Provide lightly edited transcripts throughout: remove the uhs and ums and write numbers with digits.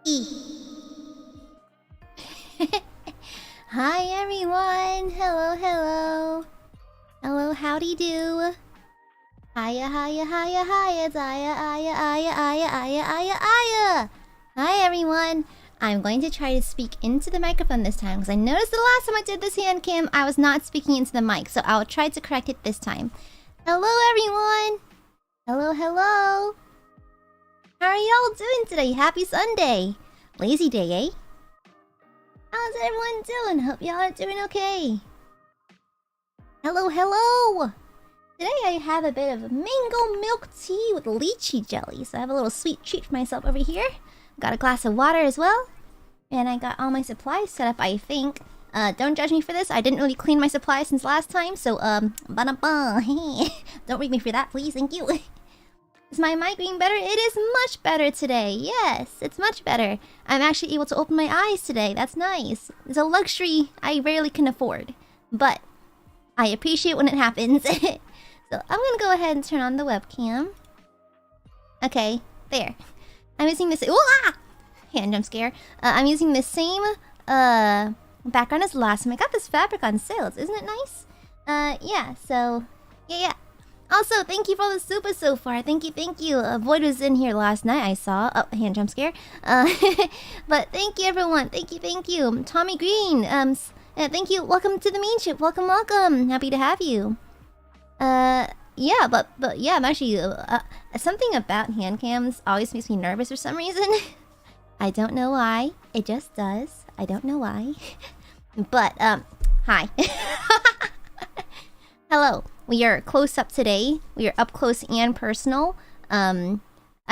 E. Hi everyone! Hello, hello! Hello, howdy do! Hiya, hiya, hiya, hiya! It's Aia, Aia, Aia, Aia, Aia, Aia, Aia! Hi everyone! I'm going to try to speak into the microphone this time, because I noticed the last time I did this hand cam, I was not speaking into the mic, so I'll try to correct it this time. Hello everyone! Hello, hello! How are y'all doing today? Happy Sunday! Lazy day, eh? How's everyone doing? Hope y'all are doing okay. Hello, hello! Today I have a bit of mango milk tea with lychee jelly. So I have a little sweet treat for myself over here. Got a glass of water as well. And I got all my supplies set up, I think. Don't judge me for this. I didn't really clean my supplies since last time. So, don't read me for that, please. Thank you. Is my mic being better? It is much better today. Yes, it's much better. I'm actually able to open my eyes today. That's nice. It's a luxury I rarely can afford. But I appreciate when it happens. So I'm gonna go ahead and turn on the webcam. Okay, there. I'm using this... Ooh, ah! Hand jump scare. I'm using the same background as last time. I got this fabric on sale. Isn't it nice? Yeah, so... Yeah. Also, thank you for the super so far. Thank you. Void was in here last night, I saw. Oh, hand jump scare. But thank you, everyone. Thank you. Tommy Green. Thank you. Welcome to the main ship. Welcome. Happy to have you. Yeah, but yeah, I'm actually something about hand cams always makes me nervous for some reason. I don't know why. It just does. I don't know why. But hi. Hello. We are close up today. We are up close and personal. I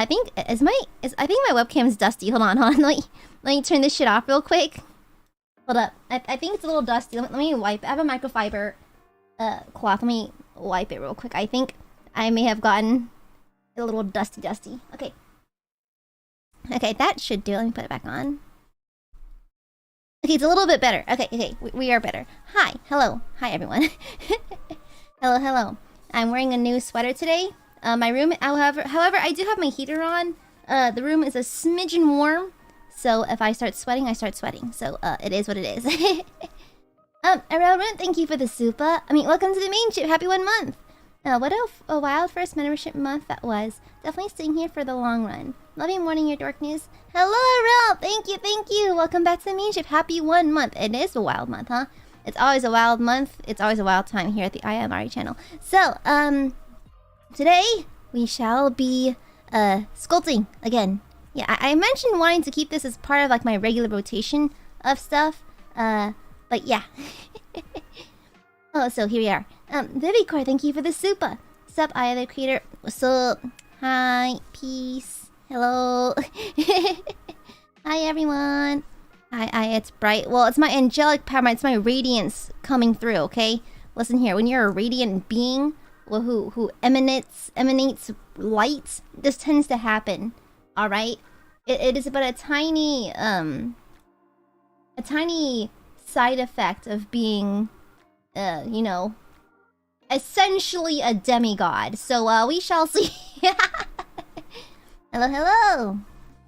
think I think my webcam is dusty. Hold on. Let me turn this shit off real quick. Hold up. I think it's a little dusty. Let me wipe. I have a microfiber cloth. Let me wipe it real quick. I think I may have gotten a little dusty. Okay. Okay, that should do it. Let me put it back on. Okay, it's a little bit better. Okay. We are better. Hi. Hello. Hi, everyone. Hello. I'm wearing a new sweater today. My room, however, I do have my heater on. The room is a smidgen warm. So if I start sweating, I start sweating. So it is what it is. Irrelevant, thank you for the super. Welcome to the main ship. Happy 1 month. What a wild first membership month that was. Definitely staying here for the long run. Love you, morning, your dork news. Hello, Ralph. Thank you. Welcome back to the main ship. Happy 1 month. It is a wild month, huh? It's always a wild month. It's always a wild time here at the Aia Amare channel. So, today we shall be sculpting again. Yeah, I mentioned wanting to keep this as part of like my regular rotation of stuff. But yeah. Oh, so here we are. Vivicore, thank you for the super. Sup, Aia the creator. What's up? Hi, peace. Hello. Hi, everyone. Hi, it's bright. Well, it's my angelic power. It's my radiance coming through, okay? Listen here. When you're a radiant being who emanates light, this tends to happen. Alright? It is but a tiny side effect of being, essentially a demigod. So, we shall see. Hello.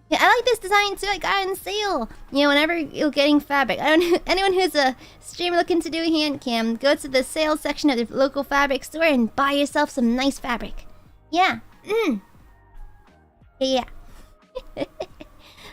Yeah, I like this design too. I got it on sale. Whenever you're getting fabric. Anyone who's a streamer looking to do a hand cam, go to the sales section of the local fabric store and buy yourself some nice fabric. Yeah. Yeah.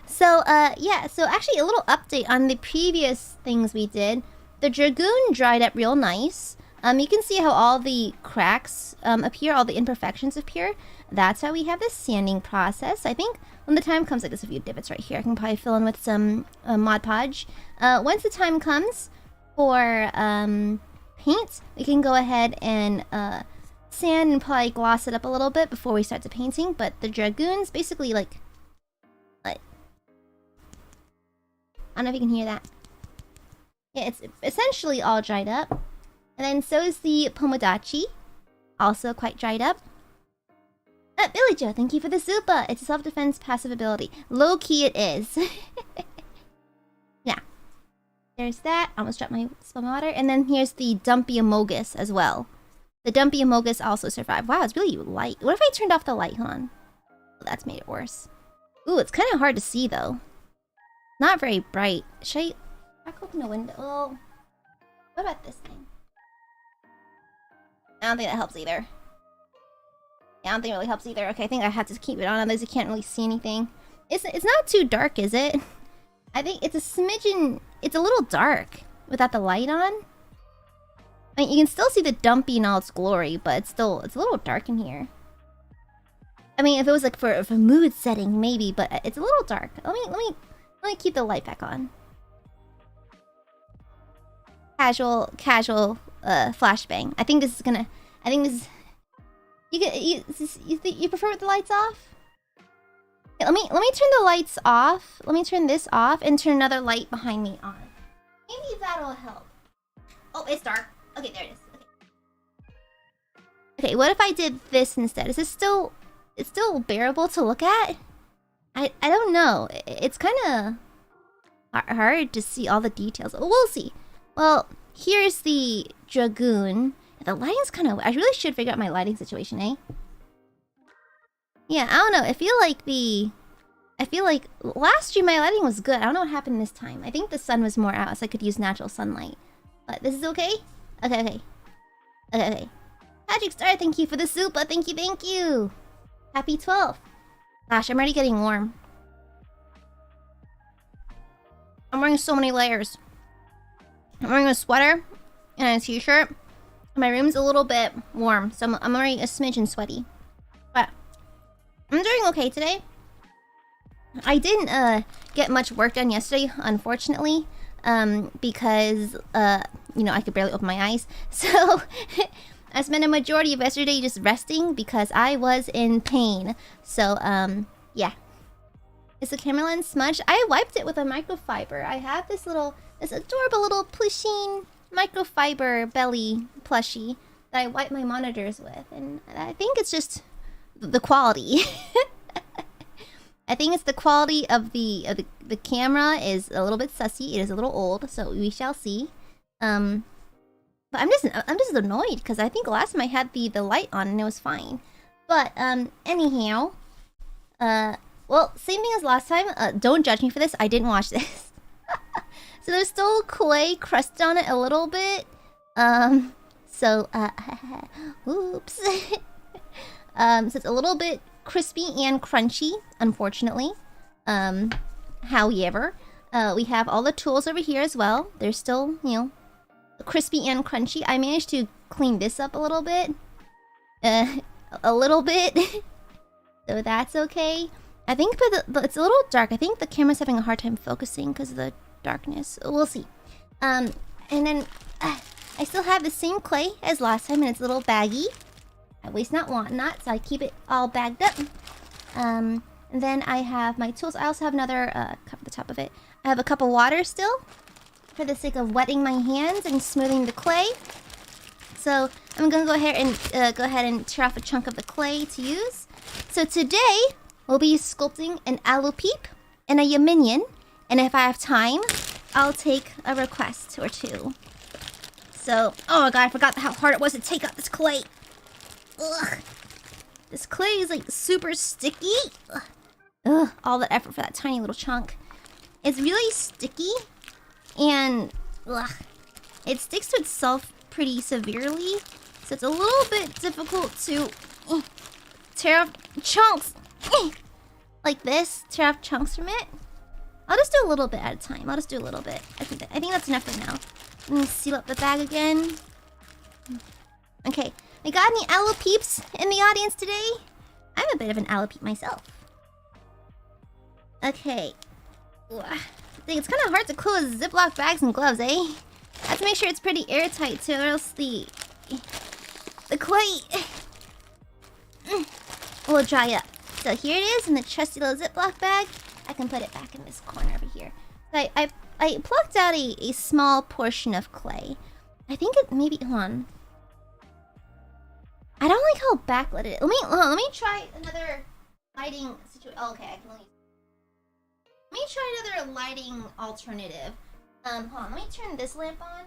So actually a little update on the previous things we did. The Dragoon dried up real nice. You can see how all the cracks appear, all the imperfections appear. That's how we have the sanding process. I think when the time comes, like there's a few divots right here. I can probably fill in with some Mod Podge. Once the time comes for paint, we can go ahead and sand and probably gloss it up a little bit before we start the painting. But the Dragoon's basically like I don't know if you can hear that. Yeah, it's essentially all dried up. And then so is the Pomodachi. Also quite dried up. Billy Joe, thank you for the super. It's a self-defense passive ability. Low-key it is. Yeah. There's that. I almost dropped my spammy water. And then here's the Dumpy Amogus as well. The Dumpy Amogus also survived. Wow, it's really light. What if I turned off the light? Hold on. Oh, that's made it worse. Ooh, it's kind of hard to see though. Not very bright. Should I crack open the window? Oh, what about this thing? I don't think that helps either. Yeah, I don't think it really helps either. Okay, I think I have to keep it on, otherwise you can't really see anything. It's not too dark, is it? I think it's a smidgen... It's a little dark without the light on. I mean, you can still see the dumpy in all its glory, but it's a little dark in here. I mean, if it was like for mood setting, maybe, but it's a little dark. Let me keep the light back on. Casual flashbang. I think this is gonna... I think this is... You prefer with the lights off? Okay, let me turn the lights off. Let me turn this off and turn another light behind me on. Maybe that'll help. Oh, it's dark. Okay, there it is. Okay, what if I did this instead? Is this still... It's still bearable to look at? I don't know. It's kind of hard to see all the details. We'll see. Well, here's the Dragoon. The lighting's kind of... I really should figure out my lighting situation, eh? Yeah, I don't know. I feel like last stream my lighting was good. I don't know what happened this time. I think the sun was more out, so I could use natural sunlight. But this is okay? Okay. Magic Star, thank you for the soup. Thank you. Happy 12th. Gosh, I'm already getting warm. I'm wearing so many layers. I'm wearing a sweater and a t-shirt. My room's a little bit warm, so I'm already a smidgen sweaty. But I'm doing okay today. I didn't get much work done yesterday, unfortunately, because you know, I could barely open my eyes. So I spent a majority of yesterday just resting because I was in pain. So yeah. Is the camera lens smudged? I wiped it with a microfiber. I have this adorable little plushing microfiber belly plushie that I wipe my monitors with, and I think it's just the quality. I think it's the quality of the camera is a little bit sussy. It is a little old, so we shall see. But I'm just annoyed because I think last time I had the light on and it was fine. But anyhow, well, same thing as last time. Don't judge me for this. I didn't watch this. So there's still clay crusted on it a little bit. So oops. So it's a little bit crispy and crunchy, unfortunately. However, we have all the tools over here as well. They're still, you know, crispy and crunchy. I managed to clean this up a little bit. A little bit. So that's okay. I think but it's a little dark. I think the camera's having a hard time focusing because of the darkness. We'll see. And then I still have the same clay as last time, and it's a little baggy. I waste not, want not, so I keep it all bagged up. And then I have my tools. I also have another cup at the top of it. I have a cup of water still, for the sake of wetting my hands and smoothing the clay. So I'm gonna go ahead and tear off a chunk of the clay to use. So today we'll be sculpting an Aloupeep and a Yaminion, and if I have time, I'll take a request or two. So, oh my god, I forgot how hard it was to take out this clay. Ugh. This clay is like super sticky. Ugh, all that effort for that tiny little chunk. It's really sticky, and ugh, it sticks to itself pretty severely. So it's a little bit difficult to tear off chunks like this. Tear off chunks from it. I'll just do a little bit at a time. I'll just do a little bit. I think that's enough for now. Let me seal up the bag again. Okay. We got any Aloupeeps in the audience today? I'm a bit of an Aloupeep myself. Okay. I think it's kind of hard to close Ziploc bags and gloves, eh? I have to make sure it's pretty airtight too, or else the clay will dry up. So here it is in the trusty little Ziploc bag. I can put it back in this corner over here. So I plucked out a small portion of clay. I think it maybe, hold on. I don't like how backlit it is. Let me try another lighting situation. Oh, okay, I can only... Let me try another lighting alternative. Hold on, let me turn this lamp on.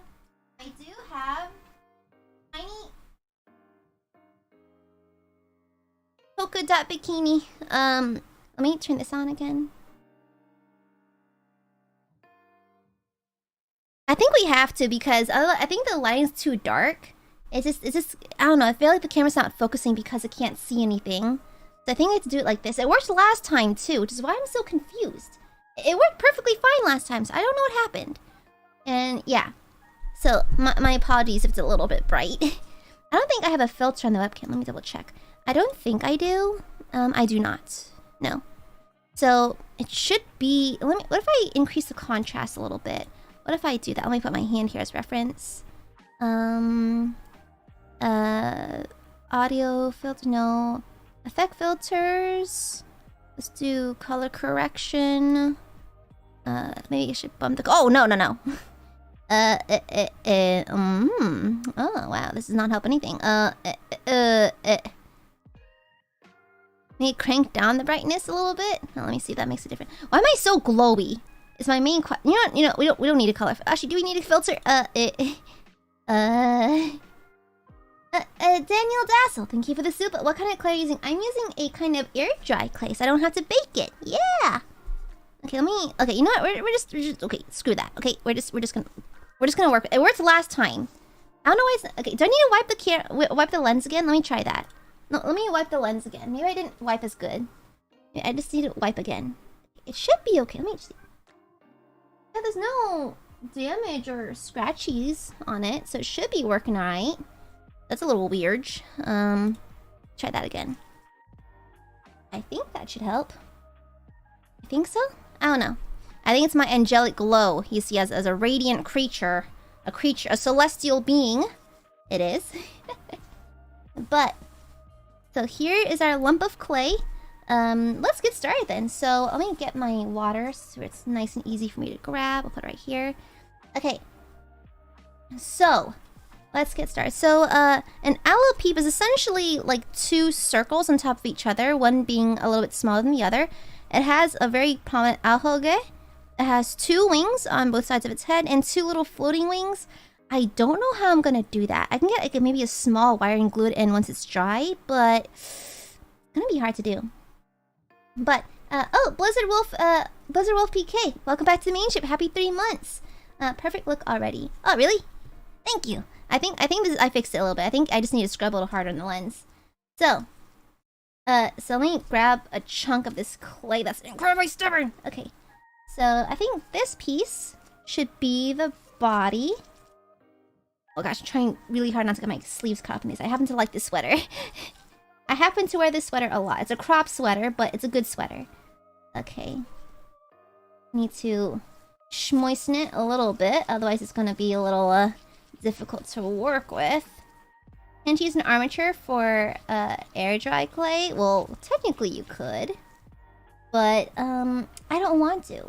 I do have tiny polka dot bikini. Let me turn this on again. I think we have to because I think the lighting's too dark. It's just, I don't know. I feel like the camera's not focusing because it can't see anything. So I think I have to do it like this. It worked last time too, which is why I'm so confused. It worked perfectly fine last time, so I don't know what happened. And yeah. So my apologies if it's a little bit bright. I don't think I have a filter on the webcam. Let me double check. I don't think I do. I do not. No. So it should be... what if I increase the contrast a little bit? What if I do that? Let me put my hand here as reference. Audio filter, no. Effect filters. Let's do color correction. Maybe I should bump the... Oh, no. Oh, wow, this does not help anything. Maybe crank down the brightness a little bit. Now, let me see if that makes a difference. Why am I so glowy? Is my main you know, we don't need a color. Actually, do we need a filter? Daniel Dassel, thank you for the soup. What kind of clay are you using? I'm using a kind of air dry clay, so I don't have to bake it. Yeah. Okay, okay, you know what? We're just okay. Screw that. Okay, we're just gonna work. It worked last time. I don't know why it's... Okay, do I need to wipe the lens again? Let me try that. No, let me wipe the lens again. Maybe I didn't wipe as good. I just need to wipe again. It should be okay. Let me see. Yeah, there's no damage or scratchies on it, so it should be working alright. That's a little weird. Try that again. I think that should help. I think so? I don't know. I think it's my angelic glow you see as a radiant creature. A celestial being. It is. But, so here is our lump of clay. Let's get started then. So, let me get my water so it's nice and easy for me to grab. I'll put it right here. Okay. So, let's get started. So, an Aloupeep is essentially like two circles on top of each other, one being a little bit smaller than the other. It has a very prominent ahoge. It has two wings on both sides of its head and two little floating wings. I don't know how I'm gonna do that. I can get like maybe a small wire and glue it in once it's dry, but it's gonna be hard to do. But oh, Blizzard Wolf PK, welcome back to the main ship. Happy 3 months. Perfect look already. Oh, really? Thank you. I think I fixed it a little bit. I think I just need to scrub a little harder on the lens. So let me grab a chunk of this clay that's incredibly stubborn. Okay. So I think this piece should be the body. Oh gosh, I'm trying really hard not to get my sleeves cut off in these. I happen to like this sweater. I happen to wear this sweater a lot. It's a crop sweater, but it's a good sweater. Okay. Need to moisten it a little bit, otherwise it's gonna be a little difficult to work with. Can't use an armature for air dry clay. Well, technically you could, but I don't want to.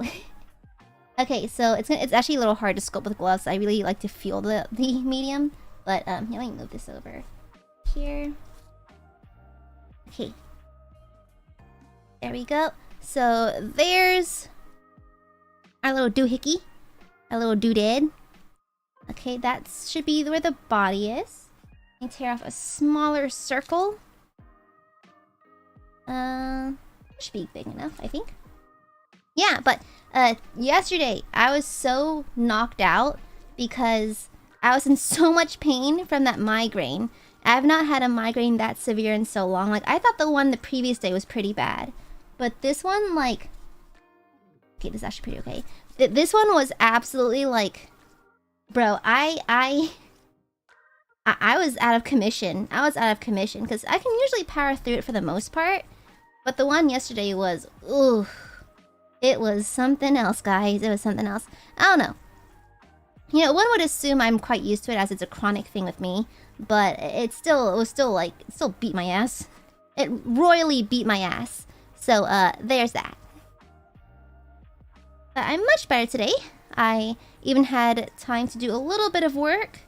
Okay, so it's actually a little hard to sculpt with gloves. I really like to feel the medium, but yeah, let me move this over here. Okay, there we go. So there's our little doohickey, our little doodad. Okay, that should be where the body is. Let me tear off a smaller circle. Should be big enough, I think. Yeah, but yesterday I was so knocked out because I was in so much pain from that migraine. I've not had a migraine that severe in so long. Like, I thought the one the previous day was pretty bad, but this one, like... Okay, this is actually pretty okay. This one was absolutely like... Bro, I was out of commission. I was out of commission because I can usually power through it for the most part. But the one yesterday was... Ooh. It was something else, guys. It was something else. I don't know. You know, one would assume I'm quite used to it as it's a chronic thing with me. But it still beat my ass. It royally beat my ass. So, there's that. But I'm much better today. I even had time to do a little bit of work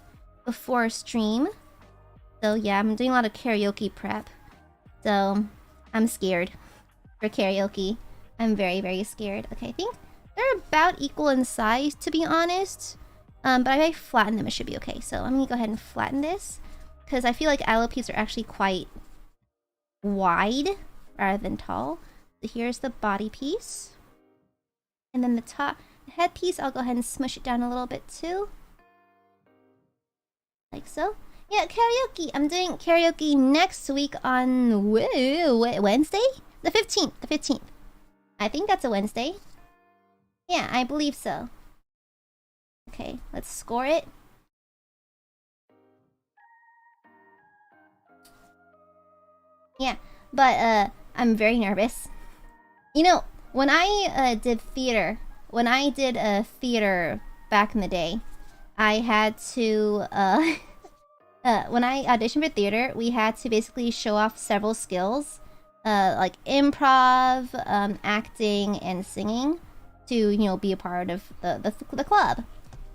before stream. So yeah, I'm doing a lot of karaoke prep. So I'm scared for karaoke. I'm very, very scared. Okay, I think they're about equal in size, to be honest. But if I flatten them, it should be okay. So let me go ahead and flatten this, because I feel like Aloupeeps are actually quite wide rather than tall. So here's the body piece. And then the top... headpiece, I'll go ahead and smush it down a little bit too. Like so. Yeah, karaoke. I'm doing karaoke next week on Wednesday? The 15th. The 15th. I think that's a Wednesday. Yeah, I believe so. Okay, let's score it. Yeah, but I'm very nervous. You know, when I did theater, when I did theater back in the day, I had to when I auditioned for theater, we had to basically show off several skills, like improv, acting, and singing, to, you know, be a part of the club.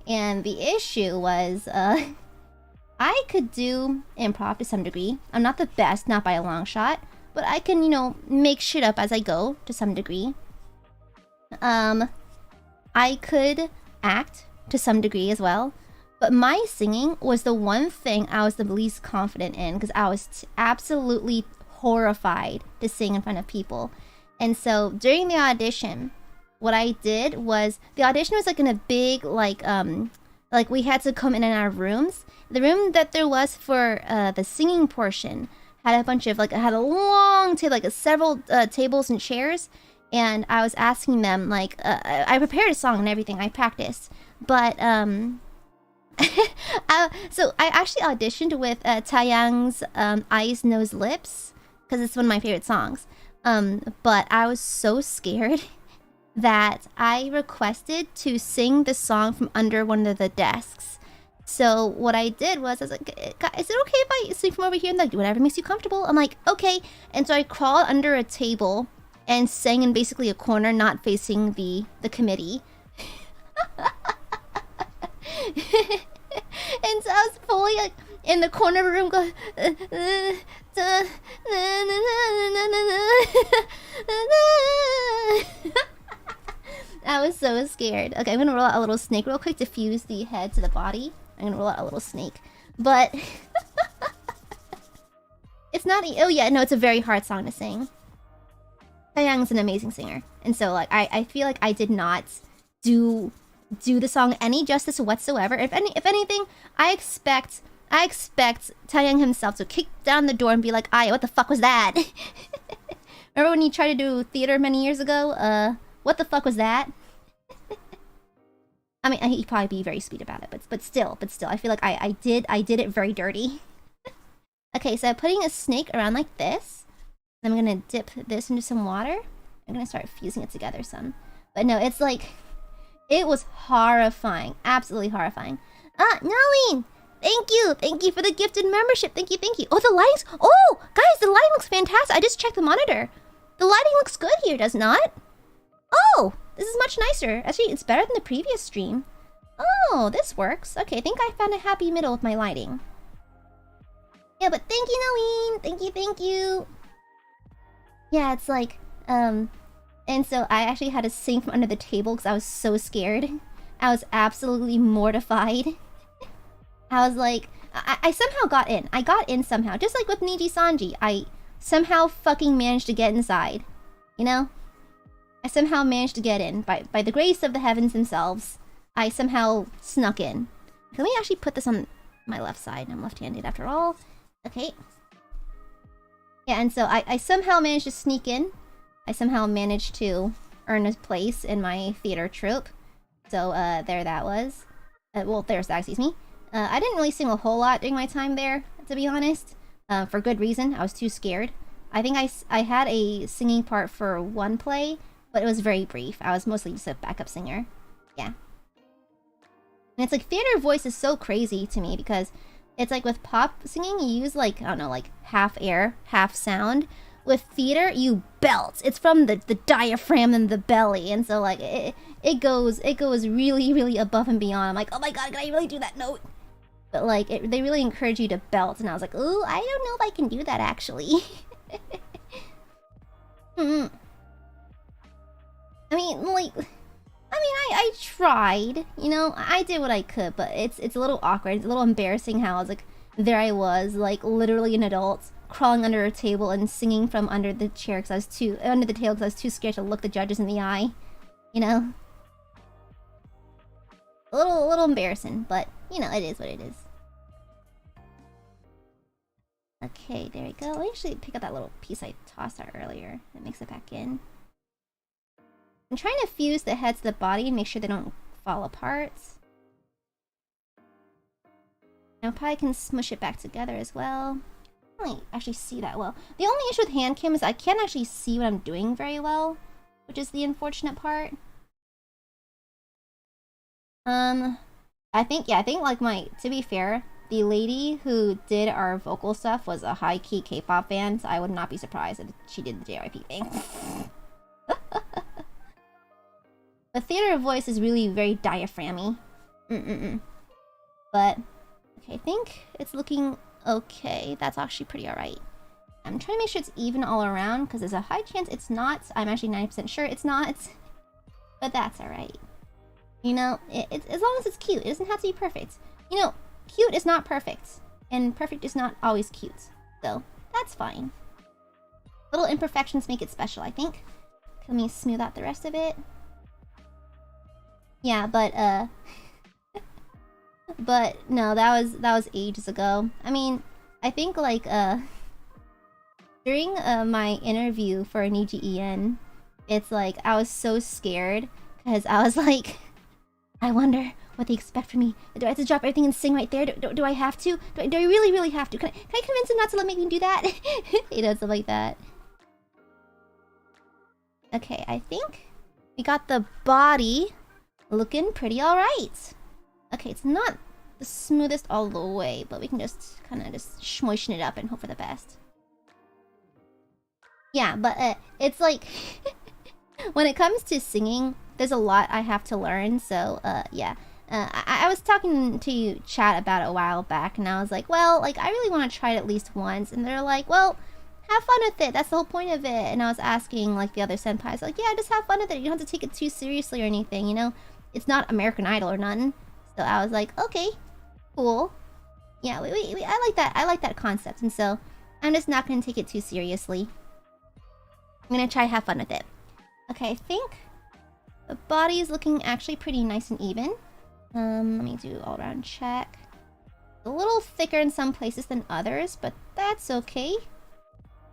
And the issue was, I could do improv to some degree. I'm not the best, not by a long shot, but I can, you know, make shit up as I go to some degree. I could act to some degree as well. But my singing was the one thing I was the least confident in, because I was absolutely horrified to sing in front of people. And so during the audition, what I did was, the audition was like in a big, like we had to come in our rooms. The room that there was for the singing portion had a bunch of, like, it had a long table, like several tables and chairs. And I was asking them, like, I prepared a song and everything, I practiced. But, so I actually auditioned with Taeyang's Eyes, Nose, Lips, because it's one of my favorite songs. But I was so scared that I requested to sing the song from under one of the desks. So what I did was, I was like, is it okay if I sing from over here? And like, whatever makes you comfortable. I'm like, okay. And so I crawled under a table and sang in basically a corner, not facing the committee. And so I was fully like in the corner of the room going, I was so scared. Okay, I'm gonna roll out a little snake real quick to fuse the head to the body. I'm gonna roll out a little snake. But it's not, oh yeah, no, it's a very hard song to sing. Taeyang's an amazing singer. And so like I feel like I did not do the song any justice whatsoever. If anything, I expect Taeyang himself to kick down the door and be like, Aia, what the fuck was that? Remember when he tried to do theater many years ago? What the fuck was that? I mean, he'd probably be very sweet about it, but still, I feel like I did it very dirty. Okay, so I'm putting a snake around like this. I'm gonna dip this into some water. I'm gonna start fusing it together some. But no, it's like, it was horrifying, absolutely horrifying. Nolene, thank you for the gifted membership. Thank you. Oh, the lighting's, oh, guys, the lighting looks fantastic. I just checked the monitor. The lighting looks good here, does not? Oh, this is much nicer. Actually, it's better than the previous stream. Oh, this works. Okay, I think I found a happy middle with my lighting. Yeah, but thank you, Nolene. Thank you. Yeah, it's like, and so I actually had to sing from under the table because I was so scared. I was absolutely mortified. I was like, I somehow got in. I got in somehow. Just like with Nijisanji, I somehow fucking managed to get inside. You know? I somehow managed to get in. By the grace of the heavens themselves, I somehow snuck in. Let me actually put this on my left side. I'm left-handed after all. Okay. Yeah, and so I somehow managed to sneak in. I somehow managed to earn a place in my theater troupe. So, there that was. Well, there's that, excuse me. I didn't really sing a whole lot during my time there, to be honest. For good reason. I was too scared. I think I had a singing part for one play, but it was very brief. I was mostly just a backup singer. Yeah. And it's like, theater voice is so crazy to me because it's like with pop singing, you use like, I don't know, like half air, half sound. With theater, you belt. It's from the diaphragm and the belly. And so like, it goes really, really above and beyond. I'm like, oh my god, can I really do that note? But like, they really encourage you to belt. And I was like, ooh, I don't know if I can do that actually. I mean, like, I tried, you know, I did what I could, but it's a little awkward. It's a little embarrassing how I was like, there I was, like, literally an adult, crawling under a table and singing from under the chair because I was too, under the table because I was too scared to look the judges in the eye, you know? A little embarrassing, but you know, it is what it is. Okay, there we go. Let me actually pick up that little piece I tossed out earlier and mix it back in. I'm trying to fuse the head to the body and make sure they don't fall apart. Now probably can smush it back together as well. I can't actually see that well. The only issue with HANDCAM is I can't actually see what I'm doing very well, which is the unfortunate part. I think like to be fair, the lady who did our vocal stuff was a high-key K-pop fan, so I would not be surprised if she did the JYP thing. The theater of voice is really very diaphragmy. But, okay, I think it's looking okay. That's actually pretty alright. I'm trying to make sure it's even all around, because there's a high chance it's not. I'm actually 90% sure it's not. But that's alright. You know, it's as long as it's cute. It doesn't have to be perfect. You know, cute is not perfect. And perfect is not always cute. So, that's fine. Little imperfections make it special, I think. Let me smooth out the rest of it. Yeah, but but no, that was ages ago. I mean, I think like during my interview for NIJI EN, it's like I was so scared because I was like, I wonder what they expect from me. Do I have to drop everything and sing right there? Do I have to? Do I really have to? Can I convince them not to make me do that? You know, stuff like that. Okay, I think we got the body looking pretty alright. Okay, it's not the smoothest all the way, but we can just kind of just smushing it up and hope for the best. Yeah, but it's like when it comes to singing, there's a lot I have to learn. So yeah, I was talking to chat about it a while back, and I was like, well, like I really want to try it at least once, and they're like, well, have fun with it. That's the whole point of it. And I was asking like the other senpais, like, yeah, just have fun with it. You don't have to take it too seriously or anything, you know. It's not American Idol or nothing. So I was like, okay, cool. Yeah, I like that. I like that concept. And so I'm just not going to take it too seriously. I'm going to try to have fun with it. Okay, I think the body is looking actually pretty nice and even. Let me do all around check. A little thicker in some places than others, but that's okay.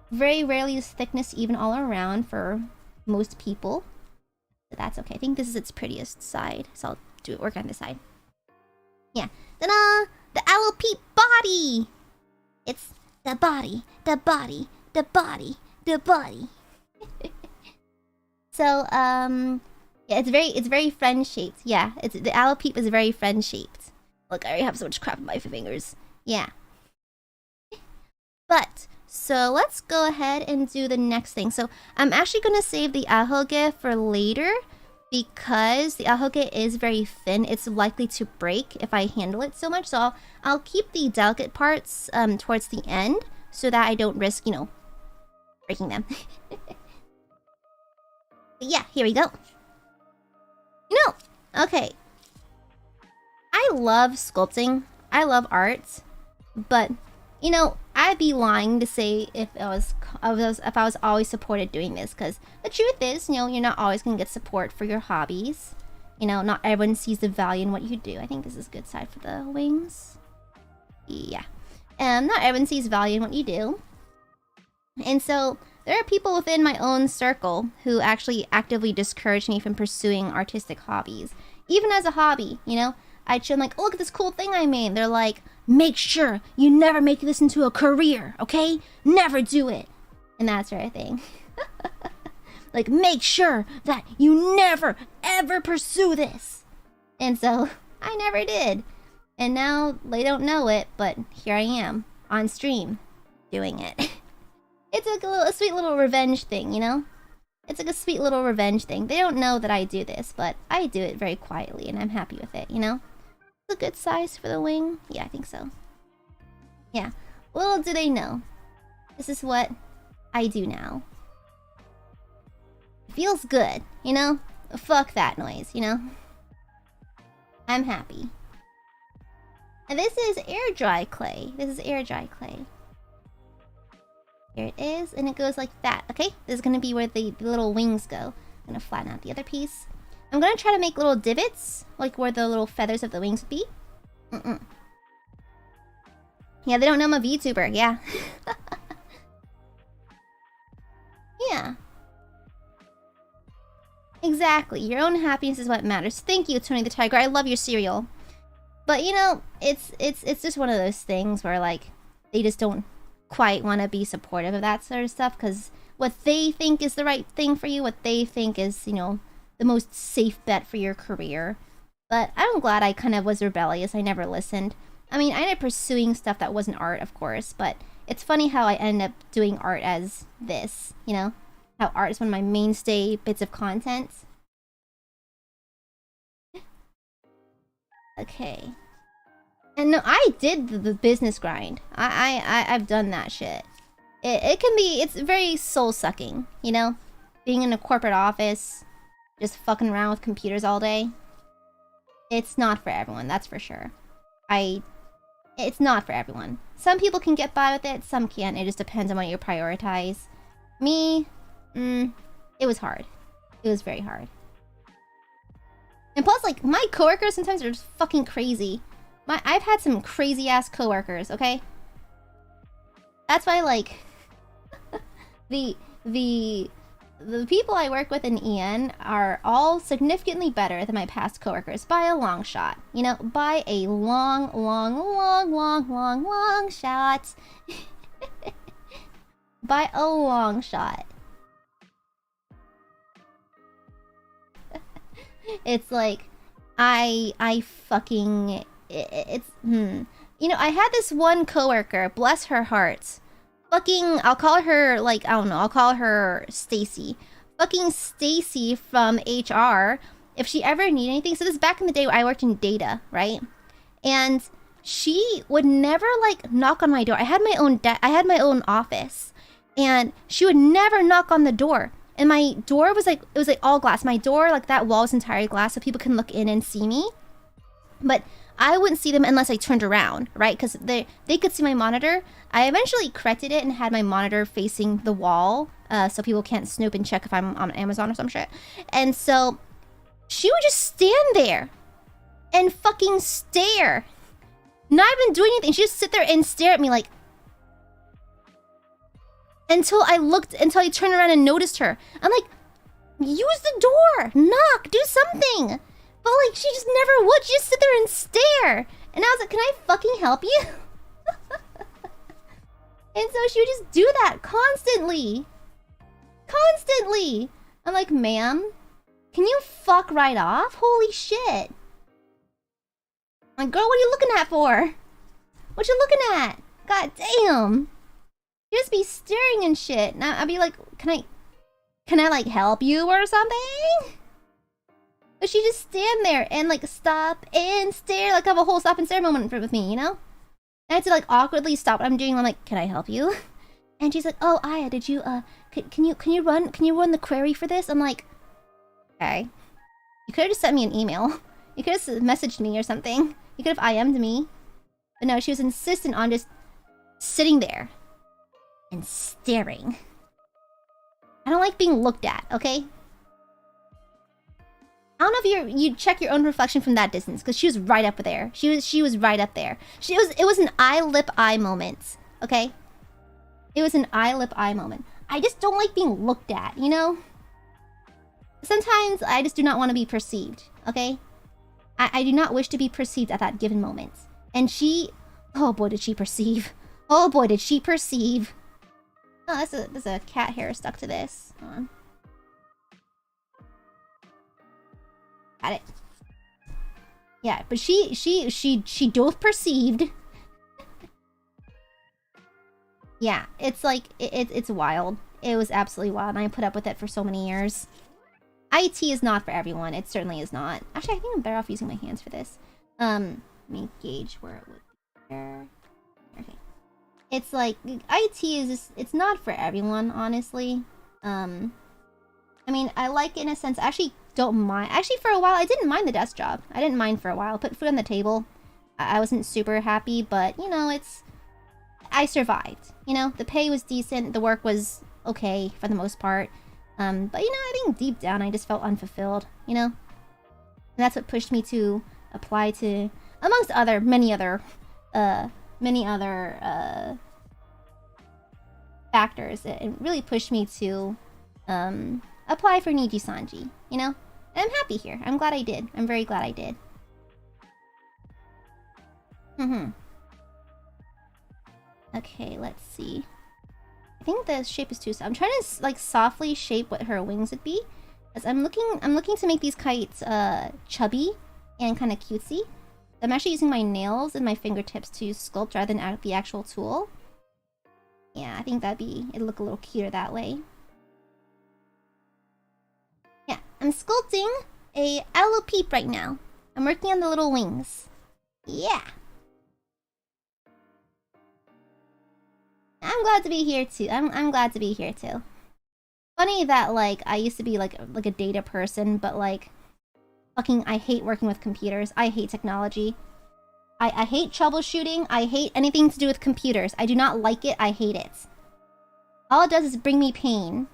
Very rarely is thickness even all around for most people. But that's okay. I think this is its prettiest side. So I'll work on this side. Yeah. Ta-da! The Aloupeeps body! It's the body, the body, the body, the body. So, yeah, it's very friend-shaped. Yeah, the Aloupeeps is very friend-shaped. Look, I already have so much crap in my fingers. Yeah. But, so let's go ahead and do the next thing. So I'm actually going to save the ahoge for later because the ahoge is very thin. It's likely to break if I handle it so much. So I'll keep the delicate parts towards the end so that I don't risk, you know, breaking them. But yeah, here we go. You know, okay. I love sculpting. I love art. But you know, I'd be lying to say if I was always supported doing this, because the truth is, you know, you're not always gonna get support for your hobbies. You know, not everyone sees the value in what you do. I think this is a good side for the wings. Yeah. Not everyone sees value in what you do. And so there are people within my own circle who actually actively discourage me from pursuing artistic hobbies. Even as a hobby, you know, I'd show them like, oh, look at this cool thing I made. They're like, make sure you never make this into a career, okay? Never do it. And that sort of thing. Like, make sure that you never, ever pursue this. And so, I never did. And now, they don't know it, but here I am, on stream, doing it. It's like a sweet little revenge thing, you know? It's like a sweet little revenge thing. They don't know that I do this, but I do it very quietly, and I'm happy with it, you know? A good size for the wing? Yeah, I think so. Yeah. Little do they know. This is what I do now. It feels good, you know? Fuck that noise, you know? I'm happy. And this is air dry clay. This is air dry clay. Here it is, and it goes like that, okay? This is gonna be where the little wings go. I'm gonna flatten out the other piece. I'm gonna try to make little divots, like where the little feathers of the wings would be. Yeah, they don't know I'm a VTuber, yeah. Yeah. Exactly. Your own happiness is what matters. Thank you, Tony the Tiger. I love your cereal. But you know, it's just one of those things where like they just don't quite want to be supportive of that sort of stuff because what they think is the right thing for you, what they think is, you know, the most safe bet for your career. But I'm glad I kind of was rebellious. I never listened. I mean, I ended up pursuing stuff that wasn't art, of course, but it's funny how I ended up doing art as this, you know? How art is one of my mainstay bits of content. Okay. And no, I did the business grind. I've done that shit. It can be, it's very soul-sucking, you know? Being in a corporate office, just fucking around with computers all day. It's not for everyone, that's for sure. It's not for everyone. Some people can get by with it, some can't. It just depends on what you prioritize. Me, it was hard. It was very hard. And plus, like, my coworkers sometimes are just fucking crazy. I've had some crazy-ass coworkers, okay? That's why, like, the people I work with in EN are all significantly better than my past coworkers by a long shot. You know, by a long shot. By a long shot. It's like, I fucking, You know, I had this one coworker, bless her heart. Fucking, I'll call her, like, I don't know, I'll call her Stacy. Fucking Stacy from HR, if she ever needed anything, so this is back in the day where I worked in data, right? And she would never, like, knock on my door. I had my own office. And she would never knock on the door. And my door was like, it was like all glass. My door, like that wall was entirely glass so people can look in and see me. But I wouldn't see them unless I turned around, right? Because they could see my monitor. I eventually corrected it and had my monitor facing the wall so people can't snoop and check if I'm on Amazon or some shit. And so she would just stand there and fucking stare. Not even doing anything. She'd just sit there and stare at me like, until I turned around and noticed her. I'm like, use the door, knock, do something. But like, she just never would. She just sit there and stare. And I was like, can I fucking help you? And so she would just do that constantly. Constantly. I'm like, ma'am, can you fuck right off? Holy shit. I'm like, girl, what are you looking at for? What you looking at? God damn. You just be staring and shit. And I'd be like, can I like help you or something? But she just stand there and like stop and stare, like have a whole stop and stare moment with me, you know? And I had to like awkwardly stop what I'm doing. I'm like, can I help you? And she's like, oh, Aya, did you can you run the query for this? I'm like, okay. You could have just sent me an email. You could have messaged me or something. You could have IM'd me. But no, she was insistent on just sitting there and staring. I don't like being looked at, okay? I don't know if you check your own reflection from that distance, because she was right up there. She was right up there. It was an eye-lip-eye moment, okay? It was an eye-lip-eye moment. I just don't like being looked at, you know? Sometimes I just do not want to be perceived, okay? I do not wish to be perceived at that given moment. And she... Oh boy, did she perceive. Oh boy, did she perceive. Oh, there's a cat hair stuck to this. Hold on. Got it. Yeah, but she doth perceived. Yeah, it's like, it's wild. It was absolutely wild, and I put up with it for so many years. IT is not for everyone. It certainly is not. Actually, I think I'm better off using my hands for this. Let me gauge where it would be there. Okay. It's like, IT is just, it's not for everyone, honestly. I mean, I like it in a sense. I actually don't mind. Actually, for a while, I didn't mind the desk job. I didn't mind for a while. Put food on the table. I wasn't super happy, but, you know, I survived. You know, the pay was decent. The work was okay for the most part. But, you know, I think deep down, I just felt unfulfilled, you know? And that's what pushed me to apply to, amongst many other factors. It really pushed me to apply for Nijisanji, you know? And I'm happy here. I'm glad I did. I'm very glad I did. Okay, let's see. I think the shape is too soft. I'm trying to like softly shape what her wings would be. As I'm looking to make these kites chubby and kind of cutesy. I'm actually using my nails and my fingertips to sculpt rather than the actual tool. Yeah, I think it'd look a little cuter that way. Yeah, I'm sculpting a Aloupeep right now. I'm working on the little wings. Yeah. I'm glad to be here too. I'm glad to be here too. Funny that like I used to be like a data person, but like fucking I hate working with computers. I hate technology. I hate troubleshooting. I hate anything to do with computers. I do not like it. I hate it. All it does is bring me pain.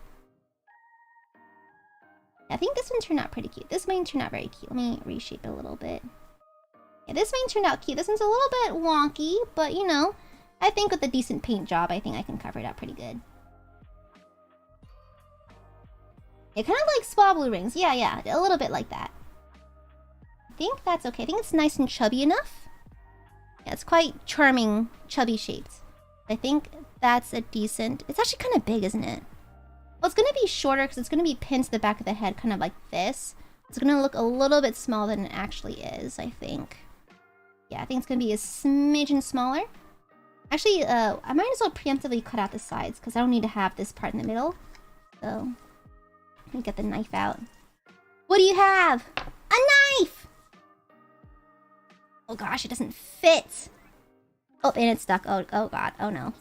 I think this one turned out pretty cute. This one turned out very cute. Let me reshape it a little bit. Yeah, this one turned out cute. This one's a little bit wonky, but you know, I think with a decent paint job, I think I can cover it up pretty good. Yeah, kind of like swabble rings. Yeah, a little bit like that. I think that's okay. I think it's nice and chubby enough. Yeah, it's quite charming, chubby shaped. I think that's a decent... It's actually kind of big, isn't it? Well, it's going to be shorter because it's going to be pinned to the back of the head, kind of like this. It's going to look a little bit smaller than it actually is, I think. Yeah, I think it's going to be a smidgen smaller. Actually, I might as well preemptively cut out the sides because I don't need to have this part in the middle. So, let me get the knife out. What do you have? A knife! Oh gosh, it doesn't fit. Oh, and it's stuck. Oh god. Oh no.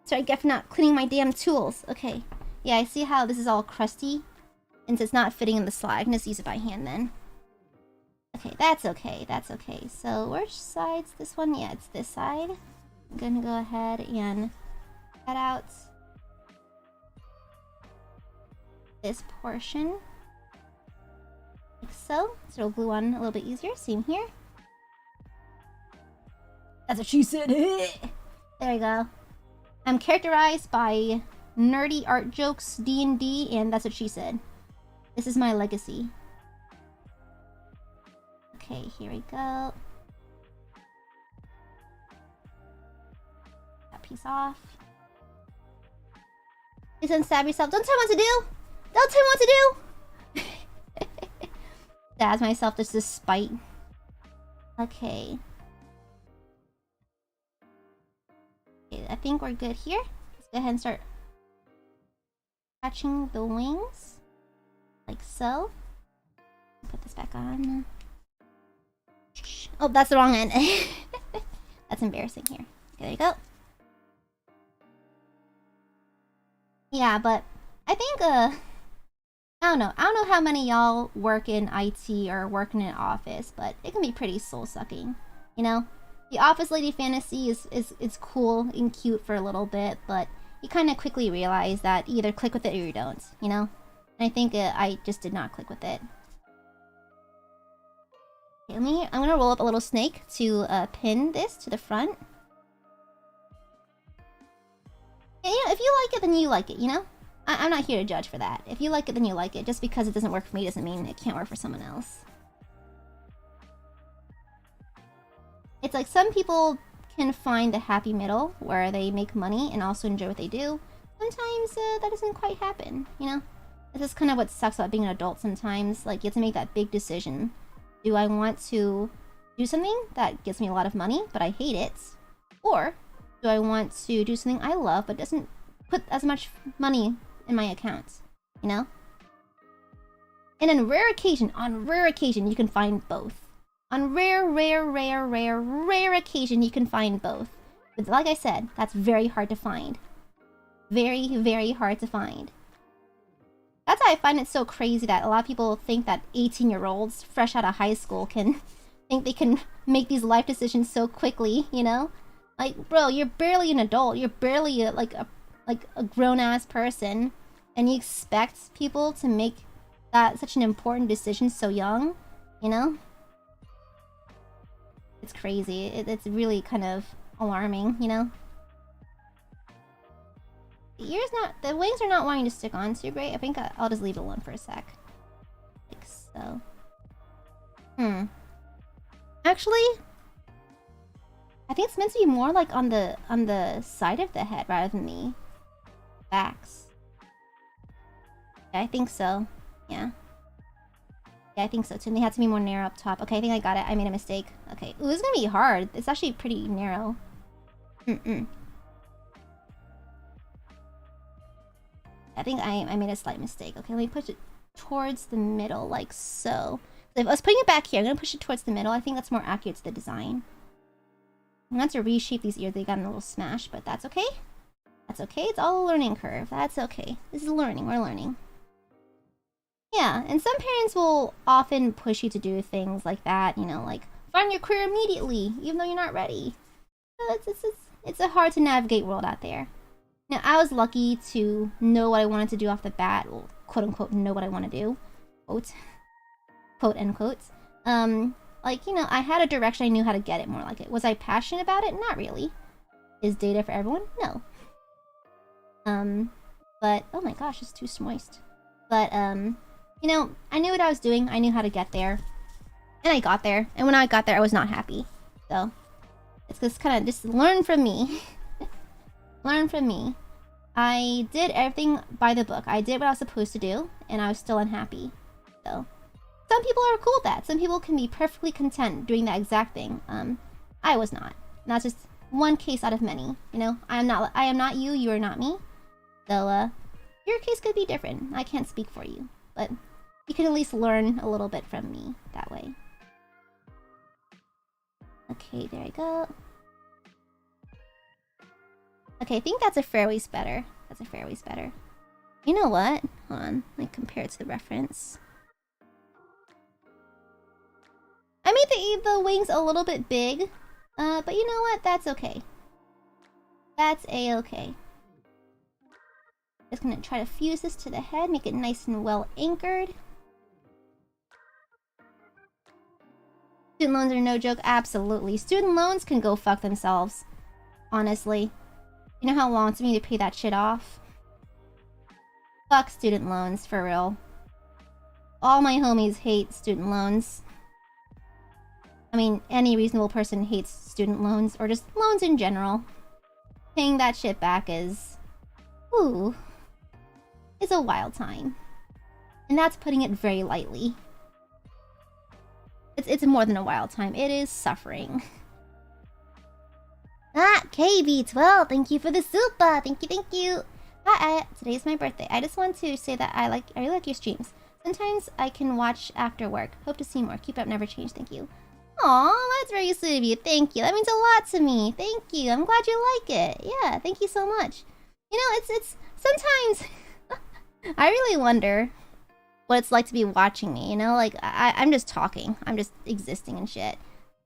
Sorry, I get for not cleaning my damn tools. Okay. Yeah, I see how this is all crusty. And it's not fitting in the slide. I can just use it by hand then. Okay, that's okay. That's okay. So, which side's this one? Yeah, it's this side. I'm gonna go ahead and cut out this portion. Like so. So it'll glue on a little bit easier. Same here. That's what she said. There you go. I'm characterized by nerdy art jokes, D&D, and that's what she said. This is my legacy. Okay, here we go. That piece off. Please don't stab yourself. Don't tell me what to do! Don't tell me what to do! Stabs myself just to spite. Okay. Okay, I think we're good here. Let's go ahead and start attaching the wings. Like so. Put this back on. Oh, that's the wrong end. That's embarrassing here. Okay, there you go. Yeah, but I think, I don't know. I don't know how many y'all work in IT or work in an office, but it can be pretty soul-sucking, you know? The office lady fantasy is cool and cute for a little bit, but you kind of quickly realize that you either click with it or you don't, you know? And I think I just did not click with it. Okay, I'm gonna roll up a little snake to pin this to the front. And, you know, if you like it, then you like it, you know? I'm not here to judge for that. If you like it, then you like it. Just because it doesn't work for me doesn't mean it can't work for someone else. It's like some people can find the happy middle where they make money and also enjoy what they do. Sometimes that doesn't quite happen, you know? This is kind of what sucks about being an adult sometimes. Like, you have to make that big decision. Do I want to do something that gives me a lot of money, but I hate it? Or do I want to do something I love, but doesn't put as much money in my account? You know? And on rare occasion, you can find both. On rare occasion, you can find both. But like I said, that's very hard to find. Very, very hard to find. That's why I find it so crazy that a lot of people think that 18-year-olds fresh out of high school can think they can make these life decisions so quickly, you know? Like, bro, you're barely an adult. You're barely like a grown-ass person. And you expect people to make that such an important decision so young, you know? It's crazy. It's really kind of alarming, you know? The wings are not wanting to stick on too great. I think I'll just leave it alone for a sec. Like so. Actually, I think it's meant to be more like on the side of the head rather than the backs. Yeah, I think so. Yeah. Yeah, I think so too. And they had to be more narrow up top. Okay, I think I got it. I made a mistake. Okay. Ooh, this is gonna be hard. It's actually pretty narrow. I think I made a slight mistake. Okay, let me push it towards the middle, like so. If I was putting it back here, I'm gonna push it towards the middle. I think that's more accurate to the design. I'm gonna have to reshape these ears. They got a little smash, but that's okay. That's okay. It's all a learning curve. That's okay. This is learning. We're learning. Yeah, and some parents will often push you to do things like that, you know, like find your career immediately, even though you're not ready. It's a hard to navigate world out there. Now, I was lucky to know what I wanted to do off the bat, well, quote unquote, know what I want to do, quote end quotes. Like, you know, I had a direction, I knew how to get it more like it. Was I passionate about it? Not really. Is data for everyone? No. But, oh my gosh, it's too moist. But, you know, I knew what I was doing. I knew how to get there. And I got there. And when I got there, I was not happy. So, it's just kind of, just learn from me. Learn from me. I did everything by the book. I did what I was supposed to do. And I was still unhappy. So, some people are cool with that. Some people can be perfectly content doing that exact thing. I was not. And that's just one case out of many. You know, I am not you, you are not me. So, your case could be different. I can't speak for you. But you can at least learn a little bit from me that way. Okay, there I go. Okay, I think that's a fair waist better. That's a fair waist better. You know what? Hold on. Let me compare it to the reference. I made the wings a little bit big. But you know what? That's okay. That's a-okay. Just gonna try to fuse this to the head, make it nice and well anchored. Student loans are no joke. Absolutely. Student loans can go fuck themselves. Honestly. You know how long it's me to pay that shit off? Fuck student loans, for real. All my homies hate student loans. I mean, any reasonable person hates student loans, or just loans in general. Paying that shit back is... ooh. Is a wild time. And that's putting it very lightly. It's more than a wild time. It is suffering. Ah, KB12, thank you for the super. Thank you. Hi, today's my birthday. I just want to say that I really like your streams. Sometimes I can watch after work. Hope to see more. Keep up, never change. Thank you. Aw, that's very sweet of you. Thank you. That means a lot to me. Thank you. I'm glad you like it. Yeah, thank you so much. You know, it's sometimes I really wonder what it's like to be watching me, you know? Like, I'm just talking. I'm just existing and shit.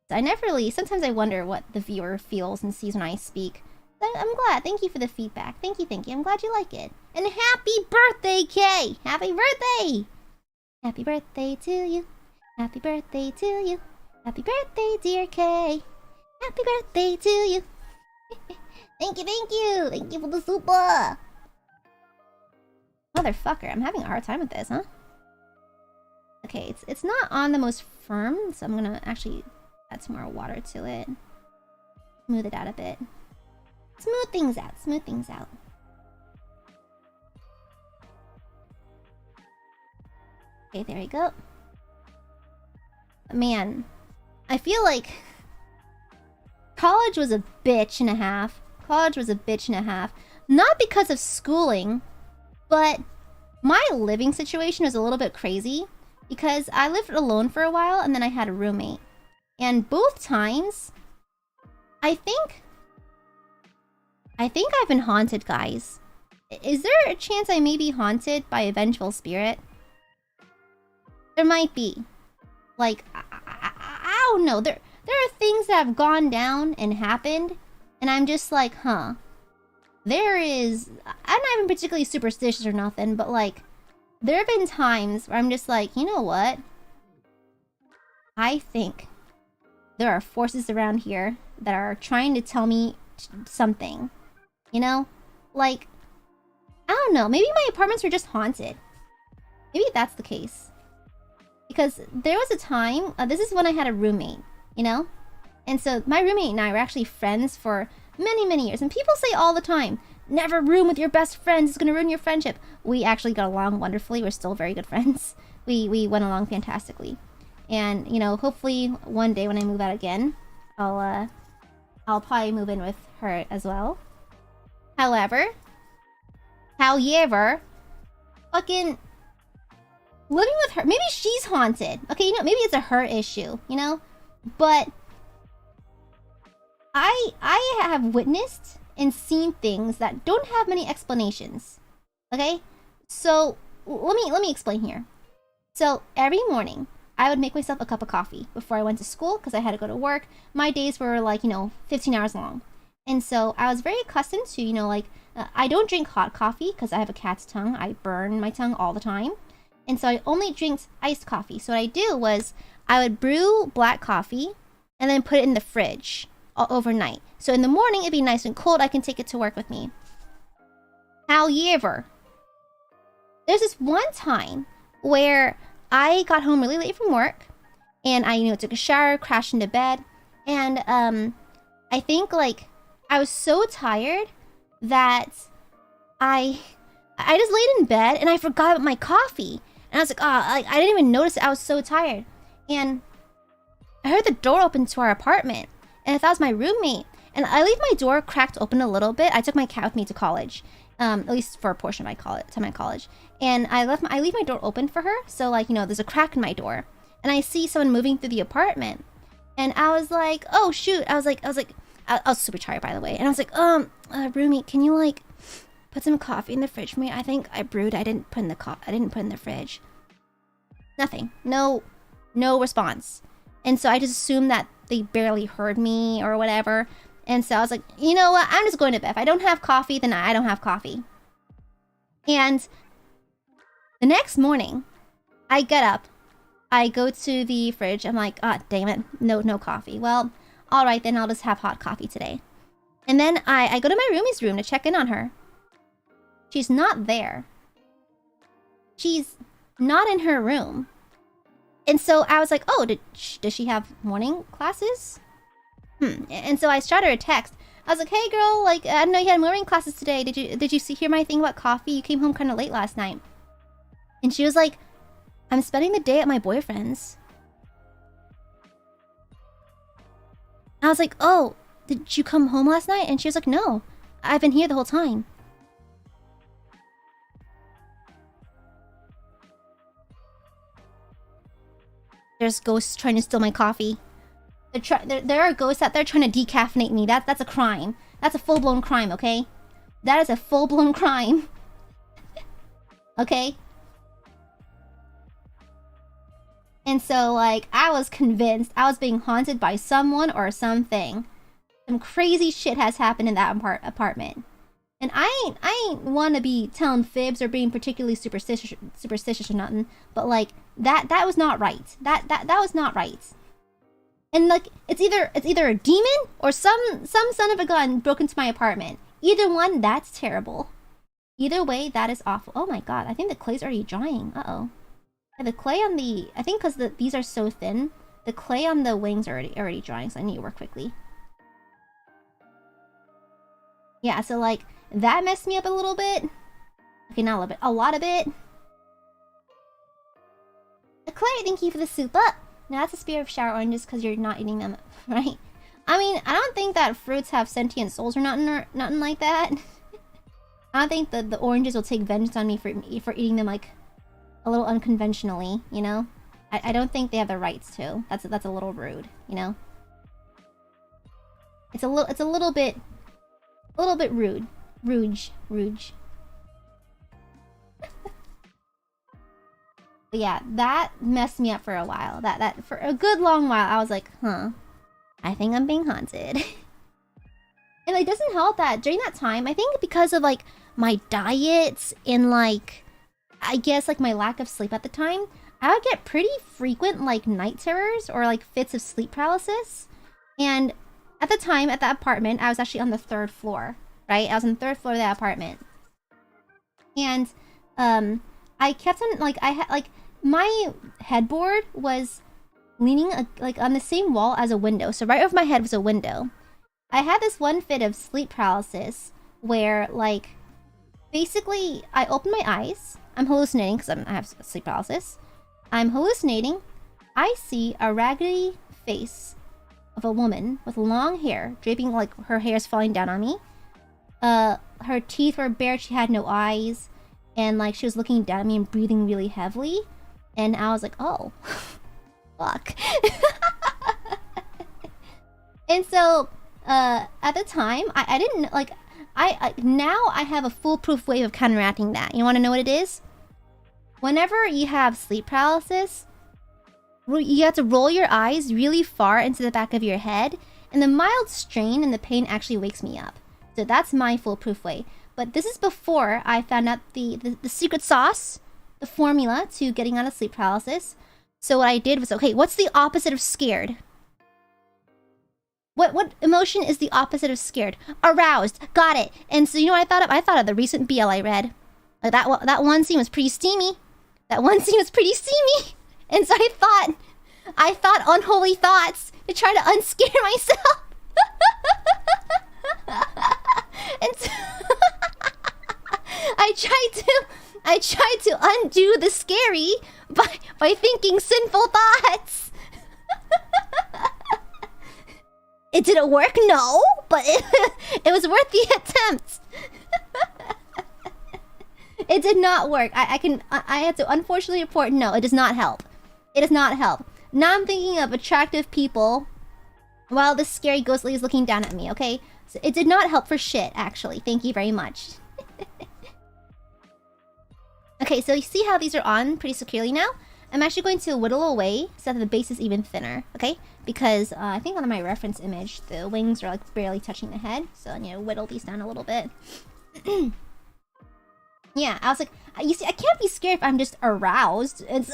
So I never really... sometimes I wonder what the viewer feels and sees when I speak. But I'm glad. Thank you for the feedback. Thank you. I'm glad you like it. And happy birthday, Kay! Happy birthday! Happy birthday to you. Happy birthday to you. Happy birthday, dear Kay. Happy birthday to you. Thank you. Thank you for the super. Motherfucker, I'm having a hard time with this, huh? Okay, it's not on the most firm, so I'm gonna actually add some more water to it. Smooth it out a bit. Smooth things out. Okay, there we go. Man, I feel like college was a bitch and a half. Not because of schooling, but my living situation was a little bit crazy because I lived alone for a while and then I had a roommate. And both times, I think I've been haunted, guys. Is there a chance I may be haunted by a vengeful spirit? There might be. Like, I don't know. There are things that have gone down and happened, and I'm just like, huh. there is... I'm not even particularly superstitious or nothing, but like... There have been times where I'm just like, you know what? I think there are forces around here that are trying to tell me something. You know? Like, I don't know. Maybe my apartments were just haunted. Maybe that's the case. Because there was a time... this is when I had a roommate, you know? And so my roommate and I were actually friends for many, many years. And people say all the time, never room with your best friends. It's going to ruin your friendship. We actually got along wonderfully. We're still very good friends. We went along fantastically. And, you know, hopefully one day when I move out again, I'll probably move in with her as well. However, fucking living with her, maybe she's haunted. Okay, you know, maybe it's a her issue, you know? But I have witnessed and seen things that don't have many explanations. Okay? So, let me explain here. So, every morning, I would make myself a cup of coffee before I went to school because I had to go to work. My days were like, you know, 15 hours long. And so I was very accustomed to, you know, like, I don't drink hot coffee because I have a cat's tongue. I burn my tongue all the time. And so I only drink iced coffee. So what I do was I would brew black coffee and then put it in the fridge overnight. So in the morning, it'd be nice and cold. I can take it to work with me. However, there's this one time where I got home really late from work and I, you know, took a shower, crashed into bed. And I think, like, I was so tired that I just laid in bed and I forgot about my coffee. And I was like, I didn't even notice it. I was so tired. And I heard the door open to our apartment. And I thought it was my roommate. And I leave my door cracked open a little bit. I took my cat with me to college. At least for a portion of my college. And I leave my door open for her. So, like, you know, there's a crack in my door. And I see someone moving through the apartment. And I was like, oh, shoot. I was super tired, by the way. And I was like, roommate, can you, like, put some coffee in the fridge for me? I think I brewed. I didn't put in the fridge. Nothing. No response. And so I just assumed that they barely heard me or whatever. And so I was like, you know what? I'm just going to bed. If I don't have coffee, then I don't have coffee. And the next morning, I get up. I go to the fridge. I'm like, damn it. No coffee. Well, all right, then I'll just have hot coffee today. And then I go to my roomie's room to check in on her. She's not there. She's not in her room. And so I was like, oh, does she have morning classes? And so I shot her a text. I was like, hey girl, like, I didn't know you had morning classes today. Did you hear my thing about coffee? You came home kind of late last night. And she was like, I'm spending the day at my boyfriend's. I was like, oh, did you come home last night? And she was like, no, I've been here the whole time. There's ghosts trying to steal my coffee. There are ghosts out there trying to decaffeinate me. That's a crime. That's a full-blown crime, okay? That is a full-blown crime. Okay? And so, like, I was convinced I was being haunted by someone or something. Some crazy shit has happened in that apartment. And I ain't want to be telling fibs or being particularly superstitious or nothing. But, like, that was not right. That was not right. And, like, it's either a demon or some son of a gun broke into my apartment. Either one, that's terrible. Either way, that is awful. Oh my god, I think the clay's already drying. Uh-oh. Yeah, the clay on the... I think because these are so thin, the clay on the wings are already drying, so I need to work quickly. Yeah, so, like, that messed me up a little bit. Okay, not a little bit. A lot of it. The clay, thank you for the soup up. Now that's a spear of shower oranges because you're not eating them, right? I mean, I don't think that fruits have sentient souls or nothing like that. I don't think that the oranges will take vengeance on me for eating them, like, a little unconventionally, you know? I don't think they have the rights to. That's a little rude, you know? It's a little bit rude. Rouge. But yeah, that messed me up for a while. That for a good long while, I was like, huh, I think I'm being haunted. And it doesn't help that during that time, I think because of like my diet and like, I guess like my lack of sleep at the time, I would get pretty frequent like night terrors or like fits of sleep paralysis. And at the time, at that apartment, I was actually on the 3rd floor, right? I was on the 3rd floor of that apartment. And I kept on like, I had like, my headboard was leaning like on the same wall as a window. So right over my head was a window. I had this one fit of sleep paralysis where like, basically I open my eyes. I'm hallucinating because I have sleep paralysis. I'm hallucinating. I see a raggedy face of a woman with long hair, draping like her hair is falling down on me. Her teeth were bared, she had no eyes, and like she was looking down at me and breathing really heavily. And I was like, oh, fuck. And so, at the time, I didn't like, now I have a foolproof way of counteracting that. You want to know what it is? Whenever you have sleep paralysis, you have to roll your eyes really far into the back of your head, and the mild strain and the pain actually wakes me up. So that's my foolproof way. But this is before I found out the secret sauce, the formula to getting out of sleep paralysis. So what I did was, okay, what's the opposite of scared? What emotion is the opposite of scared? Aroused. Got it. And so you know what I thought of? I thought of the recent BL I read. Like that one scene was pretty steamy. That one scene was pretty steamy. And so I thought unholy thoughts to try to unscare myself. And so I tried to undo the scary by thinking sinful thoughts. It didn't work, no, but it was worth the attempt. It did not work. I had to unfortunately report, no, it does not help. It does not help. Now I'm thinking of attractive people while this scary ghost lady is looking down at me, okay? So it did not help for shit, actually. Thank you very much. Okay, so you see how these are on pretty securely now? I'm actually going to whittle away so that the base is even thinner, okay? Because I think on my reference image, the wings are like barely touching the head. So I need to whittle these down a little bit. Yeah, I was like, you see, I can't be scared if I'm just aroused. It's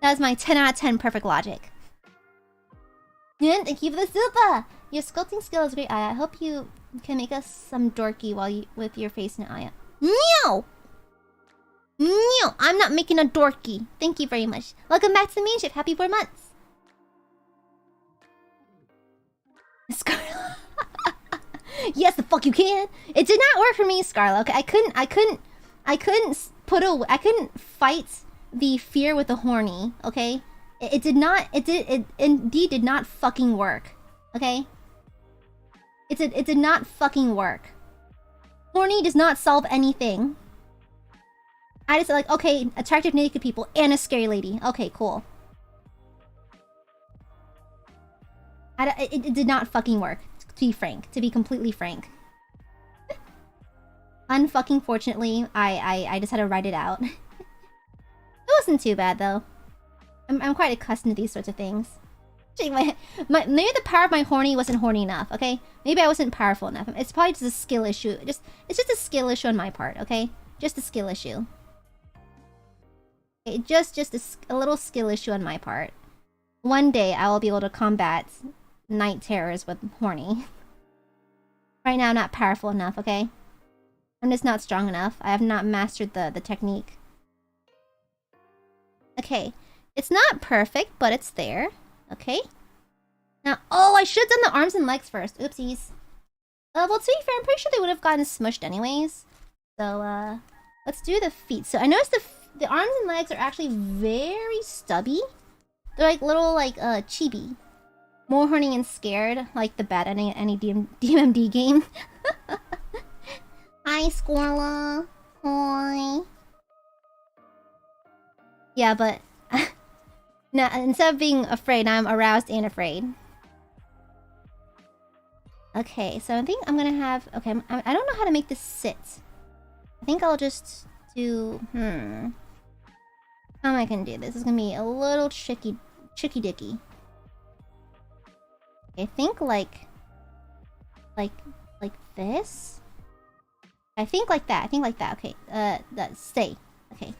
that was my 10 out of 10 perfect logic. And thank you for the super! Your sculpting skill is great, Aya. I hope you can make us some dorky while you with your face in Aya. Meow! No, I'm not making a dorky. Thank you very much. Welcome back to the main ship. Happy 4 months. Scarlet. Yes, the fuck you can. It did not work for me, Scarlet. Okay, I couldn't fight the fear with the horny. Okay, it indeed did not fucking work. Okay, it did not fucking work. Horny does not solve anything. I just like, okay, attractive naked people and a scary lady. Okay, cool. It did not fucking work, to be frank. To be completely frank. Unfucking fortunately, I just had to write it out. It wasn't too bad, though. I'm quite accustomed to these sorts of things. Maybe the power of my horny wasn't horny enough, okay? Maybe I wasn't powerful enough. It's probably just a skill issue. It's just a skill issue on my part, okay? Just a skill issue. Just a little skill issue on my part. One day I will be able to combat night terrors with horny. Right now I'm not powerful enough, okay? I'm just not strong enough. I have not mastered the technique. Okay. It's not perfect, but it's there. Okay. Now, oh, I should have done the arms and legs first. Oopsies. Well, to be fair, I'm pretty sure they would have gotten smushed anyways. So, let's do the feet. So I noticed the arms and legs are actually very stubby. They're like little, like, chibi. More horny and scared, like the bad ending at any DMD game. Hi, Squirla. Hi. Yeah, but... now, instead of being afraid, now I'm aroused and afraid. Okay, so I think I'm gonna have... Okay, I don't know how to make this sit. I think I'll just do... How am I gonna do this? It's gonna be a little tricky dicky. I think like like this. I think like that. I think like that. Okay. Stay. Okay.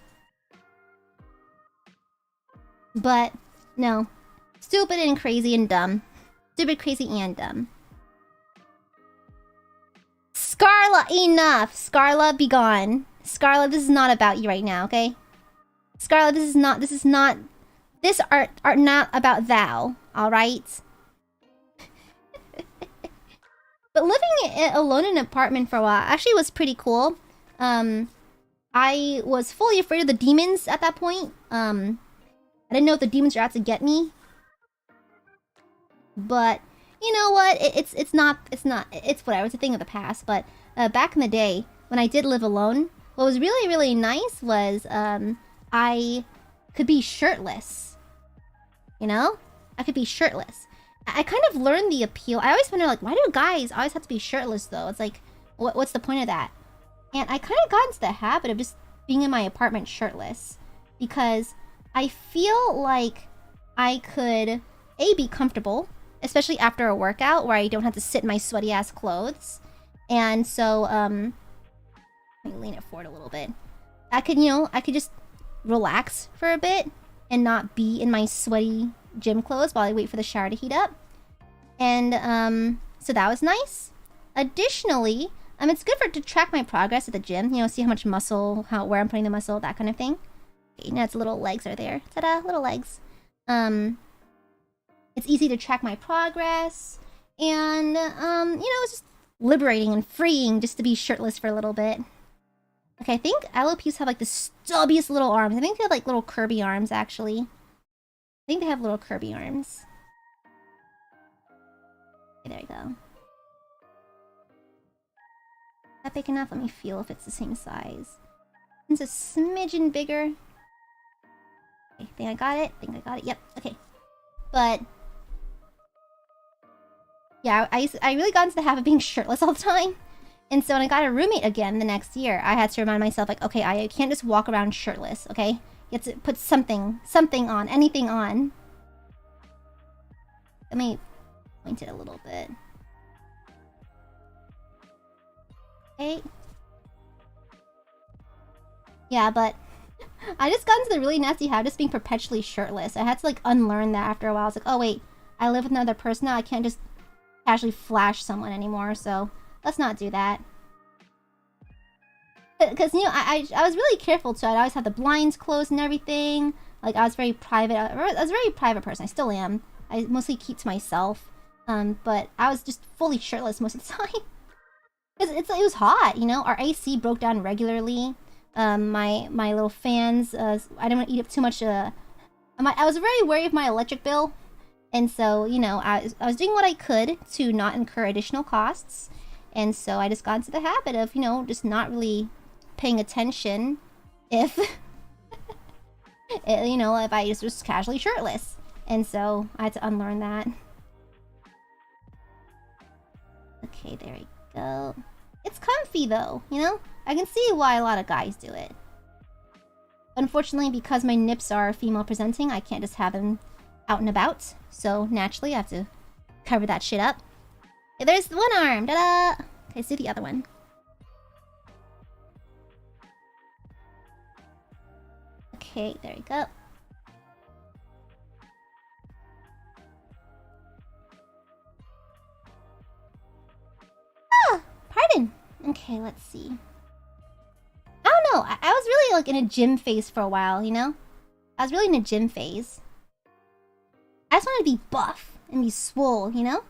But no, stupid and crazy and dumb. Stupid, crazy, and dumb. Scarla, enough. Scarla, be gone. Scarla, this is not about you right now, okay? Scarla, this is not. This art not about thou. All right. But living alone in an apartment for a while actually was pretty cool. I was fully afraid of the demons at that point. I didn't know if the demons were out to get me. But you know what? It's whatever. It's a thing of the past. But back in the day when I did live alone, what was really, really nice was I could be shirtless. You know? I could be shirtless. I kind of learned the appeal. I always wonder, like, why do guys always have to be shirtless, though? It's like, what's the point of that? And I kind of got into the habit of just being in my apartment shirtless. Because I feel like I could, A, be comfortable, especially after a workout where I don't have to sit in my sweaty-ass clothes. And so, let me lean it forward a little bit. I could, you know, I could just relax for a bit and not be in my sweaty gym clothes while I wait for the shower to heat up. And so that was nice. Additionally, it's good to track my progress at the gym, you know, see how much muscle, where I'm putting the muscle, that kind of thing. Okay, now its little legs are there. Ta-da, little legs. It's easy to track my progress, and you know, it's just liberating and freeing just to be shirtless for a little bit. Okay, I think Aloupeeps have like the stubbiest little arms. I think they have like little Kirby arms, actually. I think they have little Kirby arms. Okay, there we go. Is that big enough? Let me feel if it's the same size. It's a smidgen bigger. Okay, think I got it. Think I got it. Yep. Okay. But yeah, I really got into the habit of being shirtless all the time. And so when I got a roommate again the next year, I had to remind myself, like, okay, Aia, you can't just walk around shirtless, okay? You have to put something on, anything on. Let me point it a little bit. Okay. Yeah, but I just got into the really nasty habit of just being perpetually shirtless. I had to, like, unlearn that after a while. I was like, oh, wait, I live with another person now. I can't just casually flash someone anymore, so let's not do that. Because, you know, I was really careful, too. I'd always have the blinds closed and everything. Like, I was very private. I was a very private person. I still am. I mostly keep to myself. But I was just fully shirtless most of the time. Because it was hot, you know? Our AC broke down regularly. My little fans, I didn't want to eat up too much. I was very wary of my electric bill. And so, you know, I was doing what I could to not incur additional costs. And so I just got into the habit of, you know, just not really paying attention if, you know, if I just was casually shirtless. And so I had to unlearn that. Okay, there we go. It's comfy though, you know? I can see why a lot of guys do it. Unfortunately, because my nips are female presenting, I can't just have them out and about. So naturally, I have to cover that shit up. Okay, there's one arm. Ta-da! Okay, let's do the other one. Okay, there we go. Ah! Pardon! Okay, let's see. I don't know. I was really like in a gym phase for a while, you know? I was really in a gym phase. I just wanted to be buff and be swole, you know?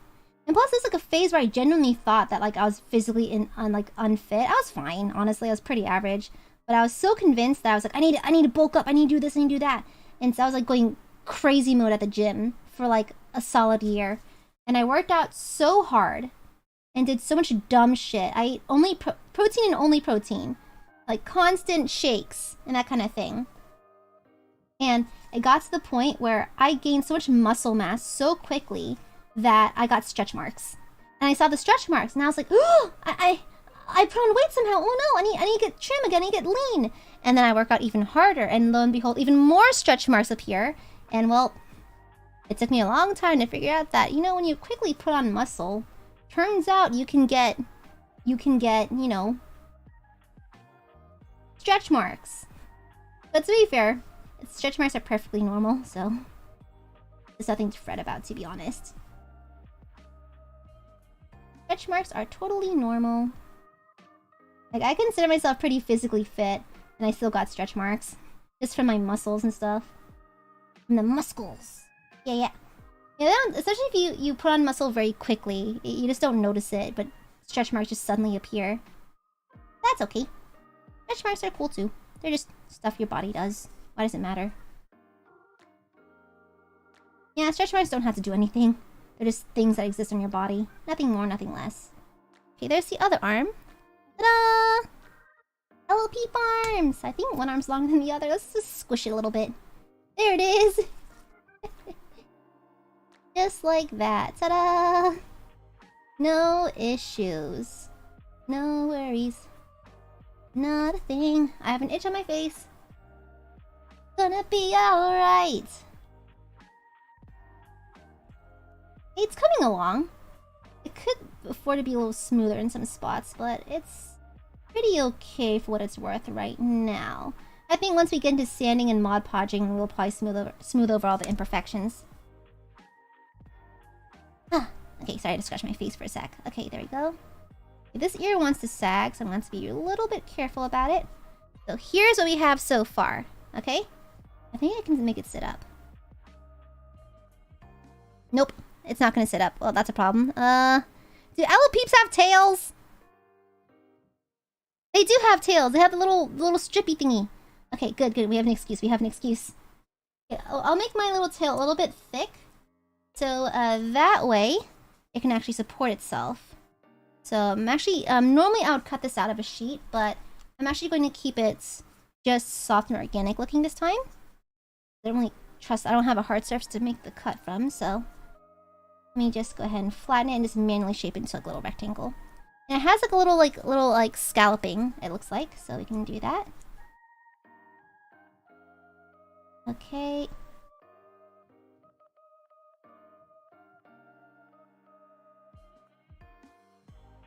And plus, there's like a phase where I genuinely thought that like I was physically unfit. I was fine, honestly. I was pretty average. But I was so convinced that I was like, I need to bulk up. I need to do this. I need to do that. And so I was like going crazy mode at the gym for like a solid year. And I worked out so hard and did so much dumb shit. I ate only protein and only protein. Like constant shakes and that kind of thing. And it got to the point where I gained so much muscle mass so quickly that I got stretch marks. And I saw the stretch marks and I was like, oh, I put on weight somehow. Oh no, I need to get trim again. I need to get lean. And then I work out even harder, and lo and behold, even more stretch marks appear. And well, it took me a long time to figure out that, you know, when you quickly put on muscle, turns out you can get, you know, stretch marks. But to be fair, stretch marks are perfectly normal, so there's nothing to fret about, to be honest. Stretch marks are totally normal. Like, I consider myself pretty physically fit, and I still got stretch marks. Just from my muscles and stuff. From the muscles. Yeah. Yeah, especially if you put on muscle very quickly. You just don't notice it, but stretch marks just suddenly appear. That's okay. Stretch marks are cool too. They're just stuff your body does. Why does it matter? Yeah, stretch marks don't have to do anything. They're just things that exist on your body. Nothing more, nothing less. Okay, there's the other arm. Ta-da! Aloupeep arms! I think one arm's longer than the other. Let's just squish it a little bit. There it is! Just like that. Ta-da! No issues. No worries. Not a thing. I have an itch on my face. Gonna be alright. It's coming along. It could afford to be a little smoother in some spots, but it's pretty okay for what it's worth right now. I think once we get into sanding and Mod Podging, we'll probably smooth over all the imperfections. Okay, sorry to scratch my face for a sec. Okay, there we go. This ear wants to sag, so I'm going to be a little bit careful about it. So here's what we have so far, okay? I think I can make it sit up. Nope, it's not going to sit up. Well, that's a problem. Do Aloupeeps have tails? They do have tails. They have the little strippy thingy. Okay, good. We have an excuse. Okay, I'll make my little tail a little bit thick. So that way, it can actually support itself. So I'm actually, normally I would cut this out of a sheet, but I'm actually going to keep it just soft and organic looking this time. I don't have a hard surface to make the cut from, so let me just go ahead and flatten it and just manually shape it into like a little rectangle. And it has like a little scalloping, it looks like, so we can do that. Okay.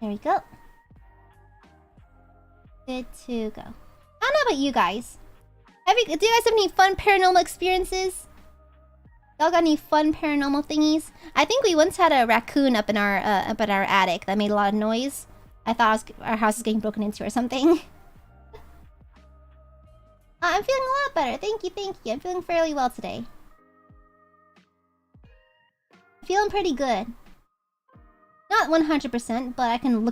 There we go. Good to go. I don't know about you guys. Do you guys have any fun paranormal experiences? Y'all got any fun paranormal thingies? I think we once had a raccoon up in our attic that made a lot of noise. I thought our house was getting broken into or something. I'm feeling a lot better. Thank you. I'm feeling fairly well today. Feeling pretty good. Not 100%, but I can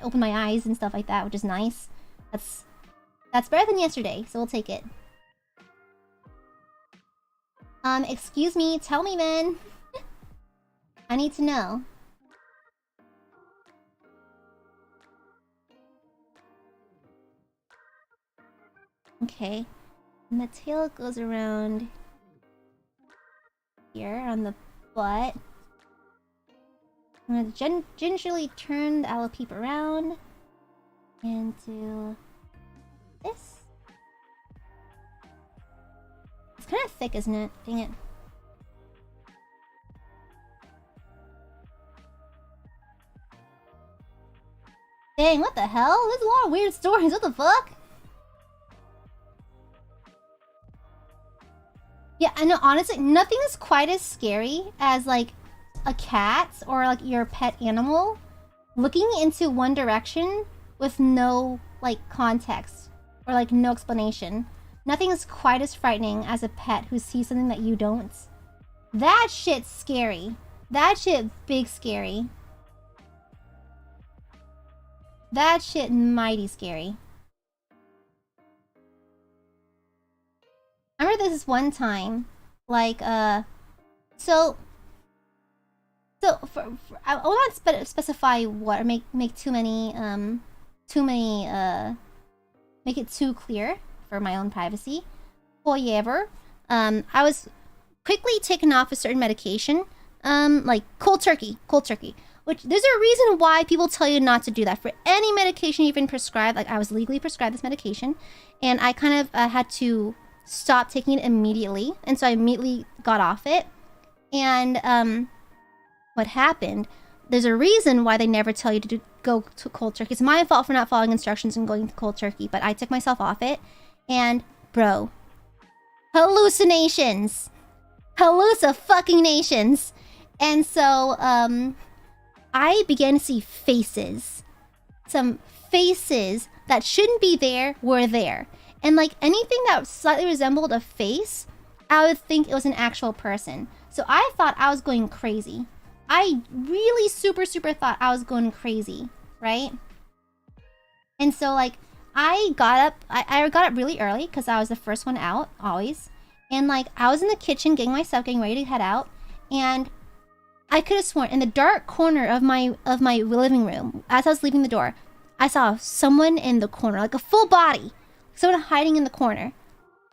open my eyes and stuff like that, which is nice. That's better than yesterday, so we'll take it. Excuse me, tell me then. I need to know. Okay. And the tail goes around here on the butt. I'm gonna gingerly turn the Aloupeep around and do this. It's kind of thick, isn't it? Dang it. Dang, what the hell? There's a lot of weird stories. What the fuck? Yeah, I know, honestly, nothing is quite as scary as, like, a cat or, like, your pet animal looking into one direction with no, like, context or, like, no explanation. Nothing is quite as frightening as a pet who sees something that you don't. That shit's scary. That shit big scary. That shit mighty scary. I remember this one time, like, I will not specify what or make too many, make it too clear for my own privacy. However, I was quickly taken off a certain medication, like cold turkey, which there's a reason why people tell you not to do that for any medication you've been prescribed. Like, I was legally prescribed this medication, and I kind of had to stop taking it immediately, and so I immediately got off it. And what happened there's a reason why they never tell you to go to cold turkey. It's my fault for not following instructions and going to cold turkey, but I took myself off it. And, bro, hallucinations. Hallucinations. And so, I began to see faces. Some faces that shouldn't be there were there. And like anything that slightly resembled a face, I would think it was an actual person. So I thought I was going crazy. I really super thought I was going crazy, right? And so like I got up, I got up really early because I was the first one out, always. And like I was in the kitchen getting my stuff, getting ready to head out, and I could have sworn in the dark corner of my living room, as I was leaving the door, I saw someone in the corner, like a full body, someone hiding in the corner.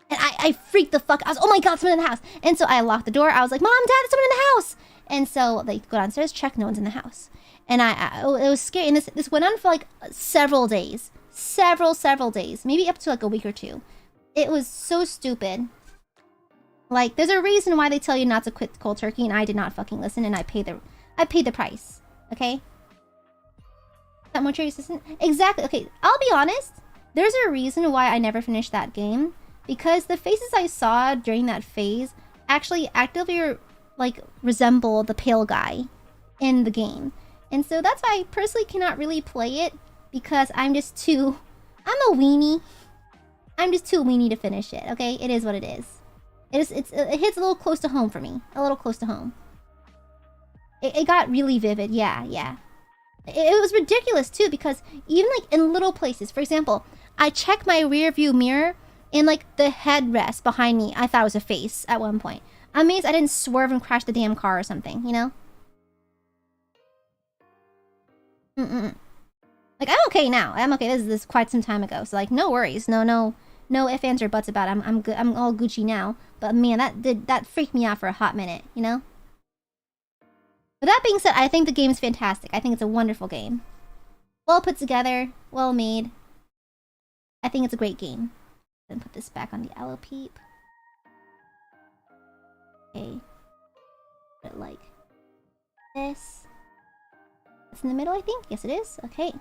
And I freaked the fuck. I was, oh my god, someone in the house. And so I locked the door. I was like, Mom, Dad, there's someone in the house. And so they go downstairs, check, no one's in the house. And it was scary. And this went on for like several days, several days, maybe up to like a week or two. It was so stupid. Like, there's a reason why they tell you not to quit cold turkey, and I did not fucking listen, and I paid the price. Okay? That mortuary assistant? Exactly. Okay, I'll be honest. There's a reason why I never finished that game, because the faces I saw during that phase actually actively like resemble the pale guy in the game. And so that's why I personally cannot really play it, because I'm a weenie. I'm just too weenie to finish it, okay? It is what it is. It hits a little close to home for me. A little close to home. It got really vivid. Yeah. It was ridiculous too, because even like in little places, for example, I checked my rear view mirror and like the headrest behind me, I thought it was a face at one point. I'm amazed I didn't swerve and crash the damn car or something, you know? Like, I'm okay now. I'm okay. This is quite some time ago. So like, no worries. No ifs, ands, or buts about it. I'm good. I'm all Gucci now. But man, that freaked me out for a hot minute, you know? But that being said, I think the game is fantastic. I think it's a wonderful game. Well put together, well made. I think it's a great game. Then put this back on the Aloupeep. Okay. Put it like this. It's in the middle, I think. Yes, it is. Okay.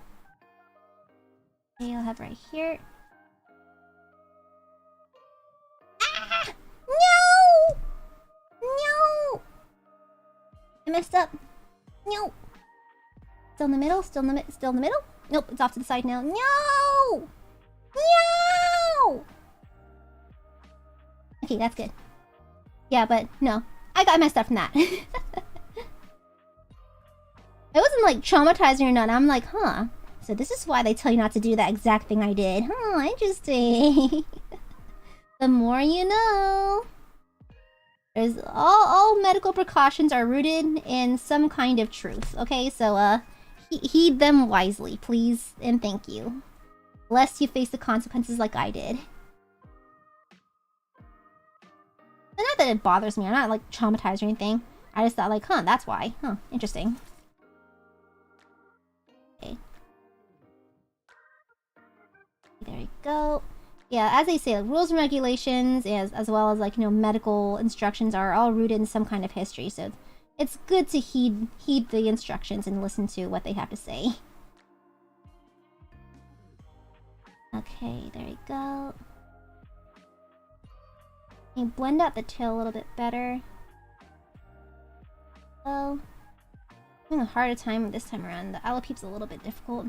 Okay, I'll have right here. Ah! No! No! I messed up. No! Still in the middle? Still in the middle? Nope, it's off to the side now. No! No! Okay, that's good. Yeah, but no. I got messed up from that. It wasn't like traumatizing or nothing. I'm like, huh. So this is why they tell you not to do that exact thing I did. Huh, interesting. The more you know. There's all medical precautions are rooted in some kind of truth. Okay, so heed them wisely, please, and thank you. Lest you face the consequences like I did. And not that it bothers me. I'm not like traumatized or anything. I just thought like, huh, that's why. Huh, interesting. Okay. There we go. Yeah, as they say, like, rules and regulations, as well as like, you know, medical instructions are all rooted in some kind of history. So it's good to heed the instructions and listen to what they have to say. Okay, there we go. You blend out the tail a little bit better. Oh, I'm having a harder time this time around. The Aloupeeps a little bit difficult.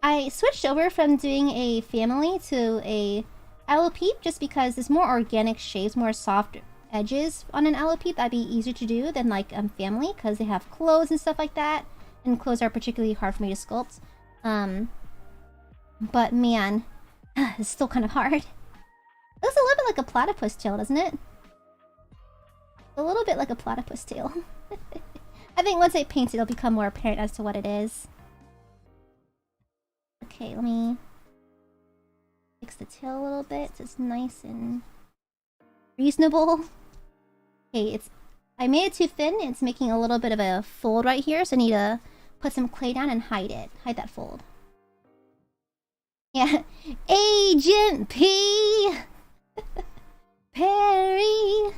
I switched over from doing a family to a Aloupeep just because there's more organic shapes, more soft edges on an Aloupeep. That'd be easier to do than like family, because they have clothes and stuff like that, and clothes are particularly hard for me to sculpt. But man, it's still kind of hard. It looks a little bit like a platypus tail, doesn't it? A little bit like a platypus tail. I think once I paint it, it'll become more apparent as to what it is. Okay, let me fix the tail a little bit so it's nice and reasonable. Okay, I made it too thin. It's making a little bit of a fold right here, so I need to put some clay down and hide it. Hide that fold. Yeah. Agent P! Perry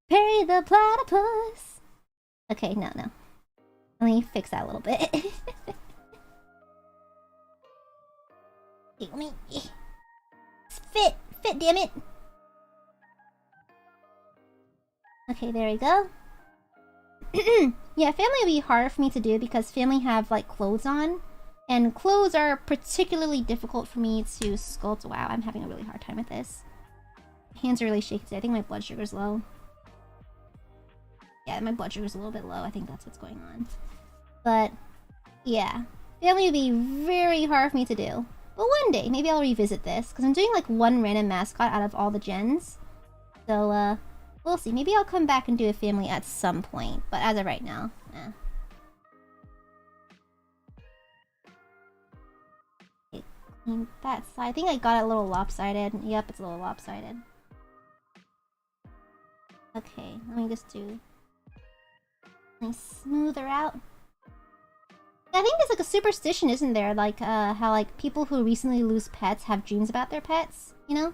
the platypus! Okay, no. Let me fix that a little bit. Let me... Fit! Fit, damn it! Okay, there we go. Yeah, family would be harder for me to do because family have, like, clothes on. And clothes are particularly difficult for me to sculpt. Wow, I'm having a really hard time with this. Hands are really shaky today. I think my blood sugar's low. Yeah, my blood sugar's a little bit low. I think that's what's going on. But, yeah. Family would be very hard for me to do. But one day, maybe I'll revisit this. Because I'm doing, like, one random mascot out of all the gens. So, we'll see. Maybe I'll come back and do a family at some point. But as of right now, eh. Okay, clean that side. I think I got it a little lopsided. Yep, it's a little lopsided. Okay, let me just do... Let me smooth her out. I think there's like a superstition, isn't there? Like, how like people who recently lose pets have dreams about their pets, you know?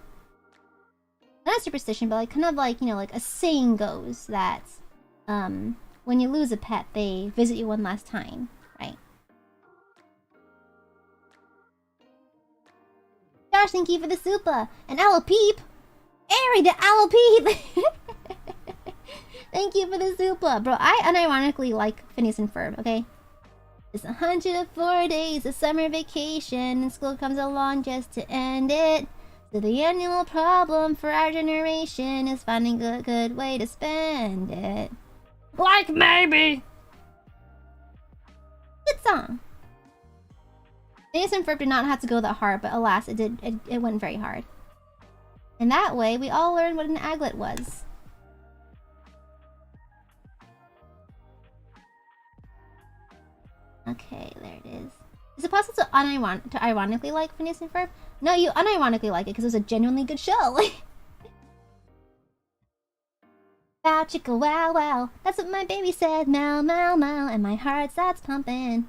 Not a superstition, but like kind of like, you know, like a saying goes that, when you lose a pet, they visit you one last time, right? Josh, thank you for the super! And Aloupeep! Airy the Aloupeep! Thank you for the super! Bro, I unironically like Phineas and Ferb, okay? It's 104 days of summer vacation, and school comes along just to end it. So the annual problem for our generation is finding a good way to spend it. Like maybe! Good song. Phineas and Ferb did not have to go that hard, but alas, it did. It went very hard. And that way, we all learned what an aglet was. Okay, there it is. Is it possible to ironically like Phineas and Ferb? No, you unironically like it because it was a genuinely good show. Wow, chicka wow wow. That's what my baby said. Meow meow meow. And my heart starts pumping.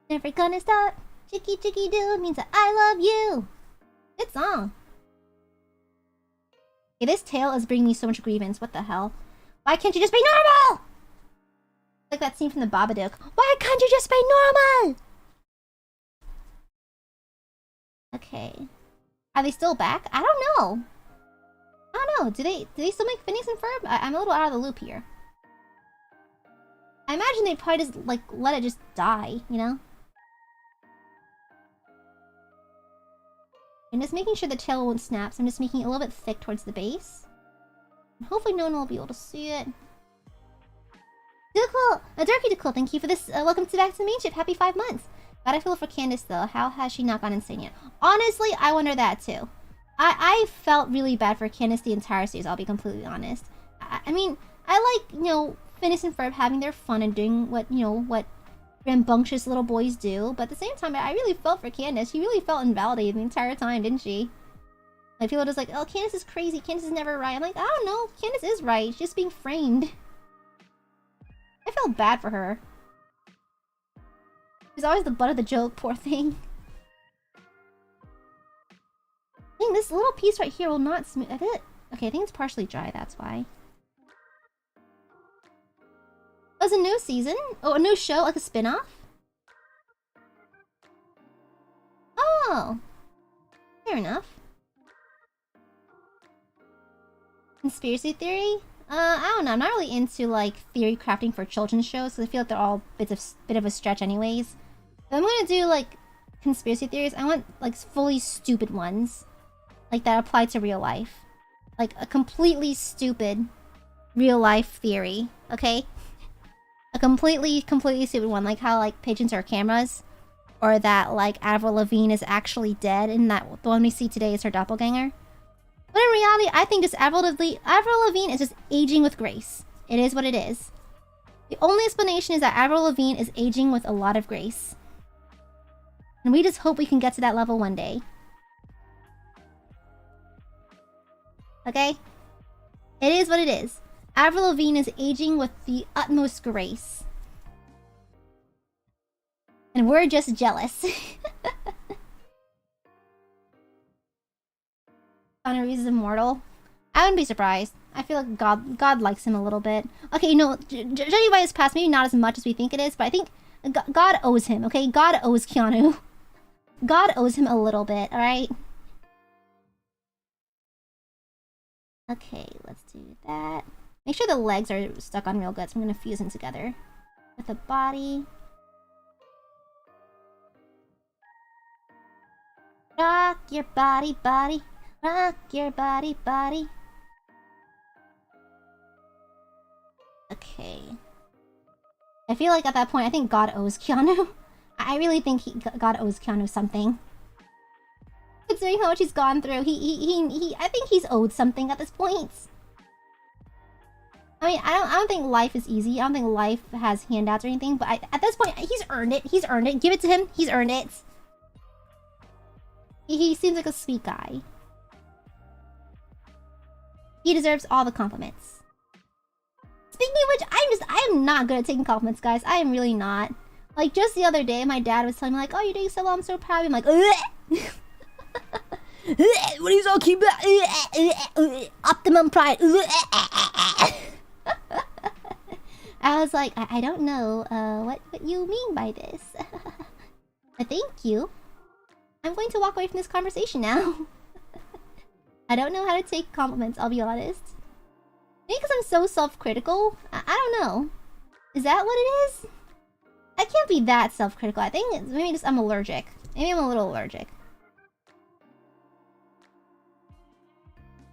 Never gonna stop. Chicky chicky doo means that I love you. Good song. Okay, this tail is bringing me so much grievance. What the hell? Why can't you just be normal? Like that scene from the Babadook. Why can't you just be normal? Okay. Are they still back? I don't know. I don't know. Do they still make Phineas and Ferb? I'm a little out of the loop here. I imagine they'd probably just, like, let it just die, you know? I'm just making sure the tail won't snap, so I'm just making it a little bit thick towards the base. And hopefully no one will be able to see it. Cool. Darky cool. Thank you for this. Welcome back to the main ship. Happy 5 months. Glad I feel for Candace though. How has she not gone insane yet? Honestly, I wonder that too. I felt really bad for Candace the entire series. I'll be completely honest. I mean, I like, you know, Phineas and Ferb having their fun and doing what, you know, what rambunctious little boys do. But at the same time, I really felt for Candace. She really felt invalidated the entire time, didn't she? Like people are just like, oh, Candace is crazy. Candace is never right. I'm like, I don't know. Candace is right. She's just being framed. I felt bad for her. She's always the butt of the joke, poor thing. Dang, this little piece right here will not smooth. Okay, I think it's partially dry, that's why. Oh, it's a new season? Oh, a new show, like a spin-off? Oh! Fair enough. Conspiracy theory? I don't know. I'm not really into, like, theory crafting for children's shows, because I feel like they're all bit of a stretch anyways. If I'm gonna do, like, conspiracy theories, I want, like, fully stupid ones. Like, that apply to real life. Like, a completely stupid real-life theory, okay? A completely stupid one, like how, like, pigeons are cameras. Or that, like, Avril Lavigne is actually dead, and that the one we see today is her doppelganger. But in reality, I think just Avril Lavigne is just aging with grace. It is what it is. The only explanation is that Avril Lavigne is aging with a lot of grace. And we just hope we can get to that level one day. Okay? It is what it is. Avril Lavigne is aging with the utmost grace. And we're just jealous. Keanu Reeves is immortal. I wouldn't be surprised. I feel like God likes him a little bit. Okay, you know, judging by his past, maybe not as much as we think it is, but I think God owes him, okay? God owes Keanu. God owes him a little bit, alright? Okay, let's do that. Make sure the legs are stuck on real good, so I'm gonna fuse them together. With the body. Rock your body, body. Rock your body, body. Okay. I feel like at that point, I think God owes Keanu. I really think God owes Keanu something. Considering how much he's gone through, I think he's owed something at this point. I mean, I don't think life is easy. I don't think life has handouts or anything. But at this point, he's earned it. He's earned it. Give it to him. He's earned it. He seems like a sweet guy. He deserves all the compliments. Speaking of which, I am not good at taking compliments, guys. I am really not. Like, just the other day, my dad was telling me, like, oh, you're doing so well, I'm so proud of you. I'm like, ugh! What are you talking about? Optimum pride. I was like, I don't know what you mean by this. But thank you. I'm going to walk away from this conversation now. I don't know how to take compliments, I'll be honest. Maybe because I'm so self-critical? I don't know. Is that what it is? I can't be that self-critical. I think it's maybe just I'm allergic. Maybe I'm a little allergic.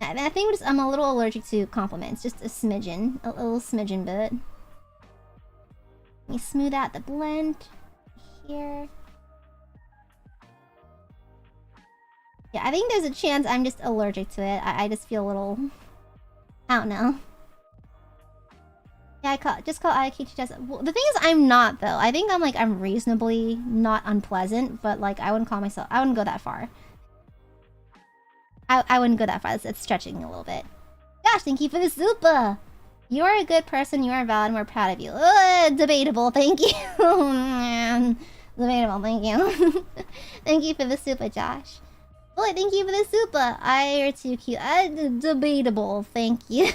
I think just I'm a little allergic to compliments. Just a smidgen. A little smidgen bit. Let me smooth out the blend. Here. Yeah, I think there's a chance I'm just allergic to it. I just feel a little... I don't know. Yeah, just call Aikichi test. Well, the thing is, I'm not, though. I think I'm reasonably not unpleasant, but, like, I wouldn't call myself... I wouldn't go that far. I wouldn't go that far. It's stretching a little bit. Gosh, thank you for the super! You are a good person, you are valid, and we're proud of you. Debatable, thank you. Oh, man. Debatable, thank you. Thank you for the super, Josh. Oh, thank you for the super. You're too cute. Debatable, thank you.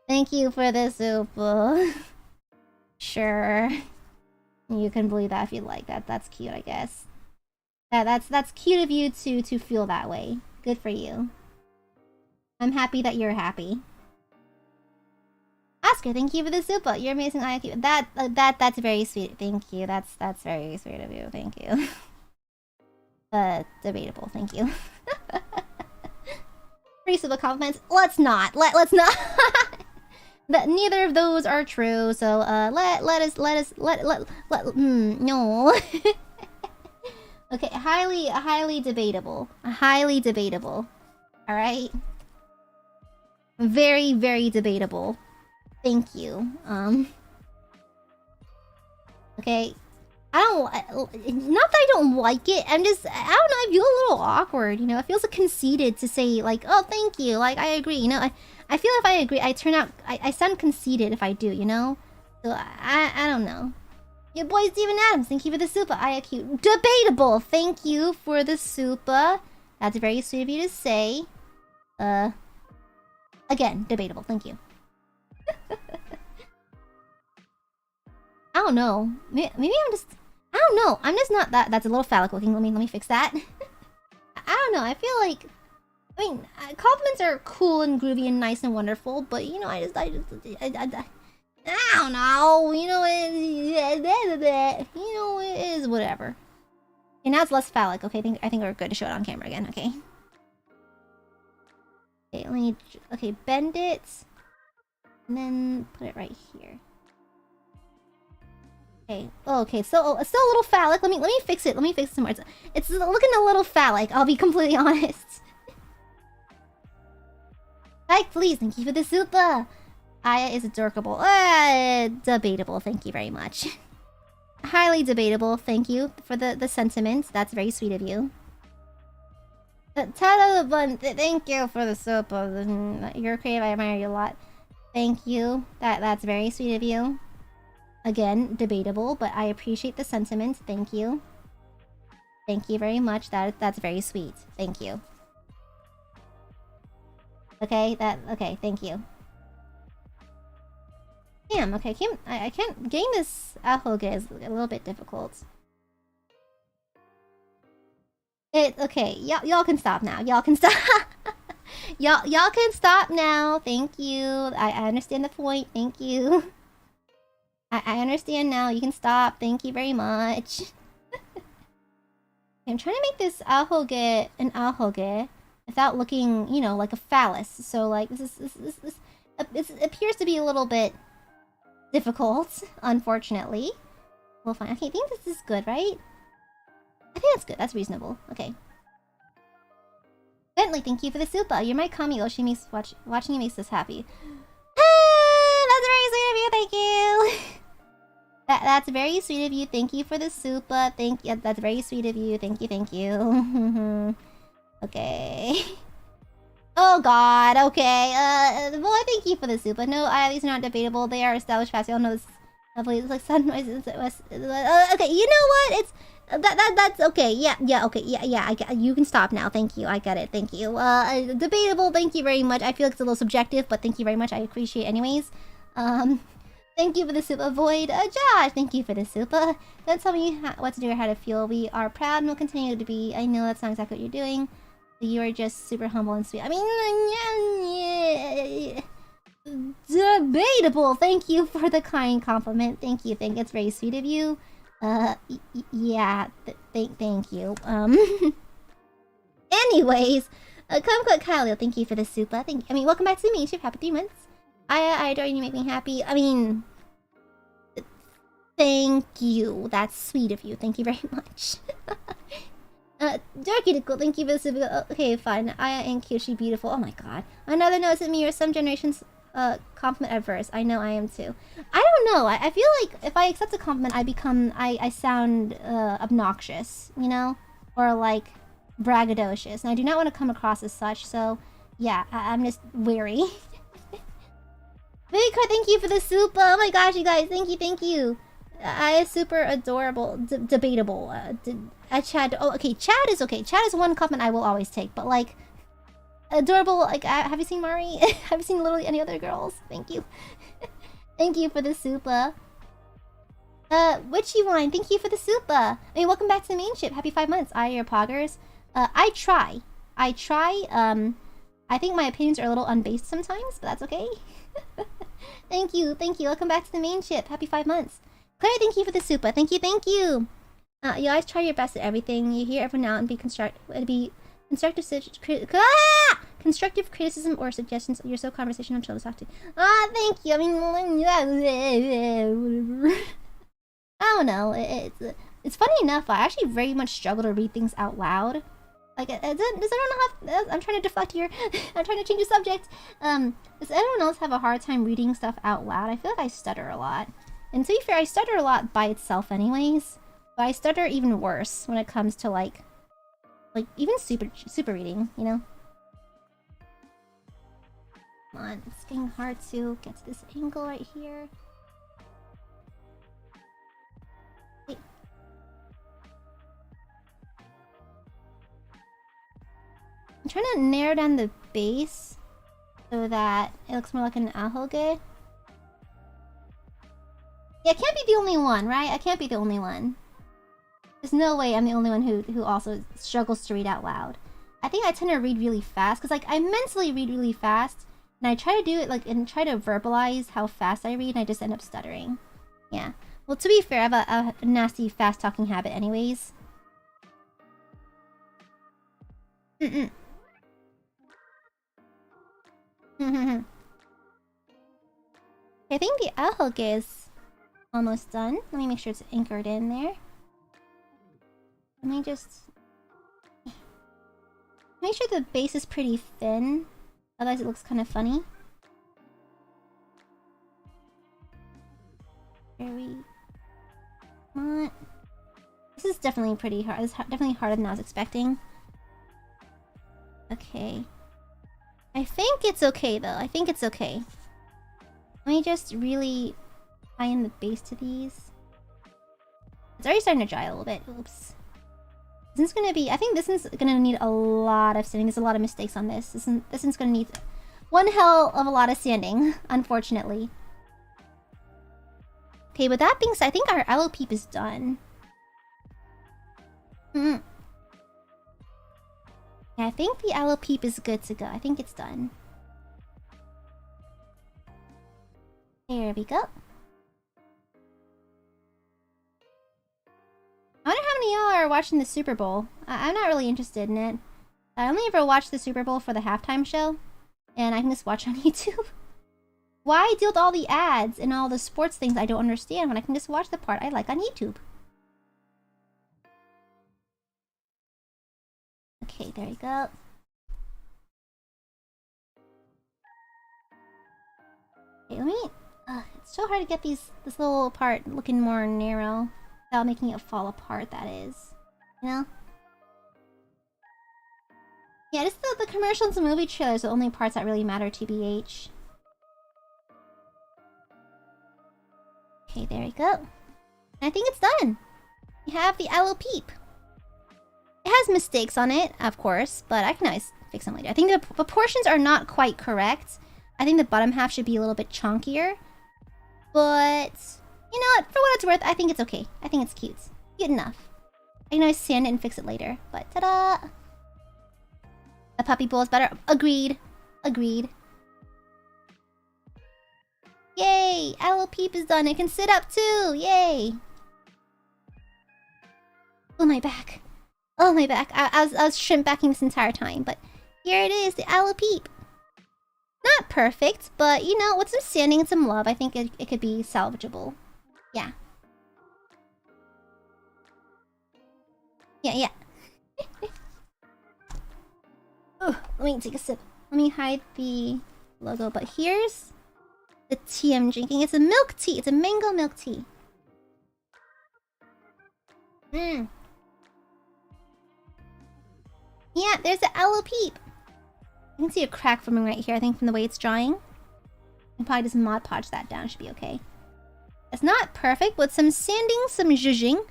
Thank you for the super. Sure. You can believe that if you like that. That's cute, I guess. That's cute of you to feel that way. Good for you. I'm happy that you're happy. Oscar, thank you for the super. You're amazing. That's very sweet. Thank you. That's very sweet of you. Thank you. Debatable. Thank you. Free super compliments. Let's not. Let's not. That neither of those are true. So no. Okay, highly debatable. Highly debatable. Alright? Very, very debatable. Thank you. Okay. Not that I don't like it, I don't know, I feel a little awkward, you know? It feels conceited to say, like, oh, thank you, like, I agree, you know? I feel if I agree, I sound conceited if I do, you know? So, I don't know. Your boy Steven Adams, thank you for the super. IQ. Debatable, thank you for the super. That's very sweet of you to say. Again, debatable, thank you. I don't know. Maybe I'm just... I don't know. I'm just not that... That's a little phallic looking. Let me fix that. I don't know. I feel like... I mean, compliments are cool and groovy and nice and wonderful, but, you know, I don't know, you know, it is whatever. Okay, now it's less phallic. Okay, I think we're good to show it on camera again. Okay. Okay, let me. Okay, bend it, and then put it right here. Okay. Oh, okay. So it's still a little phallic. Let me fix it. Let me fix it some more. It's looking a little phallic. I'll be completely honest. Like, please, thank you for the super. Aya is adorable. Debatable, thank you very much. Highly debatable, thank you for the sentiments. That's very sweet of you. Thank you for the super. You're creative, I admire you a lot. Thank you. That's very sweet of you. Again, debatable, but I appreciate the sentiments. Thank you. Thank you very much. That's very sweet. Thank you. Okay, okay, thank you. Damn, okay, I can't... Getting this ahoge is a little bit difficult. Okay, y'all can stop now. Y'all can stop. Y'all can stop now. Thank you. I understand the point. Thank you. I understand now. You can stop. Thank you very much. I'm trying to make this ahoge an ahoge without looking, you know, like a phallus. So, like, this appears to be a little bit difficult, unfortunately. Well, fine. Okay, I think this is good, right? I think that's good. That's reasonable. Okay. Bentley, thank you for the supa. You're my kami. She makes watching you makes us happy. That's very sweet of you. Thank you. That's very sweet of you. Thank you for the supa. Thank you. That's very sweet of you. Thank you. Thank you. Okay. Oh God. Okay. Well, thank you for the supa. No, these are not debatable. They are established facts. We all know this. It's like sun noises. Okay. You know what? It's. That's okay. Yeah, okay. Yeah, I get, you can stop now. Thank you. I get it. Thank you. Debatable. Thank you very much. I feel like it's a little subjective, but thank you very much. I appreciate it anyways. Thank you for the super Void. Josh, thank you for the super. Don't tell me what to do or how to feel. We are proud and will continue to be. I know that's not exactly what you're doing. You are just super humble and sweet. I mean, debatable. Thank you for the kind compliment. Thank you. It's very sweet of you. Yeah, thank you. Anyways, Kumquat Kyle, thank you for the super. Welcome back to me. Happy 3 months. I adore you, make me happy. Thank you. That's sweet of you. Thank you very much. Darky Dickle, thank you for the super. Okay, fine. Aya and Kyoshi, beautiful. Oh my god. Another note at me or some generations compliment adverse. I know I am too. I don't know. I feel like if I accept a compliment, I sound obnoxious, you know, or like braggadocious, and I do not want to come across as such. So yeah, I'm just wary. Big thank you for the soup. Oh my gosh, you guys, thank you. I is super adorable, debatable. Chad. Oh, okay, Chad is okay. Chad is one compliment I will always take, but like. Adorable, like, have you seen Mari? Have you seen literally any other girls? Thank you. Thank you for the supa. Witchy Wine, thank you for the supa. Welcome back to the main ship. Happy 5 months. Your poggers. I try. I think my opinions are a little unbased sometimes, but that's okay. Thank you. Welcome back to the main ship. Happy 5 months. Claire, thank you for the supa. Thank you. You always try your best at everything. You hear everyone out and be constructive criticism or suggestions. You're so conversational, chill to talk to. Thank you. I don't know. It's funny enough. I actually very much struggle to read things out loud. Like, does everyone have? I'm trying to deflect here. I'm trying to change the subject. Does everyone else have a hard time reading stuff out loud? I feel like I stutter a lot. And to be fair, I stutter a lot by itself, anyways. But I stutter even worse when it comes to like even super reading, you know? Come on, it's getting hard to get to this angle right here. Wait. I'm trying to narrow down the base so that it looks more like an ahoge. Yeah, I can't be the only one, right? I can't be the only one. There's no way I'm the only one who also struggles to read out loud. I think I tend to read really fast, because like I mentally read really fast, and I try to do it like and try to verbalize how fast I read, and I just end up stuttering. Yeah. Well, to be fair, I have a nasty fast talking habit, anyways. I think the ahoge is almost done. Let me make sure it's anchored in there. Let me just make sure the base is pretty thin, otherwise it looks kind of funny. Very. What? This is definitely pretty hard. It's definitely harder than I was expecting. Okay. I think it's okay though. I think it's okay. Let me just really tie in the base to these. It's already starting to dry a little bit. Oops. This one's gonna be. I think this one's gonna need a lot of sanding. There's a lot of mistakes on this. This one's gonna need One hell of a lot of sanding, unfortunately. Okay, with that being said, I think our Aloupeep is done. Yeah, I think the Aloupeep is good to go. I think it's done. There we go. I wonder how many of y'all are watching the Super Bowl. I'm not really interested in it. I only ever watch the Super Bowl for the halftime show. And I can just watch on YouTube. Why deal with all the ads and all the sports things I don't understand when I can just watch the part I like on YouTube? Okay, there you go. Okay, let me... it's so hard to get this little part looking more narrow without making it fall apart, that is. You know? Yeah, just the commercials and movie trailers are the only parts that really matter, TBH. Okay, there we go. I think it's done. We have the Aloupeep. It has mistakes on it, of course, but I can always fix them later. I think the proportions are not quite correct. I think the bottom half should be a little bit chunkier. But, you know what? For what it's worth, I think it's okay. I think it's cute. Cute enough. I can always sand it and fix it later. But, ta-da! A puppy bowl is better. Agreed. Agreed. Yay! Aloupeep is done. It can sit up too! Yay! Oh, my back. Oh, my back. I was shrimp backing this entire time, but here it is, the Aloupeep. Not perfect, but you know, with some sanding and some love, I think it could be salvageable. Yeah. Yeah. Oh, let me take a sip. Let me hide the logo, but here's the tea I'm drinking. It's a milk tea. It's a mango milk tea. Yeah, there's the Aloupeep. You can see a crack forming right here, I think, from the way it's drawing. And probably just Mod Podge that down. Should be okay. It's not perfect, but some sanding, some zhuzhing.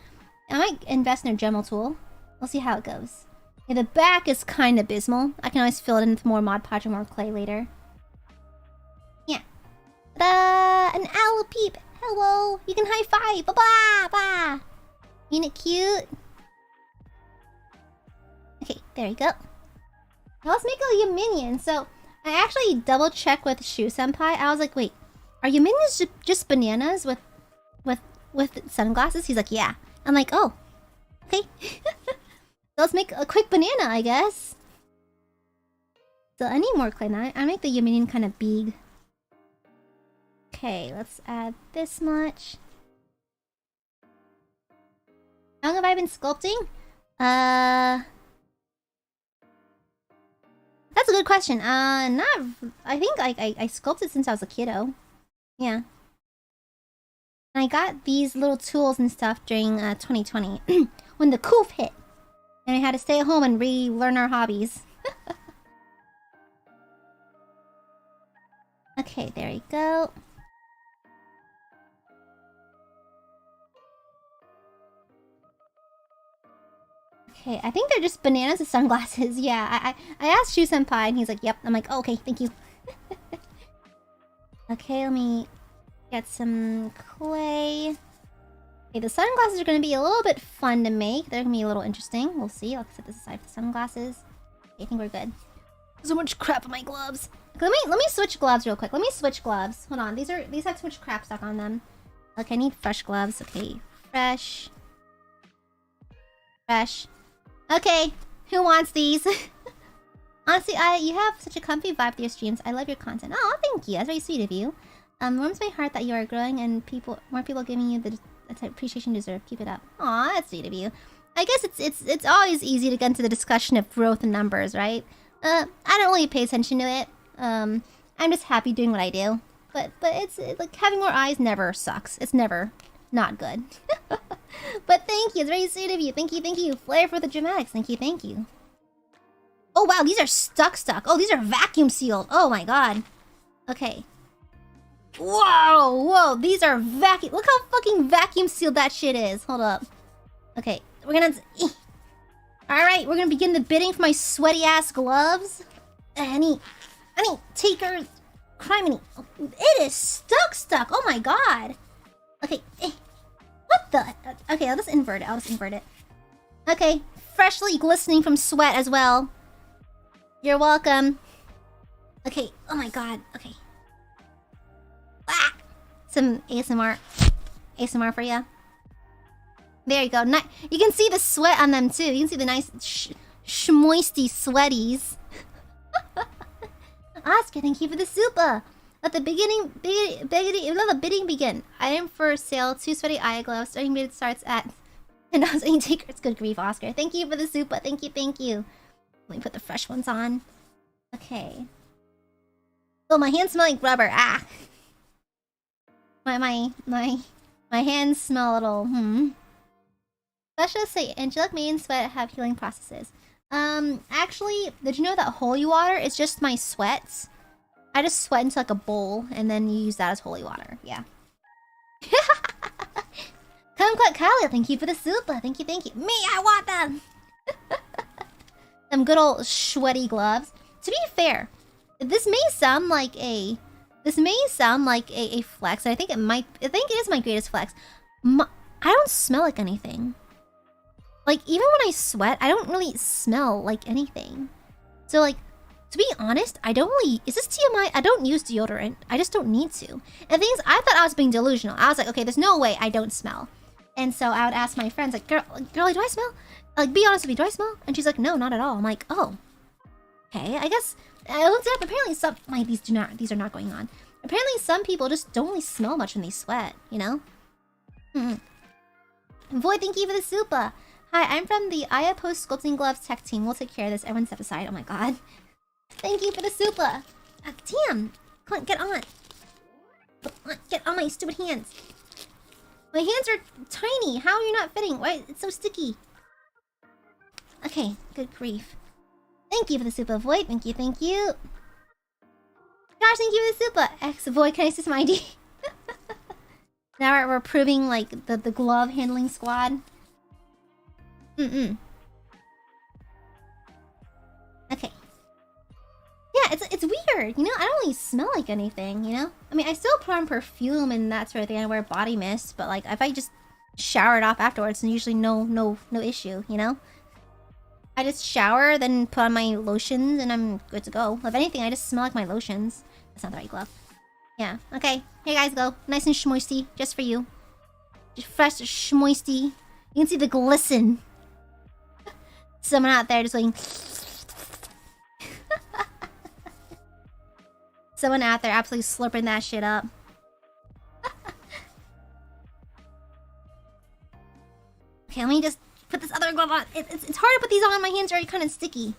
I might invest in a Dremel tool. We'll see how it goes. Yeah, the back is kind of abysmal. I can always fill it in with more Mod Podge and more clay later. Yeah. Ta-da! An Aloupeep! Hello! You can high five! Ba-ba! Ain't it cute? Okay, there you go. Now let's make a Yaminion. So, I actually double-checked with Shu Senpai. I was like, wait, are Yaminions just bananas with sunglasses? He's like, yeah. I'm like, oh, okay. So let's make a quick banana, I guess. So I need more clay now. I make the Yaminion kind of big. Okay, let's add this much. How long have I been sculpting? That's a good question. I think I sculpted since I was a kiddo. Yeah. And I got these little tools and stuff during 2020 when the coof hit. And we had to stay at home and relearn our hobbies. Okay, there you go. Okay, I think they're just bananas with sunglasses. Yeah, I asked Shu Senpai and he's like, yep. I'm like, oh, okay, thank you. Okay, let me get some clay. Okay, the sunglasses are going to be a little bit fun to make. They're going to be a little interesting. We'll see. I'll set this aside for the sunglasses. Okay, I think we're good. So much crap on my gloves. Okay, let me switch gloves real quick. Let me switch gloves. Hold on. These have too much crap stuck on them. Okay, I need fresh gloves. Okay, fresh. Fresh. Okay, who wants these? Honestly, you have such a comfy vibe to your streams. I love your content. Oh, thank you. That's very sweet of you. Warms my heart that you are growing and more people giving you the appreciation you deserve. Keep it up. Aw, that's sweet of you. I guess it's always easy to get into the discussion of growth and numbers, right? I don't really pay attention to it. I'm just happy doing what I do. But it's like having more eyes never sucks. It's never not good. But thank you. It's very sweet of you. Thank you. Flair for the dramatics. Thank you. Oh, wow. These are stuck. Oh, these are vacuum sealed. Oh, my God. Okay. Whoa. These are vacuum... Look how fucking vacuum sealed that shit is. Hold up. Okay. We're gonna... Alright. We're gonna begin the bidding for my sweaty-ass gloves. I need I mean, taker... Criminy. It is stuck. Oh my god. Okay. What the... Okay, I'll just invert it. Okay. Freshly glistening from sweat as well. You're welcome. Okay. Oh my god. Okay. Ah! Some ASMR. ASMR for ya. There you go. You can see the sweat on them too. You can see the nice moisty sweaties. Oscar, thank you for the super. Let the bidding begin. Item for sale: 2 sweaty eye gloves. Starting bid starts at $10. Takers. Good grief, Oscar. Thank you for the super. Thank you. Let me put the fresh ones on. Okay. Oh, my hands smell like rubber. Ah. My hands smell a little. Specialists say angelic mane and sweat have healing processes. Actually, did you know that holy water is just my sweats? I just sweat into like a bowl and then you use that as holy water. Yeah. Kumquat Kali, thank you for the super. Thank you. Me, I want them. Some good old sweaty gloves. To be fair, this may sound like a flex. I think it is my greatest flex. I don't smell like anything. Like, even when I sweat, I don't really smell like anything. So, like, to be honest, I don't really... Is this TMI? I don't use deodorant. I just don't need to. And the thing is, I thought I was being delusional. I was like, okay, there's no way I don't smell. And so I would ask my friends, like, girlie, do I smell? Like, be honest with me, do I smell? And she's like, no, not at all. I'm like, oh. Okay, I guess... I looked it up. Apparently some... Like, these are not going on. Apparently some people just don't really smell much when they sweat, you know? Void, thank you for the super. Hi, I'm from the Aia Post Sculpting Gloves Tech Team. We'll take care of this. Everyone step aside. Oh my god. Thank you for the super. Damn. Come on, get on. Get on my stupid hands. My hands are tiny. How are you not fitting? Why? It's so sticky. Okay, good grief. Thank you for the super, Void. Thank you. Josh, thank you for the super. X, Void, can I see some ID? Now we're proving, like, the glove handling squad. Okay. Yeah, it's weird, you know? I don't really smell like anything, you know? I mean, I still put on perfume and that sort of thing. I wear body mist, but like, if I just shower it off afterwards, then usually no issue, you know? I just shower, then put on my lotions, and I'm good to go. If anything, I just smell like my lotions. That's not the right glove. Yeah, okay. Here, guys, go. Nice and schmoisty, just for you. Just fresh schmoisty. You can see the glisten. Someone out there just going... Someone out there absolutely slurping that shit up. Okay, let me just put this other glove on. It's hard to put these on. My hands are already kind of sticky.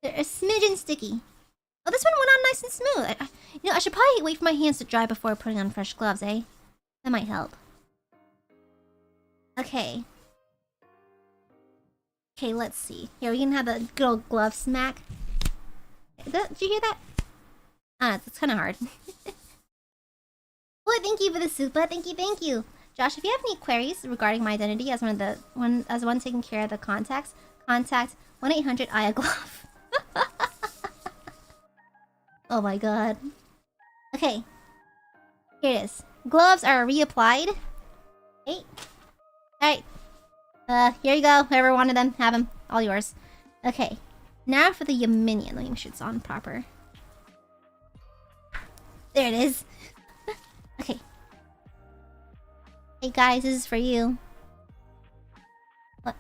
They're a smidgen sticky. Oh, this one went on nice and smooth. You know, I should probably wait for my hands to dry before putting on fresh gloves, eh? That might help. Okay. Okay, let's see. Here, we can have the good old glove smack. Did you hear that? It's kind of hard. Well, thank you for the super. Thank you. Josh, if you have any queries regarding my identity as one taking care of the contacts, contact 1-800-AiaGlove. Oh my god. Okay. Here it is. Gloves are reapplied. Okay. Alright. Here you go. Whoever wanted them, have them. All yours. Okay. Now for the Yaminion. Let me make sure it's on proper. There it is. Okay. Hey guys, this is for you. What?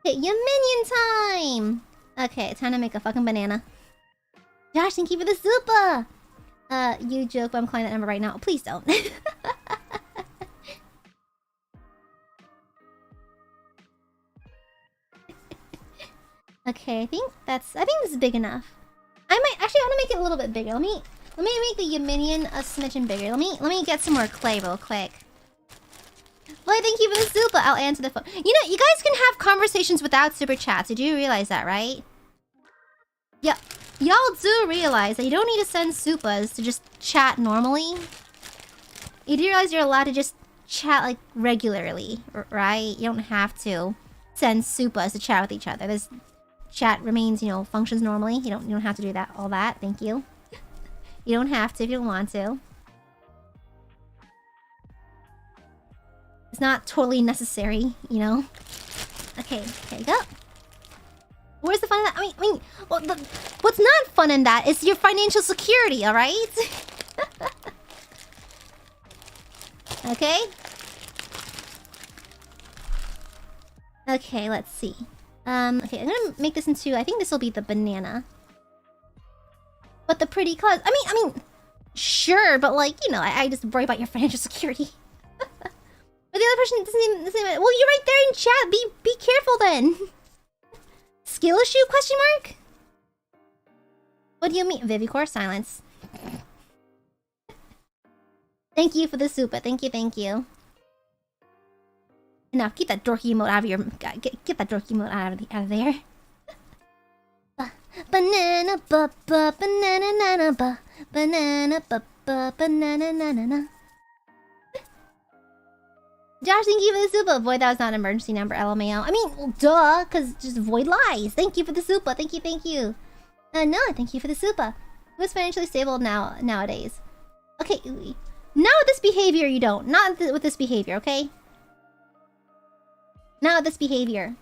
Okay, Yaminion time! Okay, time to make a fucking banana. Josh, thank you for the super! You joke, but I'm calling that number right now. Please don't. Okay, I think this is big enough. I want to make it a little bit bigger. Let me make the Yaminion a smidgen bigger. Let me get some more clay real quick. Well, thank you for the super. I'll answer the phone. You know, you guys can have conversations without super chats. Did you realize that, right? Yeah, y'all do realize that you don't need to send supas to just chat normally. You do realize you're allowed to just chat like regularly, right? You don't have to send supas to chat with each other. This chat remains, you know, functions normally. You don't have to do that. All that. Thank you. You don't have to if you don't want to. It's not totally necessary, you know. Okay, go. Where's the fun in that? I mean, well, what's not fun in that is your financial security, all right? Okay. Okay, let's see. Okay, I'm gonna make this into. I think this will be the banana. But the pretty colors. I mean, sure, but like, you know, I just worry about your financial security. But the other person doesn't even. Well, you're right there in chat. Be careful then. Skill issue? Question mark. What do you mean, Vivicor? Silence. Thank you for the super. Thank you. Now keep that dorky emote out of your. Get that dorky emote out of there. Banana banana nana banana banana nana. Josh, thank you for the super. Void, that was not an emergency number. LMAO. I mean, well, duh, because just void lies. Thank you for the super. Thank you. No, thank you for the super. Who's financially stable nowadays? Okay, now with this behavior, you don't. Not with this behavior, okay? Not with this behavior.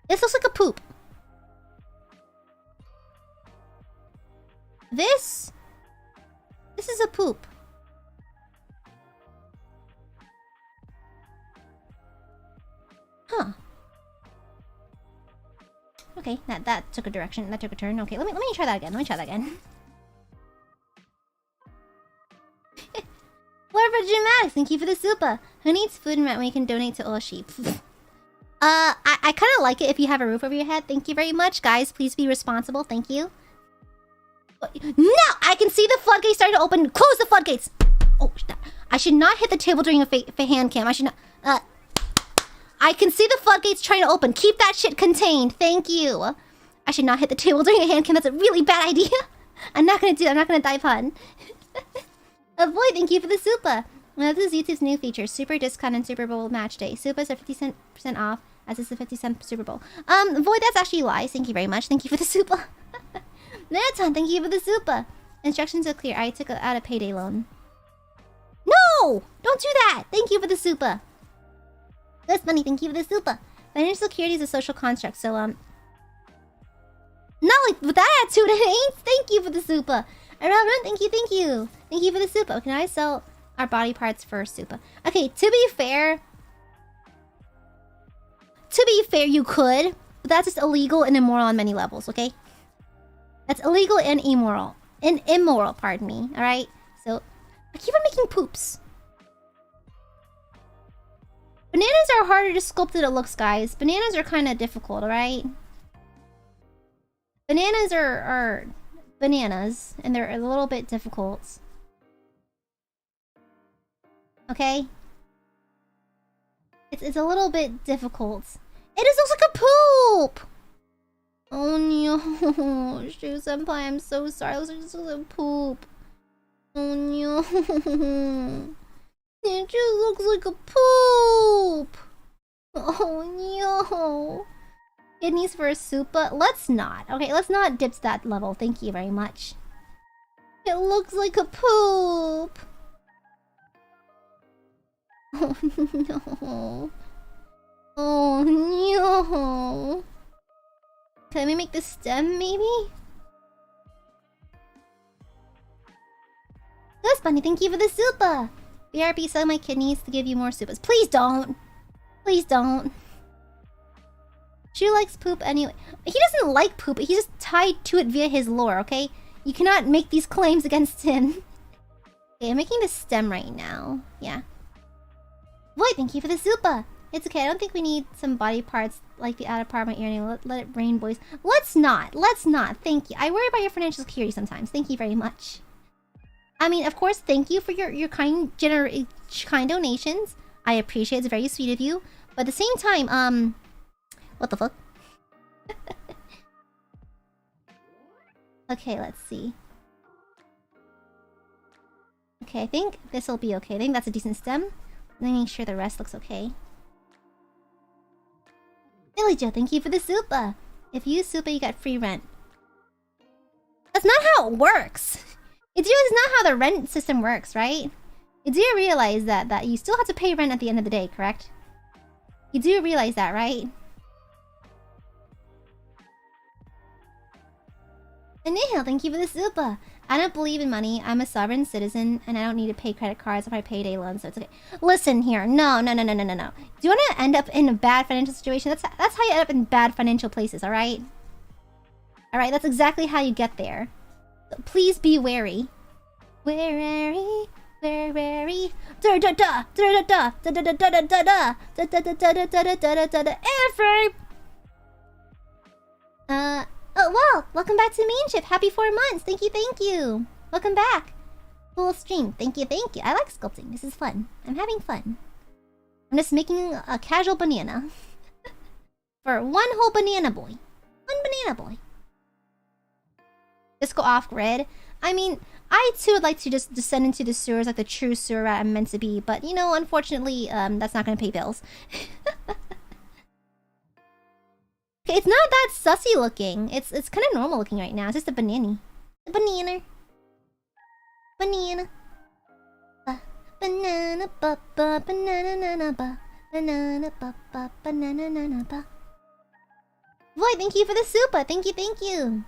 This looks like a poop. This is a poop. Huh. Okay, that took a direction. That took a turn. Okay, let me try that again. Whatever, Dramatic, thank you for the super. Who needs food and rent when you can donate to Oshi? I kind of like it if you have a roof over your head. Thank you very much, guys. Please be responsible. Thank you. No! I can see the floodgates starting to open. Close the floodgates! Oh, I should not hit the table during a hand cam. I should not... I can see the floodgates trying to open. Keep that shit contained. Thank you. I should not hit the table during a hand cam. That's a really bad idea. I'm not gonna dive pun. Avoid, thank you for the super. Well, this is YouTube's new feature. Super discount and Super Bowl match day. Supas are 50% off, as is the 50-cent Super Bowl. Void, that's actually lies. Thank you very much. Thank you for the super. Naton, thank you for the super. Instructions are clear. I took out a payday loan. No! Don't do that! Thank you for the super. That's funny. Thank you for the super. Financial security is a social construct, so, not like with that attitude, it ain't. Thank you for the super. Irrelevant, thank you. Thank you for the super. Can I sell our body parts for super? Okay, to be fair, you could, but that's just illegal and immoral on many levels, okay? That's illegal and immoral. Immoral, pardon me, alright? So, I keep on making poops. Bananas are harder to sculpt than it looks, guys. Bananas are kind of difficult, alright? Bananas are bananas, and they're a little bit difficult. Okay? It's a little bit difficult. It just looks like a poop! Oh no, Shu Senpai, I'm so sorry. It looks like just a poop. Oh no. It just looks like a poop. Oh no. Kidneys for a super? Let's not. Okay, let's not dip to that level. Thank you very much. It looks like a poop. Oh no. Oh no. Can we make the stem, maybe? Ghost Bunny, thank you for the super! BRB, sell my kidneys to give you more supas. Please don't! Please don't. Shu likes poop anyway. He doesn't like poop, he's just tied to it via his lore, okay? You cannot make these claims against him. Okay, I'm making the stem right now. Yeah. Void, thank you for the super! It's okay, I don't think we need some body parts like the outer part of my ear. Let it rain, boys. Let's not. Thank you. I worry about your financial security sometimes. Thank you very much. I mean, of course, thank you for your kind donations. I appreciate it. It's very sweet of you. But at the same time, what the fuck? Okay, let's see. Okay, I think this will be okay. I think that's a decent stem. Let me make sure the rest looks okay. Billy Joe, thank you for the super. If you use super, you get free rent. That's not how it works. It's not how the rent system works, right? You do realize that you still have to pay rent at the end of the day, correct? You do realize that, right? Anihil, thank you for the super. I don't believe in money. I'm a sovereign citizen, and I don't need to pay credit cards if I payday loans, so it's okay. Listen here. No. Do you want to end up in a bad financial situation? That's how you end up in bad financial places, alright? Alright, that's exactly how you get there. So please be wary. Wary. Airframe. Oh, well, welcome back to main ship. Happy 4 months. Thank you. Welcome back. Cool stream. Thank you. I like sculpting. This is fun. I'm having fun. I'm just making a casual banana. For one whole banana boy. One banana boy. Just go off grid. I mean, I too would like to just descend into the sewers like the true sewer rat I'm meant to be, but you know, unfortunately, that's not gonna pay bills. Okay, it's not that sussy looking. It's kind of normal looking right now. It's just a banana. A banana. Banana. Banana ba ba banana na na ba. Banana ba ba banana na na ba. Boy, thank you for the super. Thank you.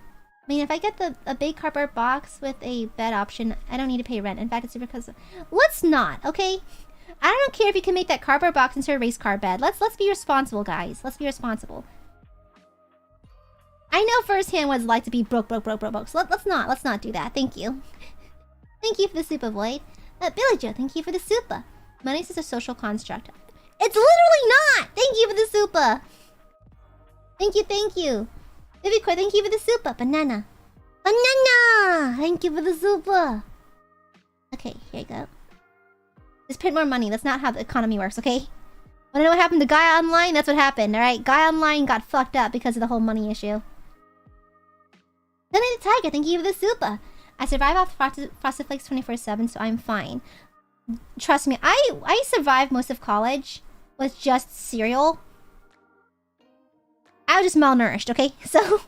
I mean, if I get a big cardboard box with a bed option, I don't need to pay rent. In fact, it's because let's not, okay? I don't care if you can make that cardboard box into a race car bed. Let's be responsible, guys. Let's be responsible. I know firsthand what it's like to be broke. So let's not do that. Thank you. Thank you for the super, Void. Billy Joe, thank you for the super. Money is a social construct. It's literally not. Thank you for the super. Thank you. Vivicoy, thank you for the super. Banana. Thank you for the super. Okay, here you go. Just print more money. That's not how the economy works, okay? Wanna know what happened to Gaia Online? That's what happened, alright? Gaia Online got fucked up because of the whole money issue. Then the Tiger, thank you for the super. I survive off Frosted Flakes 24/7, so I'm fine. Trust me, I survived most of college with just cereal. I was just malnourished, okay? So,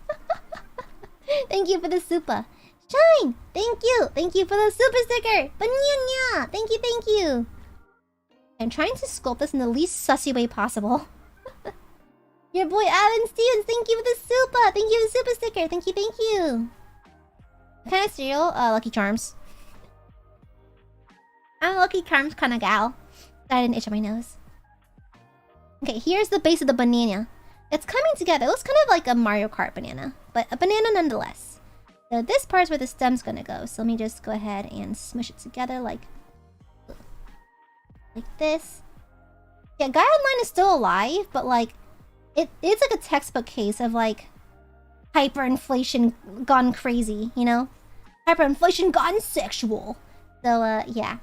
thank you for the super. Shine! Thank you for the super sticker! Banana! Thank you! I'm trying to sculpt this in the least sussy way possible. Your boy Alan Stevens, thank you for the super! Thank you for the super sticker! Thank you! What kind of cereal? Lucky Charms. I'm a Lucky Charms kind of gal. I didn't itch on my nose. Okay, here's the base of the banana. It's coming together. It looks kind of like a Mario Kart banana, but a banana nonetheless. So this part is where the stem's gonna go. So let me just go ahead and smush it together like this. Yeah, Gaia Online is still alive, but like it's like a textbook case of like hyperinflation gone crazy, you know? Hyperinflation gone sexual. So yeah.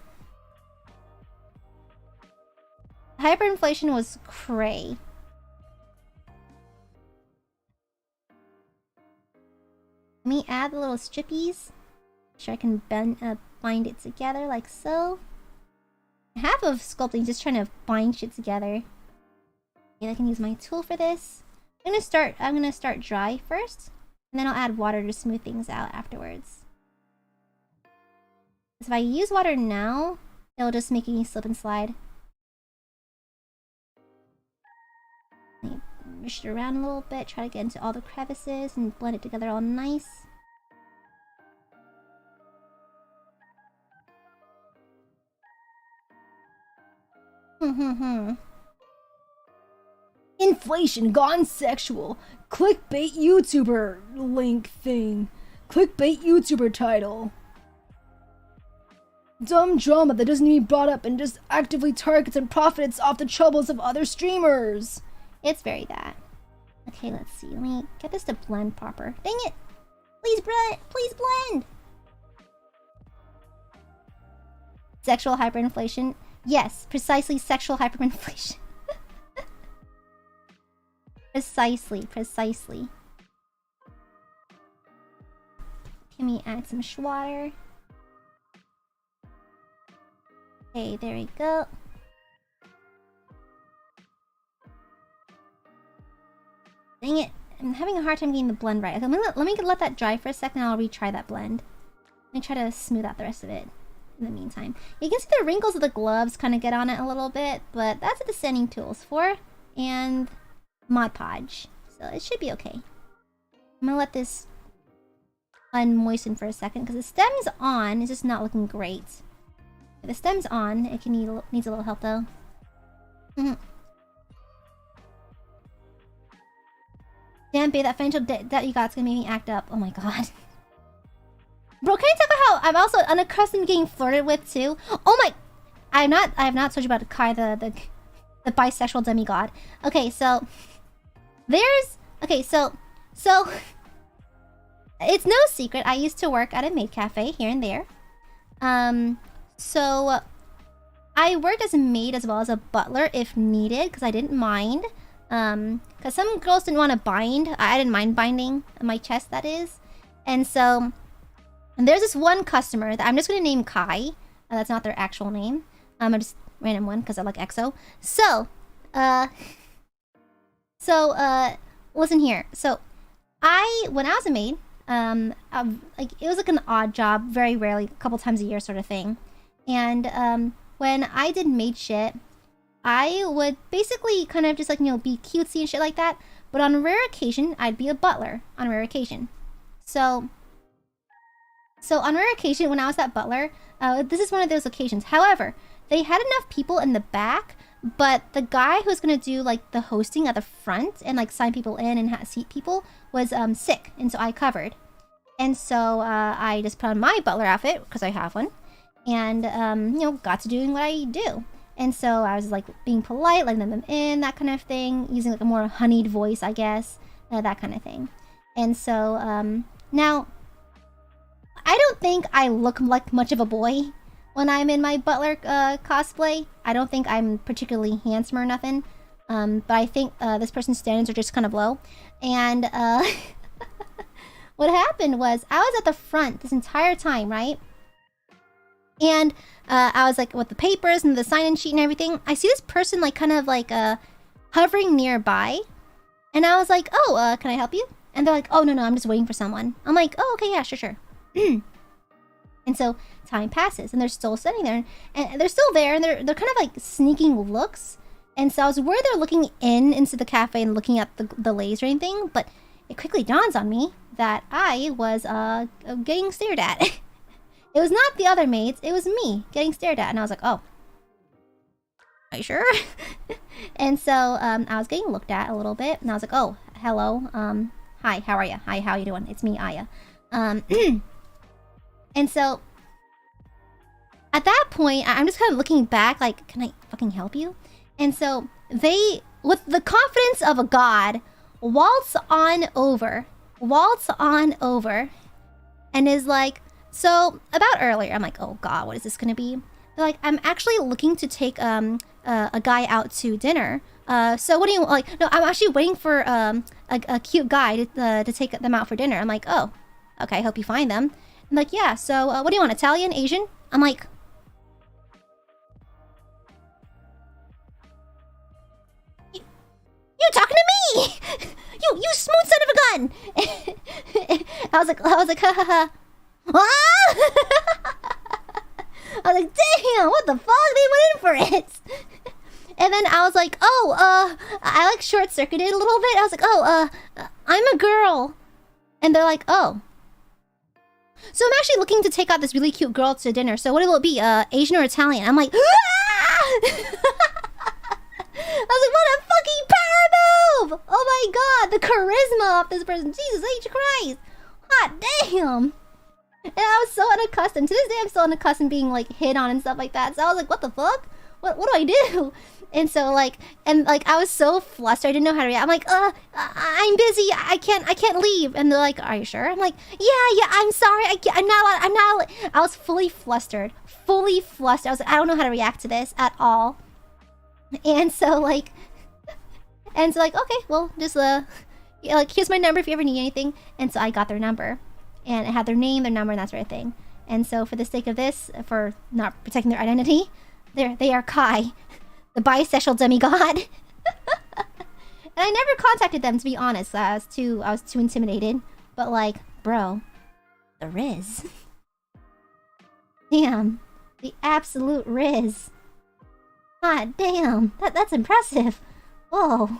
Hyperinflation was cray. Let me add the little strippies. Make sure I can bind it together like so. Half of sculpting just trying to bind shit together. Okay, I can use my tool for this. I'm gonna start dry first, and then I'll add water to smooth things out afterwards. If I use water now, it'll just make me slip and slide. Let me push it around a little bit, try to get into all the crevices and blend it together all nice. Inflation gone sexual. Clickbait YouTuber link thing. Clickbait YouTuber title. Dumb drama that doesn't need to be brought up and just actively targets and profits off the troubles of other streamers. It's very that. Okay, let's see. Let me get this to blend proper. Dang it! Please blend! Sexual hyperinflation. Yes, precisely sexual hyperinflation. Precisely. Can we add some water? Okay, there we go. Dang it. I'm having a hard time getting the blend right. Okay, let me let that dry for a second and I'll retry that blend. Let me try to smooth out the rest of it in the meantime. You can see the wrinkles of the gloves kind of get on it a little bit, but that's what the sanding tool's for. And Mod Podge. So it should be okay. I'm gonna let this unmoisten for a second because the stem's on. It's just not looking great. If the stem's on, it can needs a little help though. Damn, babe, that financial debt that you got's gonna make me act up. Oh my god. Bro, can you talk about how I'm also unaccustomed to getting flirted with too? Oh my... I have not told you about Kai, the bisexual demigod. Okay, so... There's... Okay, so... It's no secret, I used to work at a maid cafe here and there. So... I worked as a maid as well as a butler if needed, because I didn't mind. Because some girls didn't want to bind. I didn't mind binding my chest, that is. And so... And there's this one customer that I'm just going to name Kai. That's not their actual name. I just random one because I like EXO. So, listen here. So, when I was a maid, like it was like an odd job, very rarely, a couple times a year sort of thing. And when I did maid shit, I would basically kind of just like, you know, be cutesy and shit like that. But on a rare occasion, I'd be a butler on a rare occasion. So on rare occasion, when I was that butler, this is one of those occasions. However, they had enough people in the back, but the guy who's gonna do like the hosting at the front and like sign people in and seat people was sick, and so I covered. And so I just put on my butler outfit because I have one, and you know, got to doing what I do. And so I was like being polite, letting them in, that kind of thing, using like a more honeyed voice, I guess, that kind of thing. And so now. I don't think I look like much of a boy when I'm in my butler cosplay. I don't think I'm particularly handsome or nothing. But I think this person's standards are just kind of low. And what happened was I was at the front this entire time, right? And I was like with the papers and the sign-in sheet and everything. I see this person like kind of like hovering nearby. And I was like, oh, can I help you? And they're like, oh, no, I'm just waiting for someone. I'm like, oh, okay, yeah, sure. And so time passes and they're still sitting there and they're still there and they're kind of like sneaking looks. And so I was worried they're looking into the cafe and looking at the lays or anything, but it quickly dawns on me that I was getting stared at. It was not the other maids, it was me getting stared at. And I was like, oh, are you sure? And so I was getting looked at a little bit and I was like, oh, hello, hi, how are you? Hi, how you doing? It's me, Aya. And so, at that point, I'm just kind of looking back, like, can I fucking help you? And so, they, with the confidence of a god, waltz on over, and is like, so, about earlier, I'm like, oh god, what is this gonna be? They're like, I'm actually looking to take, a guy out to dinner. So what do you, like, no, I'm actually waiting for, a cute guy to take them out for dinner. I'm like, oh, okay, I hope you find them. I'm like, yeah, so what do you want, Italian, Asian? I'm like... You talking to me? You smooth son of a gun! I was like, ha ha ha. I was like, damn, what the fuck? They went in for it! And then I was like, oh, I like short-circuited a little bit. I was like, oh, I'm a girl. And they're like, oh. So I'm actually looking to take out this really cute girl to dinner. So what will it be? Asian or Italian? I'm like, ah! I was like, what a fucking power move! Oh my god, the charisma of this person. Jesus H. Christ. Hot damn. And I was so unaccustomed. To this day, I'm still unaccustomed being like hit on and stuff like that. So I was like, what the fuck? What do I do? And so like, I was so flustered. I didn't know how to react. I'm like, I'm busy. I can't leave. And they're like, are you sure? I'm like, yeah, I'm sorry. I'm not allowed. I was fully flustered. I was like, I don't know how to react to this at all. And so like, okay, well, just yeah, like, here's my number if you ever need anything. And so I got their number, and it had their name, their number, and that sort of thing. And so for the sake of this, for not protecting their identity, They are Kai, the bisexual demigod. And I never contacted them, to be honest. I was too intimidated. But like, bro, the Riz. Damn, the absolute Riz. God damn, that's impressive. Whoa.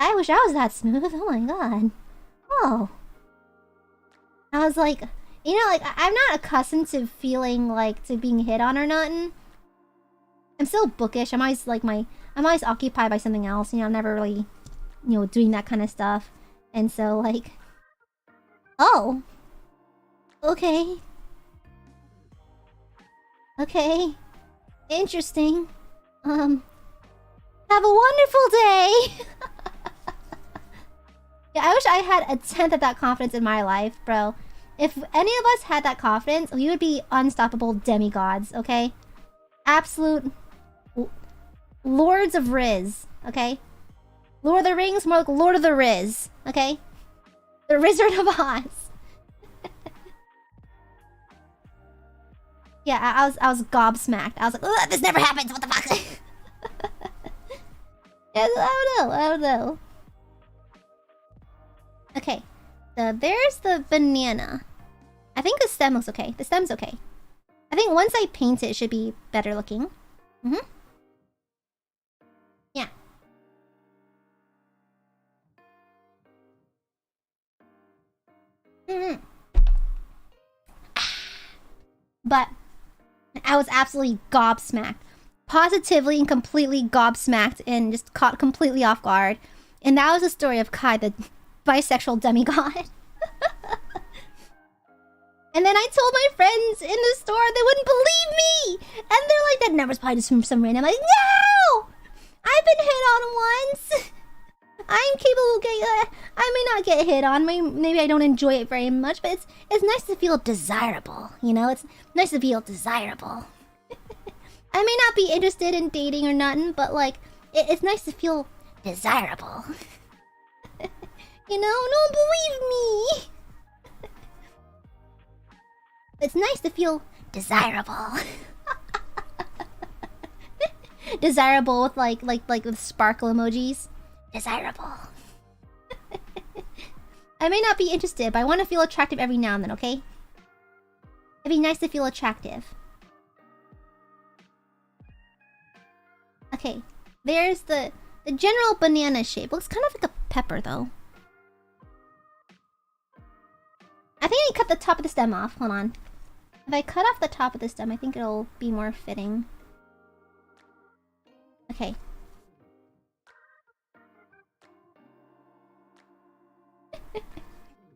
I wish I was that smooth. Oh my god. Whoa. I was like, you know, like, I'm not accustomed to feeling like to being hit on or nothing. I'm still bookish. I'm always occupied by something else. You know, I'm never really, you know, doing that kind of stuff. And so, like, oh, okay, okay, interesting. Have a wonderful day. Yeah, I wish I had a tenth of that confidence in my life, bro. If any of us had that confidence, we would be unstoppable demigods. Okay, absolute lords of Riz. Okay, Lord of the Rings, more like Lord of the Riz. Okay, the Wizard of Oz. Yeah, I was gobsmacked. I was like, ugh, this never happens. What the fuck? Yeah, I don't know. Okay, so there's the banana. I think the stem looks okay. The stem's okay. I think once I paint it, it should be better looking. Yeah. But I was absolutely gobsmacked. Positively and completely gobsmacked and just caught completely off guard. And that was the story of Kai, the bisexual demigod. And then I told my friends in the store, they wouldn't believe me! And they're like, that number's probably just from some random. I'm like, no! I've been hit on once! I'm capable of getting... I may not get hit on, maybe I don't enjoy it very much, but it's nice to feel desirable, you know? It's nice to feel desirable. I may not be interested in dating or nothing, but like, it's nice to feel desirable. You know? Don't believe me! It's nice to feel desirable. Desirable with like with sparkle emojis. Desirable. I may not be interested, but I want to feel attractive every now and then, okay? It'd be nice to feel attractive. Okay, there's the general banana shape. Looks kind of like a pepper though. I think I cut the top of the stem off. Hold on. If I cut off the top of the stem, I think it'll be more fitting. Okay.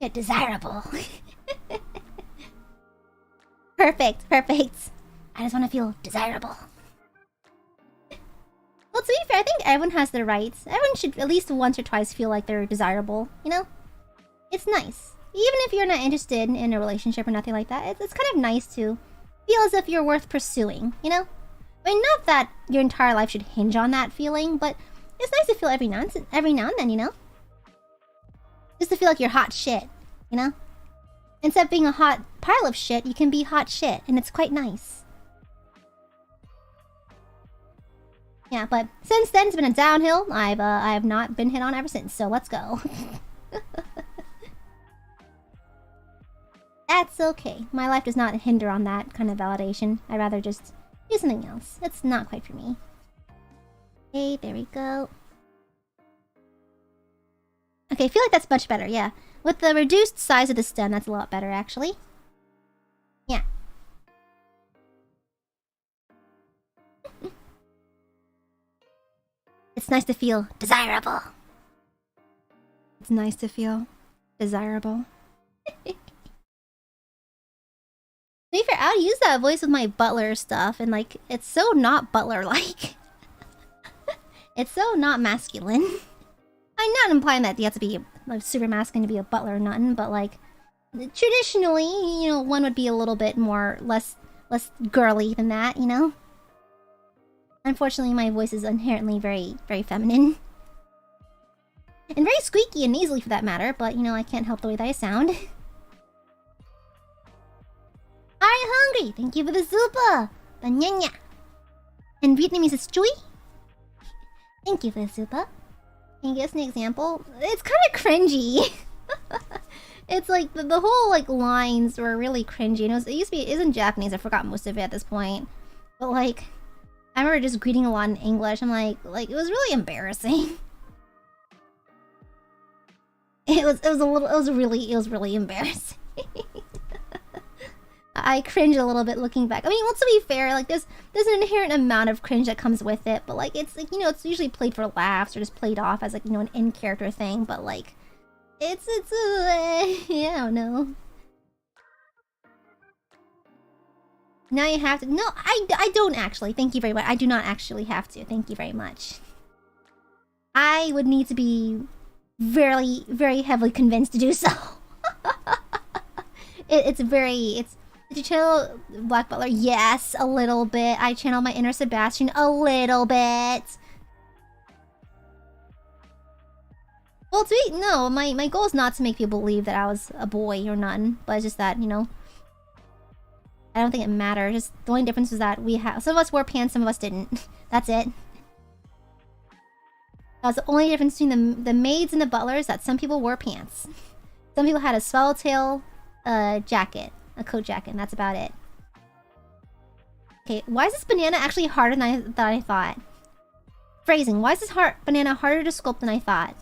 Yeah, desirable. Perfect. I just want to feel desirable. Well, to be fair, I think everyone has their rights. Everyone should at least once or twice feel like they're desirable, you know? It's nice. Even if you're not interested in a relationship or nothing like that, it's kind of nice to feel as if you're worth pursuing, you know? I mean, not that your entire life should hinge on that feeling, but it's nice to feel every now and then, you know? Just to feel like you're hot shit, you know? Instead of being a hot pile of shit, you can be hot shit, and it's quite nice. Yeah, but since then it's been a downhill. I have not been hit on ever since, so let's go. That's okay. My life does not hinder on that kind of validation. I'd rather just do something else. It's not quite for me. Okay, there we go. Okay, I feel like that's much better, yeah. With the reduced size of the stem, that's a lot better, actually. Yeah. It's nice to feel desirable. It's nice to feel desirable. To be fair, I'll use that voice with my butler stuff, and like, it's so not butler-like. It's so not masculine. I'm not implying that you have to be like, super masculine to be a butler or nothing, but like, traditionally, you know, one would be a little bit more, less girly than that, you know? Unfortunately, my voice is inherently very, very feminine. And very squeaky and nasally for that matter, but you know, I can't help the way that I sound. Are you hungry? Thank you for the super! Banyanya! In Vietnamese, it's Chui. Thank you for the super. Can you give us an example? It's kind of cringy. It's like the whole like lines were really cringy. And it used to be, it is in Japanese. I forgot most of it at this point. But like, I remember just greeting a lot in English. I'm like it was really embarrassing. It was really embarrassing. I cringe a little bit looking back. I mean, well, to be fair, like there's an inherent amount of cringe that comes with it, but like it's like, you know, it's usually played for laughs or just played off as like, you know, an in-character thing, but like it's I don't know. Now you have to. No, I don't actually. Thank you very much. I do not actually have to. Thank you very much. I would need to be very, very heavily convinced to do so. It's did you channel Black Butler? Yes, a little bit. I channeled my inner Sebastian a little bit. Well, no, my goal is not to make people believe that I was a boy or none, but it's just that, you know, I don't think it matters. Just the only difference was that some of us wore pants, some of us didn't. That's it. That was the only difference between the maids and the butlers, that some people wore pants. Some people had a swallowtail jacket. A coat jacket, and that's about it. Okay, why is this banana actually harder than I thought? Phrasing, why is this banana harder to sculpt than I thought?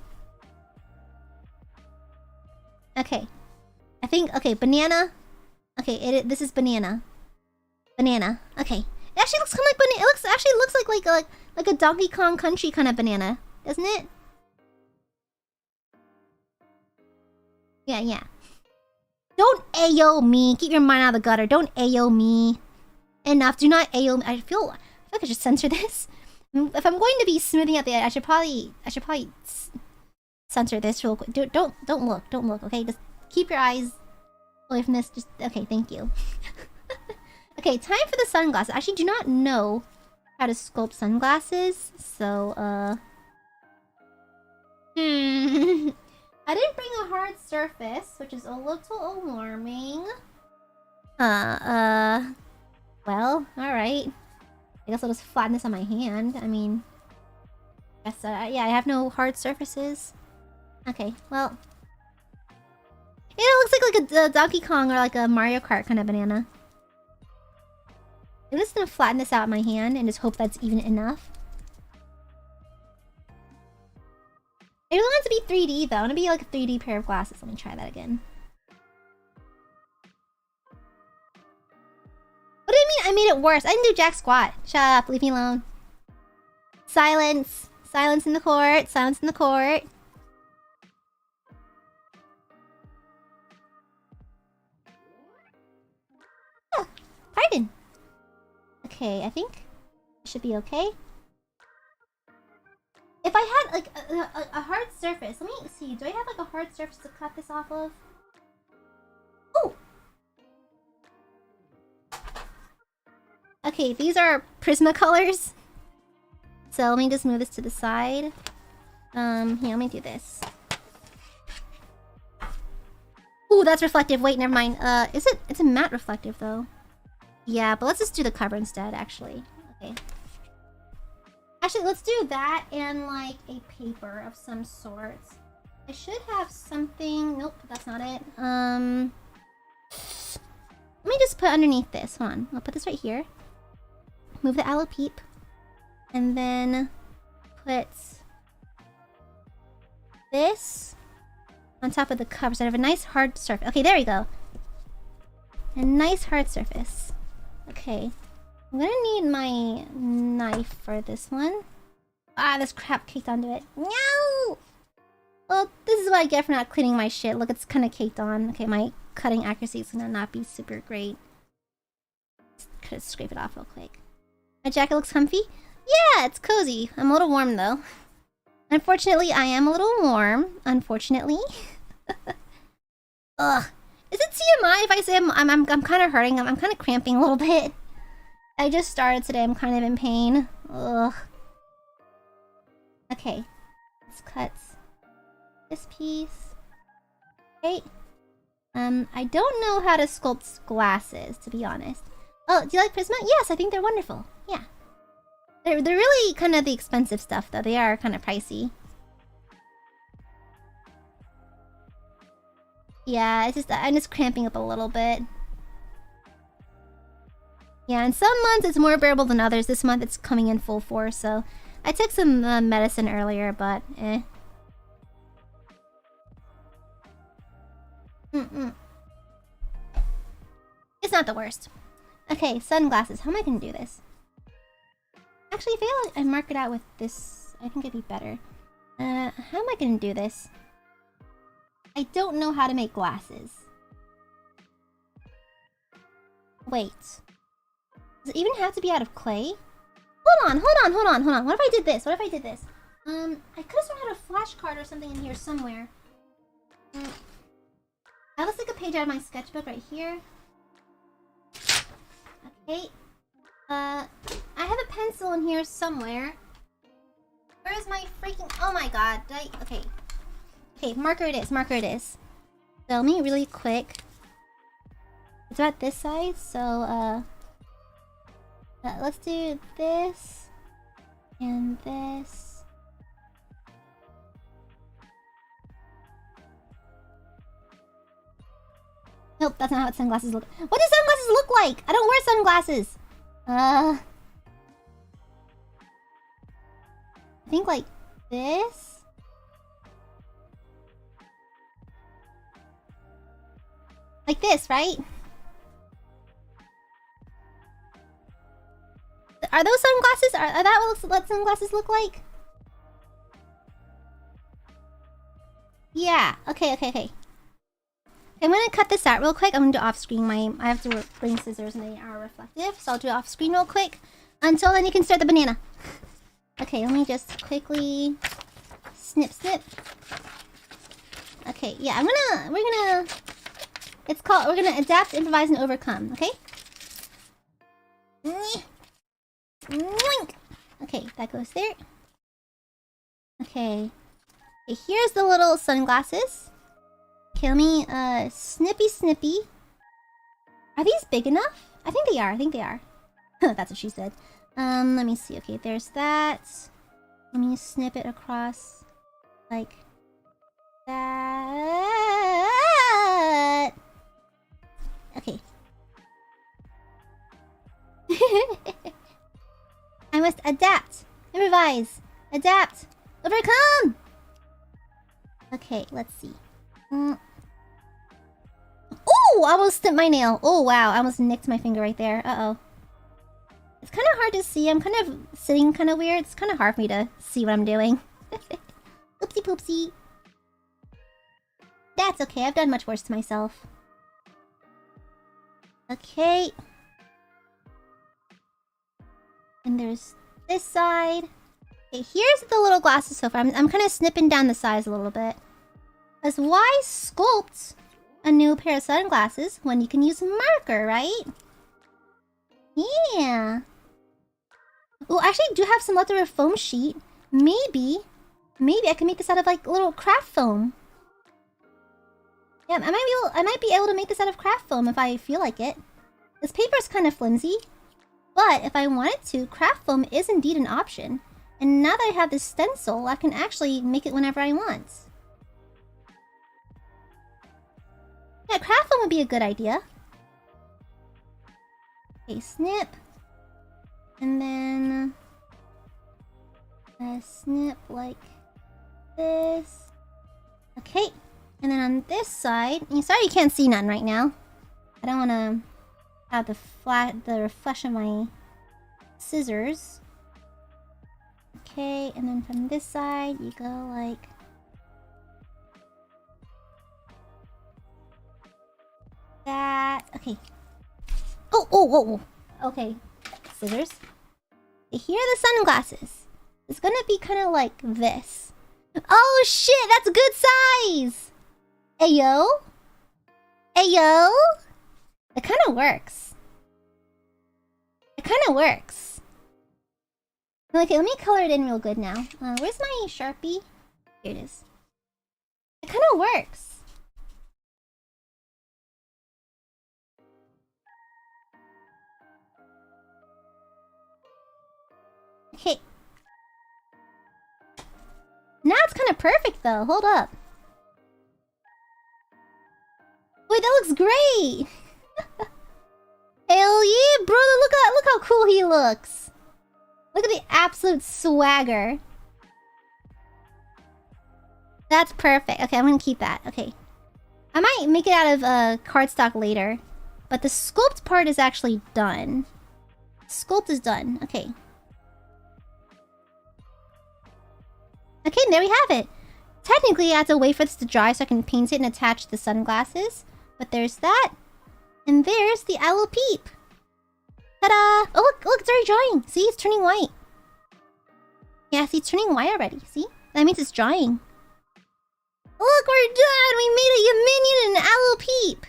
Okay. I think, okay, banana. Okay, this is banana. Banana. Okay. It actually looks kind of like banana. It actually looks like a Donkey Kong Country kind of banana, doesn't it? Yeah. Don't AO me. Keep your mind out of the gutter. Don't AO me. Enough. Do not AO me. I feel like I should censor this. If I'm going to be smoothing out the edge, I should probably censor this real quick. Don't look. Okay, just keep your eyes away from this. Just okay. Thank you. Okay, time for the sunglasses. I actually do not know how to sculpt sunglasses, so I didn't bring a hard surface, which is a little alarming. Well, alright. I guess I'll just flatten this on my hand. I mean, I guess, yeah, I have no hard surfaces. Okay, well. Yeah, it looks like a Donkey Kong or like a Mario Kart kind of banana. I'm just gonna flatten this out in my hand and just hope that's even enough. I really want it to be 3D though. I want to be like a 3D pair of glasses. Let me try that again. What do you mean I made it worse? I didn't do jack squat. Shut up. Leave me alone. Silence. Silence in the court. Silence in the court. Oh, pardon. Okay, I think it should be okay. If I had like a hard surface, let me see. Do I have like a hard surface to cut this off of? Oh! Okay, these are Prismacolors. So let me just move this to the side. Here, let me do this. Ooh, that's reflective. Wait, never mind. Is it? It's a matte reflective though. Yeah, but let's just do the cover instead, actually. Okay. Actually, let's do that and like a paper of some sort. I should have something. Nope, that's not it. Let me just put underneath this. Hold on. I'll put this right here. Move the Aloupeep. And then put this on top of the cover so I have a nice hard surface. Okay, there we go. A nice hard surface. Okay. I'm gonna need my knife for this one. Ah, this crap caked onto it. No! Well, this is what I get for not cleaning my shit. Look, it's kind of caked on. Okay, my cutting accuracy is gonna not be super great. Just scrape it off real quick. My jacket looks comfy? Yeah, it's cozy. I'm a little warm though. Unfortunately, I am a little warm. Unfortunately. Ugh. Is it TMI if I say I'm kind of hurting? I'm kind of cramping a little bit. I just started today. I'm kind of in pain. Ugh. Okay. Let's cut this piece. Okay. I don't know how to sculpt glasses, to be honest. Oh, do you like Prisma? Yes, I think they're wonderful. Yeah. They're really kind of the expensive stuff, though. They are kind of pricey. Yeah, it's just I'm just cramping up a little bit. Yeah, in some months it's more bearable than others. This month it's coming in full force, so I took some medicine earlier, but eh. It's not the worst. Okay, sunglasses. How am I gonna do this? Actually, if I mark it out with this, I think it'd be better. How am I gonna do this? I don't know how to make glasses. Wait. Does it even have to be out of clay? Hold on. What if I did this? I could have sworn I had a flashcard or something in here somewhere. I will stick a page out of my sketchbook right here. Okay. I have a pencil in here somewhere. Where is my freaking... Oh my god. Okay. Okay, marker it is. So let me really quick. It's about this size, so let's do this and this. Nope, that's not how sunglasses look. What do sunglasses look like? I don't wear sunglasses. I think like this. Like this, right? Are those sunglasses? Are that what sunglasses look like? Yeah. Okay. I'm gonna cut this out real quick. I'm gonna do off screen. I have to bring scissors and they are reflective, so I'll do it off screen real quick. Until then, you can start the banana. Okay, let me just quickly snip. Okay, yeah, we're gonna adapt, improvise, and overcome. Okay. Okay, that goes there. Okay, here's the little sunglasses. Okay, let me snippy. Are these big enough? I think they are. That's what she said. Let me see. Okay, there's that. Let me snip it across like that. Okay. I must adapt, improvise, adapt, overcome. Okay, let's see. Oh, I almost snipped my nail. Oh wow, I almost nicked my finger right there. Uh-oh. It's kind of hard to see. I'm kind of sitting kind of weird. It's kind of hard for me to see what I'm doing. Oopsie poopsie. That's okay. I've done much worse to myself. Okay. And there's this side. Okay, here's the little glasses so far. I'm kind of snipping down the size a little bit. Because why sculpt a new pair of sunglasses when you can use marker, right? Yeah. Oh, I actually do have some leftover foam sheet. Maybe I can make this out of like little craft foam. Yeah, I might be able to make this out of craft foam if I feel like it. This paper is kind of flimsy, but if I wanted to, craft foam is indeed an option. And now that I have this stencil, I can actually make it whenever I want. Yeah, craft foam would be a good idea. Okay, snip. And then snip like this. Okay. And then on this side, sorry you can't see none right now. I don't want to have the reflection of my scissors. Okay, and then from this side, you go like that. Okay. Oh. Okay. Scissors. Here are the sunglasses. It's gonna be kind of like this. Oh shit, that's a good size! Ayo? It kind of works. Okay, let me color it in real good now. Where's my Sharpie? Here it is. It kind of works. Okay. Now it's kind of perfect though. Hold up. Wait, that looks great. Hell yeah, bro! Look how cool he looks. Look at the absolute swagger. That's perfect. Okay, I'm gonna keep that. Okay. I might make it out of cardstock later. But the sculpt part is actually done. Sculpt is done. Okay. Okay, there we have it. Technically, I have to wait for this to dry so I can paint it and attach the sunglasses. But there's that. And there's the Aloupeep. Ta-da! Oh, look, it's already drying. See, it's turning white. Yeah, see, it's turning white already. See? That means it's drying. Look, we're done! We made a Yaminion and an Aloupeep!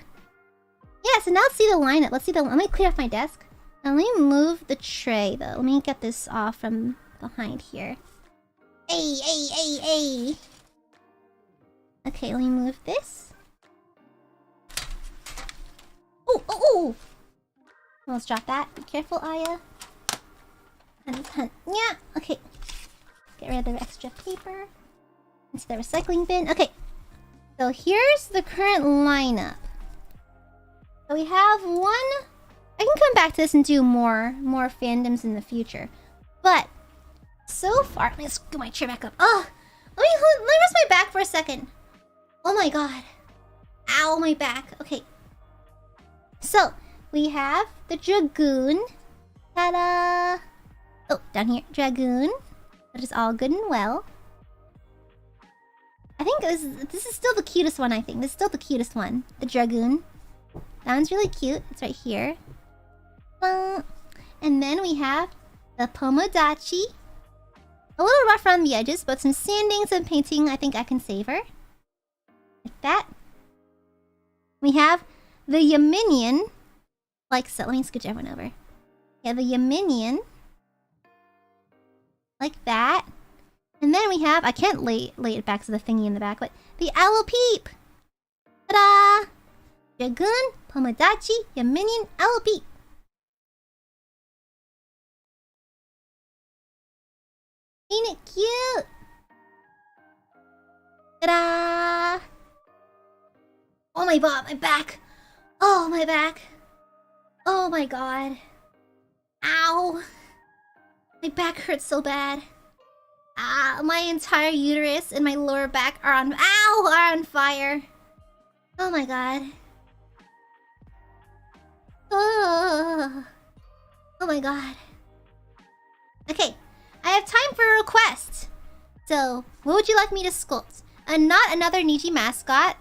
Yeah, so now let's see the lineup. Let's see the... Let me clear off my desk. Now let me move the tray, though. Let me get this off from behind here. Hey! Okay, let me move this. Oh! Almost dropped that. Be careful, Aya. Yeah, okay. Get rid of the extra paper. Into the recycling bin. Okay. So here's the current lineup. So we have one... I can come back to this and do more fandoms in the future. But so far... Let me scoot my chair back up. Oh! Let me rest my back for a second. Oh my god. Ow, my back. Okay. So, we have the Dragoon. Ta-da! Oh, down here. Dragoon. That is all good and well. I think this is still the cutest one, I think. This is still the cutest one. The Dragoon. That one's really cute. It's right here. And then we have the Pomodachi. A little rough around the edges, but some sanding, some painting. I think I can save her. Like that. We have the Yaminion. Like so. Let me scooch everyone over. Yeah, the Yaminion. Like that. And then we have... I can't lay it back to the thingy in the back, but the Aloupeep. Ta-da! Dragoon, Pomodachi, Yaminion, Aloupeep. Ain't it cute? Ta-da! Oh my god, my back! Oh, my back! Oh my god. Ow! My back hurts so bad. Ah, my entire uterus and my lower back are on... Ow! Are on fire. Oh my god. Oh my god. Okay, I have time for a request. So, what would you like me to sculpt? Not another Niji mascot.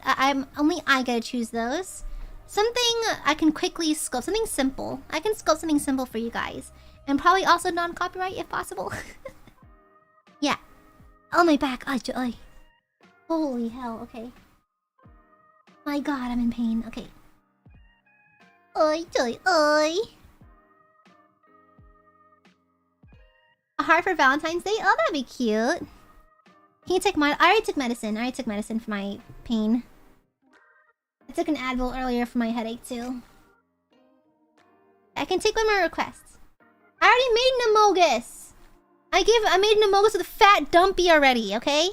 Only I get to choose those. Something I can quickly sculpt. Something simple. I can sculpt something simple for you guys. And probably also non-copyright if possible. Yeah. Oh, my back. Ay. Holy hell. Okay. My god, I'm in pain. Okay. Oi. A heart for Valentine's Day? Oh, that'd be cute. Can you take mine? I already took medicine. For my pain. I took an Advil earlier for my headache, too. I can take one more request. I already made an Amogus! I made an Amogus with a fat dumpy already, okay?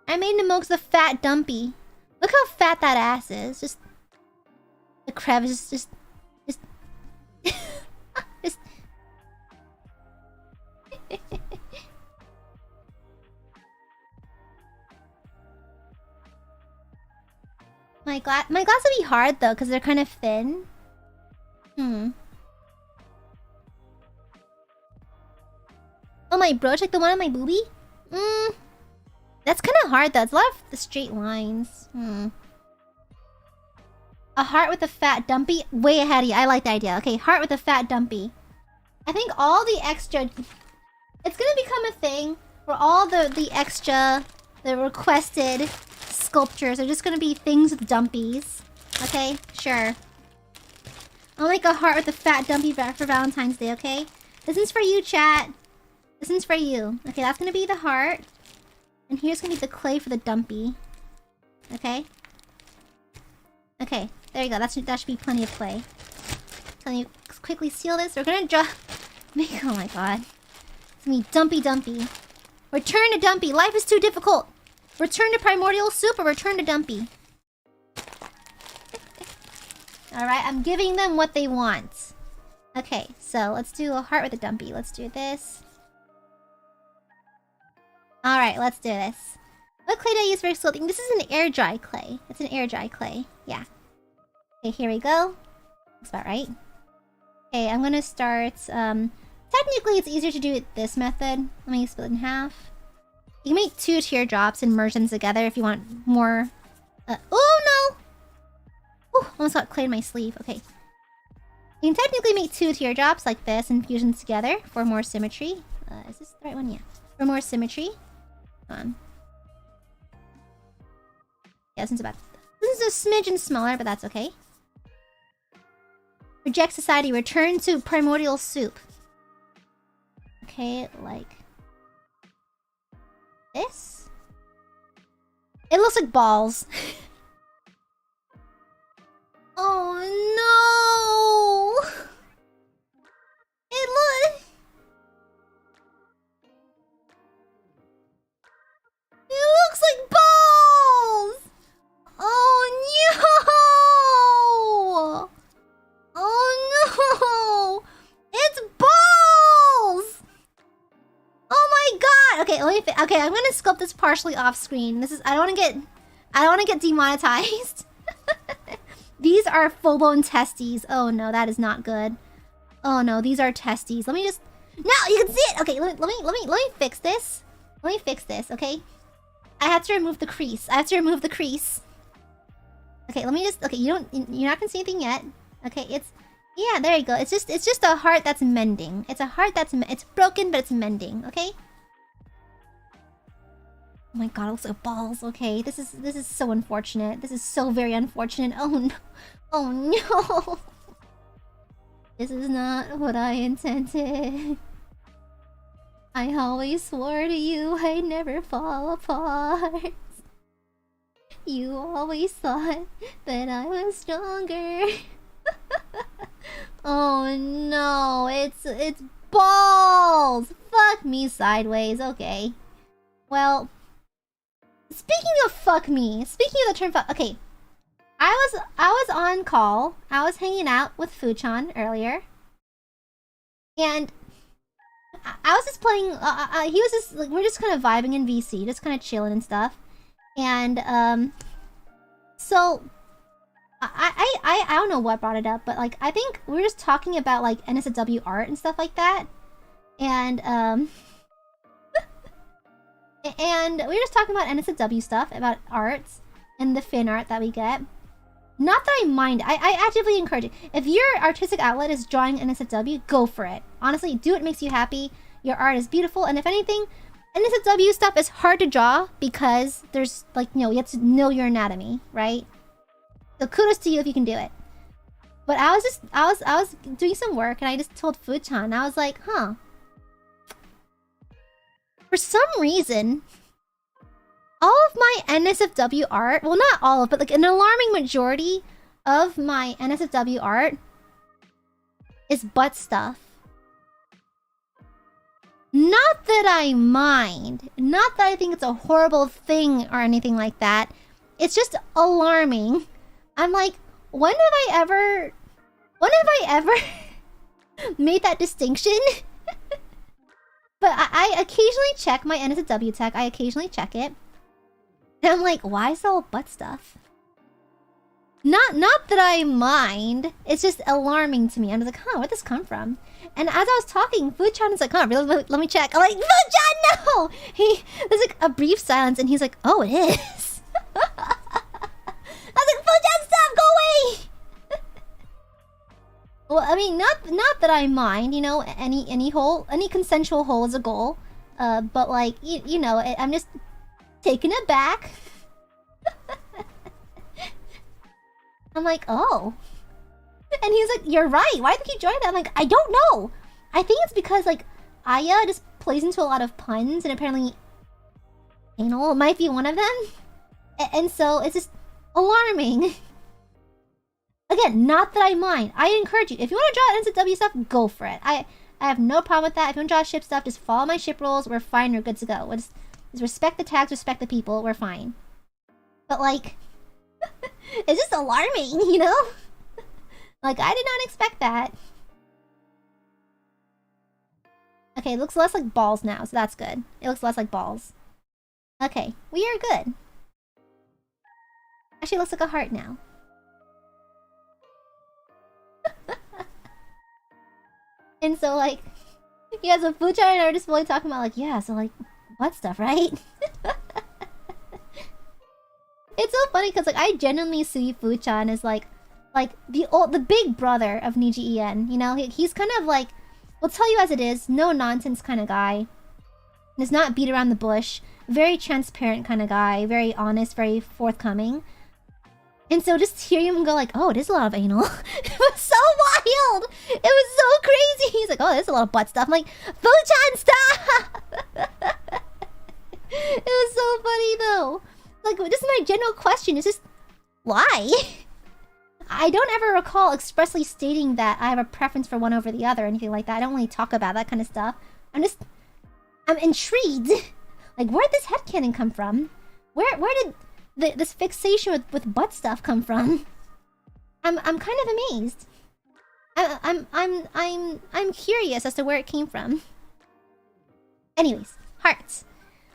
I made an Amogus with a fat dumpy. Look how fat that ass is. Just... The crevice just... just... My glass would be hard though, because they're kind of thin. Oh, my brooch, like the one on my boobie? That's kind of hard though. It's a lot of the straight lines. A heart with a fat dumpy? Way ahead of you. I like the idea. Okay, heart with a fat dumpy. I think all the extra... It's gonna become a thing where all the extra, the requested sculptures are just gonna be things with dumpies. Okay, sure. I'll make a heart with a fat dumpy for Valentine's Day, okay? This is for you, chat. This is for you. Okay, that's gonna be the heart. And here's gonna be the clay for the dumpy. Okay? Okay, there you go. That should be plenty of clay. Let me quickly seal this. We're gonna Oh my god. It's gonna be dumpy dumpy. Return to dumpy. Life is too difficult. Return to primordial soup or return to dumpy. Alright, I'm giving them what they want. Okay, so let's do a heart with a dumpy. Let's do this. Alright, let's do this. What clay do I use for sculpting? This is an air dry clay. It's an air dry clay. Yeah. Okay, here we go. That's about right. Okay, I'm gonna start. Technically, it's easier to do it this method. Let me split it in half. You can make 2 teardrops and merge them together if you want more. Oh no! Oh, almost got clay in my sleeve. Okay. You can technically make 2 teardrops like this and fuse them together for more symmetry. Is this the right one? Yeah. For more symmetry. Come on. Yeah, this is a smidgen smaller, but that's okay. Reject society. Return to primordial soup. Okay, like this. It looks like balls. Oh no! It looks like balls! Oh no! Oh no! It's balls! Oh my god! Okay, okay, I'm gonna sculpt this partially off screen. I don't wanna get demonetized. These are full-blown testes. Oh no, that is not good. Oh no, these are testes. Let me just... No, you can see it! Okay, let me fix this. Let me fix this, okay? I have to remove the crease. Okay, let me just... Okay, you're not gonna see anything yet. Okay, it's... Yeah, there you go. It's just a heart that's mending. It's a heart that's... It's broken, but it's mending, okay? Oh my god, it looks like balls. Okay, this is so unfortunate. This is so very unfortunate. Oh no. Oh no. This is not what I intended. I always swore to you I'd never fall apart. You always thought that I was stronger. Oh no, it's balls. Fuck me sideways. Okay. Well, speaking of fuck me, speaking of the term fuck, okay. I was on call. I was hanging out with Fuchan earlier. And I was just playing, he was just, like, we're just kind of vibing in VC, just kind of chilling and stuff. And, so, I don't know what brought it up, but, like, I think we were just talking about, like, NSFW art and stuff like that. And, and we were just talking about NSFW stuff, about arts, and the fan art that we get. Not that I mind. I actively encourage it. If your artistic outlet is drawing NSFW, go for it. Honestly, do what makes you happy. Your art is beautiful, and if anything, NSFW stuff is hard to draw because there's, like, you know, you have to know your anatomy, right? So kudos to you if you can do it. But I was doing some work, and I just told Fuchan, I was like, huh. For some reason, all of my NSFW art, well, not all of, but like an alarming majority of my NSFW art is butt stuff. Not that I mind. Not that I think it's a horrible thing or anything like that. It's just alarming. I'm like, when have I ever made that distinction? But I occasionally check my NSFW tech. I occasionally check it. And I'm like, why is it all butt stuff? Not that I mind. It's just alarming to me. I'm just like, huh, where'd this come from? And as I was talking, Fuchan is like, huh, really? Let me check. I'm like, Fuchan, no! There's like a brief silence, and he's like, oh, it is. I was like, Fuchan, stop, go away! Well, I mean, not that I mind, you know, any consensual hole is a goal. But like, you know, I'm just taken aback. I'm like, oh. And he's like, you're right. Why did you join that? I'm like, I don't know. I think it's because, like, Aya just plays into a lot of puns, and apparently anal might be one of them. And so it's just alarming. Again, not that I mind. I encourage you. If you want to draw NSFW stuff, go for it. I have no problem with that. If you want to draw ship stuff, just follow my ship rules. We're fine. We're good to go. Just respect the tags, respect the people. We're fine. But like, it's just alarming, you know? Like, I did not expect that. Okay, it looks less like balls now, so that's good. It looks less like balls. Okay, we are good. Actually, it looks like a heart now. And so, like, yeah, so Fucha and I are just really talking about, like, yeah, so, like, butt stuff, right? It's so funny because, like, I genuinely see Fuchan as, like the big brother of Niji En. You know, he's kind of like, we'll tell you as it is, no nonsense kind of guy. Does not beat around the bush. Very transparent kind of guy. Very honest, very forthcoming. And so just hear him go like, oh, it is a lot of anal. It was so wild. It was so crazy. He's like, oh, there's a lot of butt stuff. I'm like, Fuchan, stop! It was so funny though. Like, just my general question is just, why? I don't ever recall expressly stating that I have a preference for one over the other or anything like that. I don't really talk about that kind of stuff. I'm intrigued. Like, where'd this headcanon come from? Where did this fixation with butt stuff come from? I'm kind of amazed. I'm curious as to where it came from. Anyways, hearts.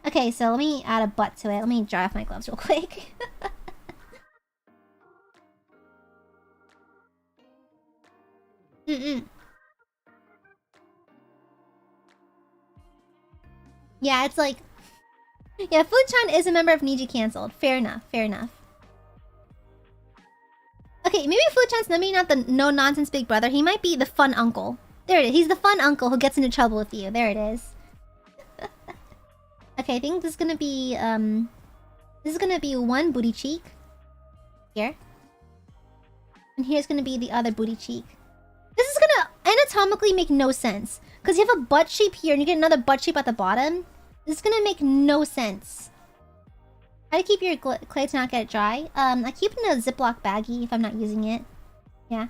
Okay, so let me add a butt to it. Let me dry off my gloves real quick. Yeah, it's like... Yeah, Fuchan is a member of Niji cancelled. Fair enough, fair enough. Okay, maybe Fuchan's maybe not the no-nonsense big brother. He might be the fun uncle. There it is. He's the fun uncle who gets into trouble with you. There it is. Okay, I think this is gonna be, this is gonna be one booty cheek. Here. And here's gonna be the other booty cheek. This is gonna anatomically make no sense. Because you have a butt shape here and you get another butt shape at the bottom. This is gonna make no sense. How to keep your clay to not get dry? I keep it in a Ziploc baggie if I'm not using it. Yeah.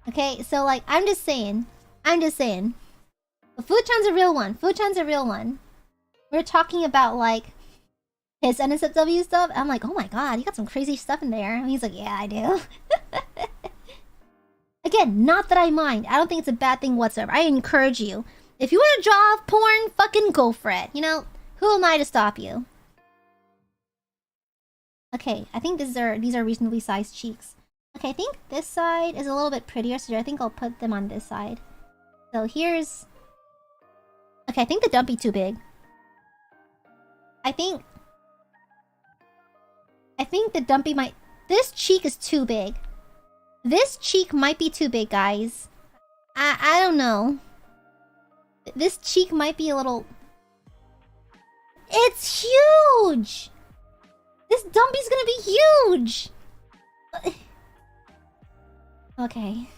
Okay, so like, I'm just saying. But Fuchan's a real one. Fuchan's a real one. We're talking about like his NSFW stuff. I'm like, oh my god, you got some crazy stuff in there. And he's like, yeah, I do. Again, not that I mind. I don't think it's a bad thing whatsoever. I encourage you. If you want to draw porn, fucking go for it. You know, who am I to stop you? Okay, I think these are reasonably sized cheeks. Okay, I think this side is a little bit prettier, so I think I'll put them on this side. So here's... Okay, I think the dumpy too big. I think the dumpy might... This cheek is too big. This cheek might be too big, guys. I don't know. This cheek might be a little... It's huge! This dumpy's gonna be huge! Okay.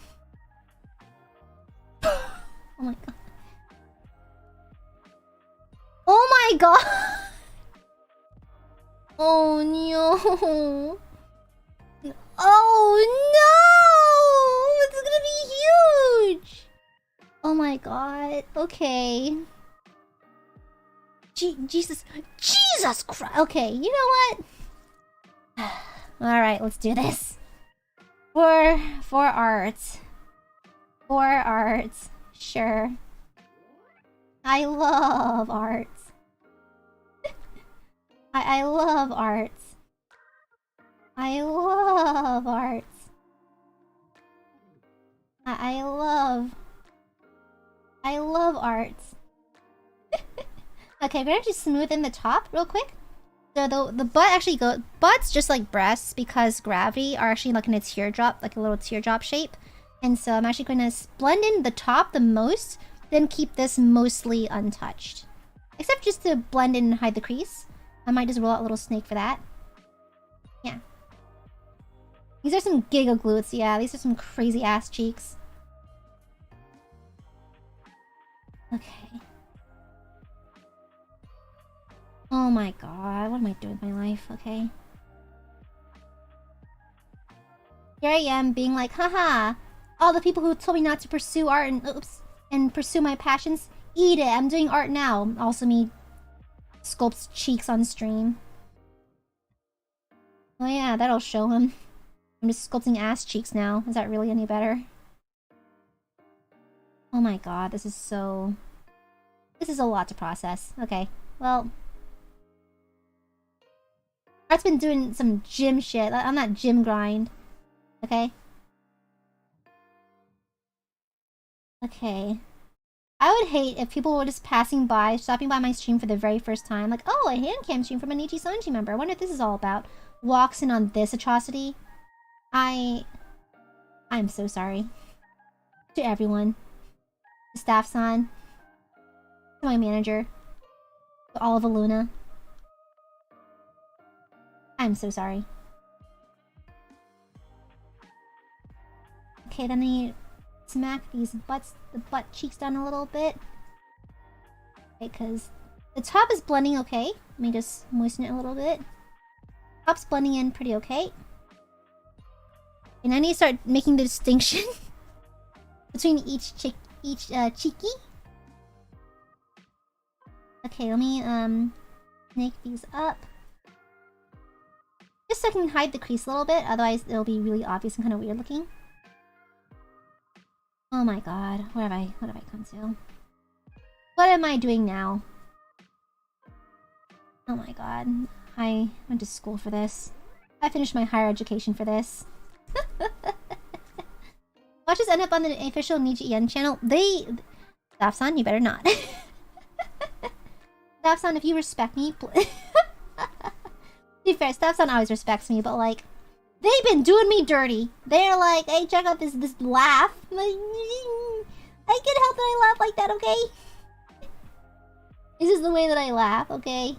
Oh my god. Oh my god! Oh no! Oh no! It's gonna be huge! Oh my god. Okay. Jesus Christ. Okay, you know what? Alright, let's do this. For art. For art. Sure. I love art. I love art. I love art. I love art. Okay, we're gonna just smooth in the top real quick. So the butt actually goes... Butts, just like breasts, because gravity, are actually like in a teardrop, like a little teardrop shape. And so I'm actually going to blend in the top the most, then keep this mostly untouched. Except just to blend in and hide the crease. I might just roll out a little snake for that. Yeah. These are some giga glutes, yeah. These are some crazy ass cheeks. Okay. Oh my god, what am I doing with my life? Okay. Here I am being like, haha, All the people who told me not to pursue art and pursue my passions, eat it. I'm doing art now. Also me sculpts cheeks on stream. Oh yeah, that'll show him. I'm just sculpting ass cheeks now. Is that really any better? Oh my god, this is so... This is a lot to process. Okay, well... Art's been doing some gym shit. I'm not gym grind. Okay? Okay. I would hate if people were just passing by, stopping by my stream for the very first time. Like, oh, a HANDCAM stream from a Nijisanji member. I wonder what this is all about. Walks in on this atrocity. I'm so sorry. To everyone. To staff-san. To my manager. To all of ILUNA. I'm so sorry. Okay, then I smack these the butt cheeks down a little bit. Okay, because the top is blending okay. Let me just moisten it a little bit. Top's blending in pretty okay. And I need to start making the distinction between each cheeky. Okay, let me make these up. Just so I can hide the crease a little bit, otherwise it'll be really obvious and kind of weird looking. Oh my god, what have I come to? What am I doing now? Oh my god, I went to school for this. I finished my higher education for this. Watch us end up on the official NIJI channel. Staff-san, you better not. Staff-san, if you respect me, to be fair, Staff-san always respects me, but like, they've been doing me dirty. They're like, hey, check out this laugh. I'm like, I can't help that I laugh like that, okay? This is the way that I laugh, okay?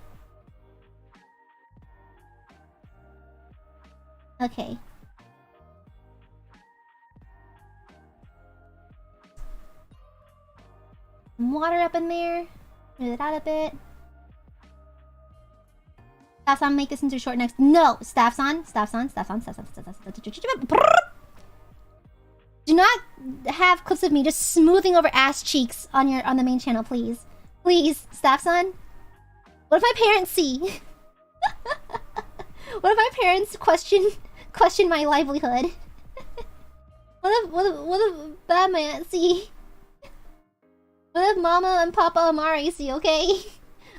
Okay. Some water up in there. Move it out a bit. Staff-san, make this into short next. No! Staff-san. Do not have clips of me just smoothing over ass cheeks on the main channel, please. Please, Staff-san. What if my parents see? What if my parents question my livelihood? What if Batman see? What if Mama and Papa Amare see, okay?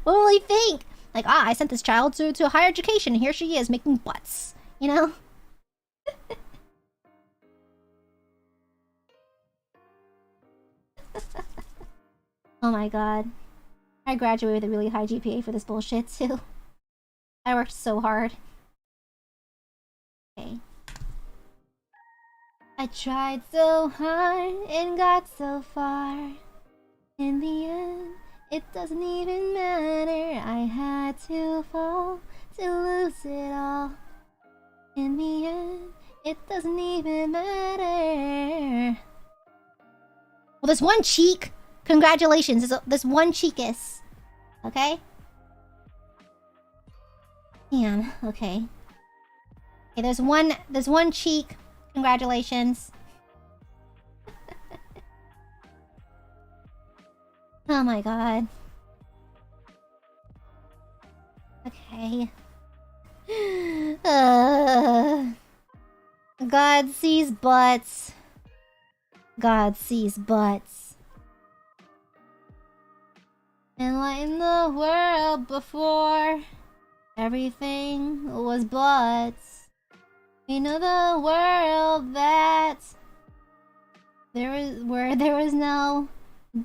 What will they think? Like, I sent this child to a higher education, and here she is making butts. You know? Oh my god. I graduated with a really high GPA for this bullshit, too. I worked so hard. Okay. I tried so hard and got so far. In the end, it doesn't even matter. I had to fall to lose it all. In the end, it doesn't even matter. Well, there's one cheek. Congratulations. There's one cheekus. Okay? Damn. Okay. Okay, there's one cheek. Congratulations. Oh my god. Okay. God sees butts. God sees butts. Enlighten the world before everything was butts. We know the world that where there was no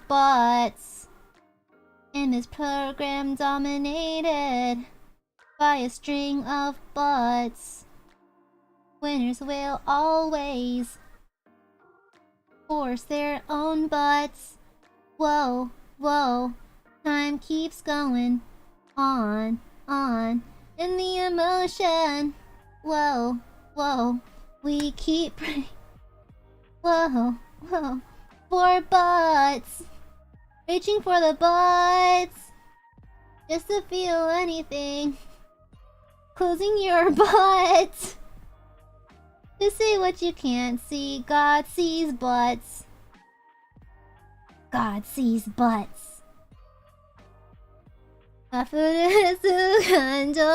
butts. And this program dominated by a string of butts. Winners will always force their own butts. Whoa, whoa, time keeps going on. In the emotion. Whoa, whoa, we keep whoa, whoa, for butts. Reaching for the butts. Just to feel anything. Closing your butt. You see what you can't see. God sees butts. God sees butts. 溢れす感情を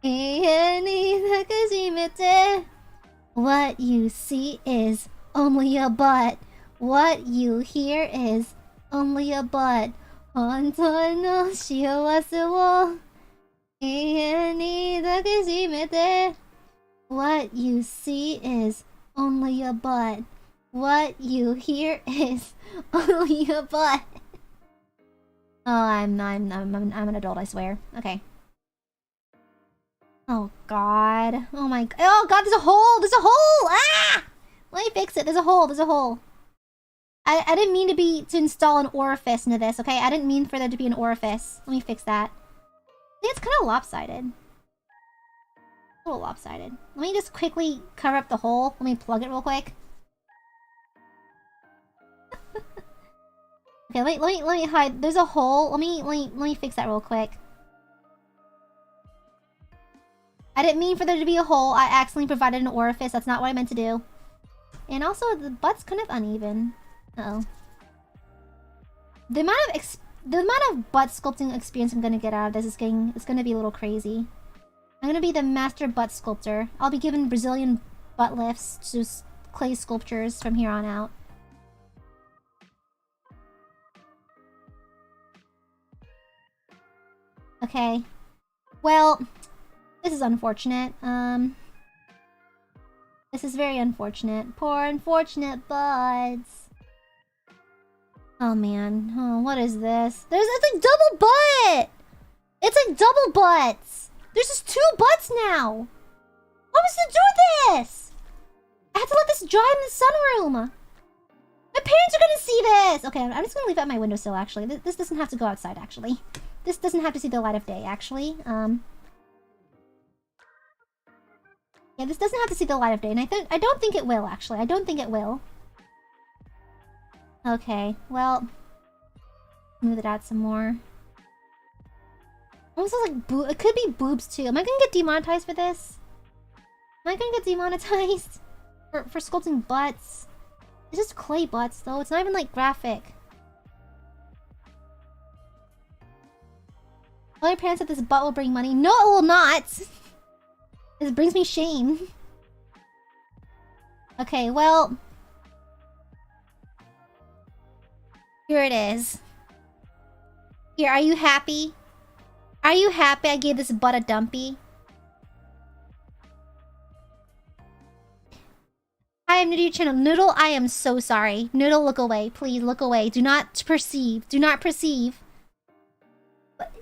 永遠に抱きしめて What you see is only a butt. What you hear is only a butt. 本当の幸せを永遠に抱きしめて What you see is only a butt. What you hear is only a butt. Oh, I'm an adult, I swear. Okay. Oh god. Oh my god. Oh god, there's a hole! There's a hole! Ah! Let me fix it. There's a hole. There's a hole. I didn't mean to install an orifice into this, okay? I didn't mean for there to be an orifice. Let me fix that. I think it's kind of lopsided. A little lopsided. Let me just quickly cover up the hole. Let me plug it real quick. Okay, let me hide. There's a hole. Let me fix that real quick. I didn't mean for there to be a hole. I accidentally provided an orifice. That's not what I meant to do. And also, the butt's kind of uneven. Uh-oh. The amount of butt sculpting experience I'm gonna get out of this is gonna be a little crazy. I'm gonna be the master butt sculptor. I'll be given Brazilian butt lifts to clay sculptures from here on out. Okay. Well, this is unfortunate. This is very unfortunate. Poor unfortunate buds. Oh man. Oh, what is this? It's like double butt! It's like double butts! There's just 2 butts now! What was to do with this? I have to let this dry in the sunroom! My parents are gonna see this! Okay, I'm just gonna leave it at my windowsill, actually. This doesn't have to go outside, actually. This doesn't have to see the light of day, actually. Yeah, this doesn't have to see the light of day, and I don't think it will, actually. I don't think it will. Okay, well... Move it out some more. Almost like it could be boobs, too. Am I gonna get demonetized for this? Am I gonna get demonetized? For sculpting butts? It's just clay butts, though. It's not even, like, graphic. Well, your parents said this butt will bring money. No, it will not! This brings me shame. Okay, well... Here it is. Here, are you happy? Are you happy I gave this butt a dumpy? Hi, I'm new to your channel. Noodle, I am so sorry. Noodle, look away. Please, look away. Do not perceive. Do not perceive. But...